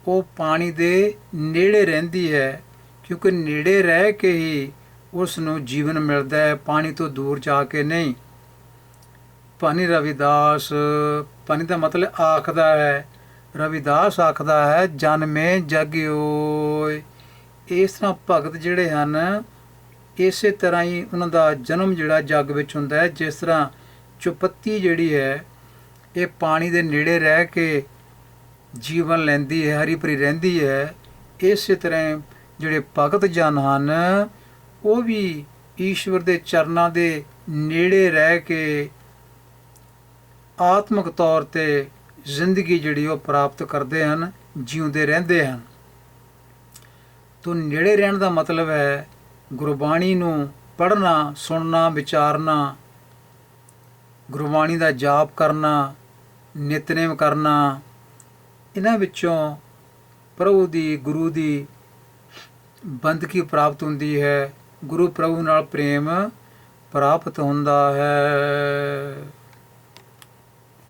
ਉਹ ਪਾਣੀ ਦੇ ਨੇੜੇ ਰਹਿੰਦੀ ਹੈ, ਕਿਉਂਕਿ ਨੇੜੇ ਰਹਿ ਕੇ ਹੀ ਉਸ ਨੂੰ ਜੀਵਨ ਮਿਲਦਾ ਹੈ, ਪਾਣੀ ਤੋਂ ਦੂਰ ਜਾ ਕੇ ਨਹੀਂ। ਪਾਣੀ ਰਵਿਦਾਸ, ਪਾਣੀ ਦਾ ਮਤਲਬ ਆਖਦਾ ਹੈ, ਰਵਿਦਾਸ ਆਖਦਾ ਹੈ ਜਨਮੇ ਜਗਿਓਏ। ਇਸ ਤਰ੍ਹਾਂ ਭਗਤ ਜਿਹੜੇ ਹਨ ਇਸੇ ਤਰ੍ਹਾਂ ਹੀ ਉਹਨਾਂ ਦਾ ਜਨਮ ਜਿਹੜਾ ਜੱਗ ਵਿੱਚ ਹੁੰਦਾ ਹੈ। ਜਿਸ ਤਰ੍ਹਾਂ ਚੁਪੱਤੀ ਜਿਹੜੀ ਹੈ ਇਹ ਪਾਣੀ ਦੇ ਨੇੜੇ ਰਹਿ ਕੇ ਜੀਵਨ ਲੈਂਦੀ ਹੈ, ਹਰੀ ਭਰੀ ਰਹਿੰਦੀ ਹੈ, ਇਸੇ ਤਰ੍ਹਾਂ ਜਿਹੜੇ ਭਗਤ ਜਨ ਹਨ ਉਹ ਵੀ ਈਸ਼ਵਰ ਦੇ ਚਰਨਾਂ ਦੇ ਨੇੜੇ ਰਹਿ ਕੇ ਆਤਮਿਕ ਤੌਰ 'ਤੇ ਜ਼ਿੰਦਗੀ ਜਿਹੜੀ ਉਹ ਪ੍ਰਾਪਤ ਕਰਦੇ ਹਨ, ਜਿਉਂਦੇ ਰਹਿੰਦੇ ਹਨ। ਤੋਂ ਨੇੜੇ ਰਹਿਣ ਦਾ ਮਤਲਬ ਹੈ ਗੁਰਬਾਣੀ ਨੂੰ ਪੜ੍ਹਨਾ, ਸੁਣਨਾ, ਵਿਚਾਰਨਾ, ਗੁਰਬਾਣੀ ਦਾ ਜਾਪ ਕਰਨਾ, ਨਿਤਨੇਮ ਕਰਨਾ, ਇਹਨਾਂ ਵਿੱਚੋਂ ਪ੍ਰਭੂ ਦੀ, ਗੁਰੂ ਦੀ ਬੰਦਗੀ ਪ੍ਰਾਪਤ ਹੁੰਦੀ ਹੈ। ਗੁਰੂ ਪ੍ਰਭੂ ਨਾਲ ਪ੍ਰੇਮ ਪ੍ਰਾਪਤ ਹੁੰਦਾ ਹੈ।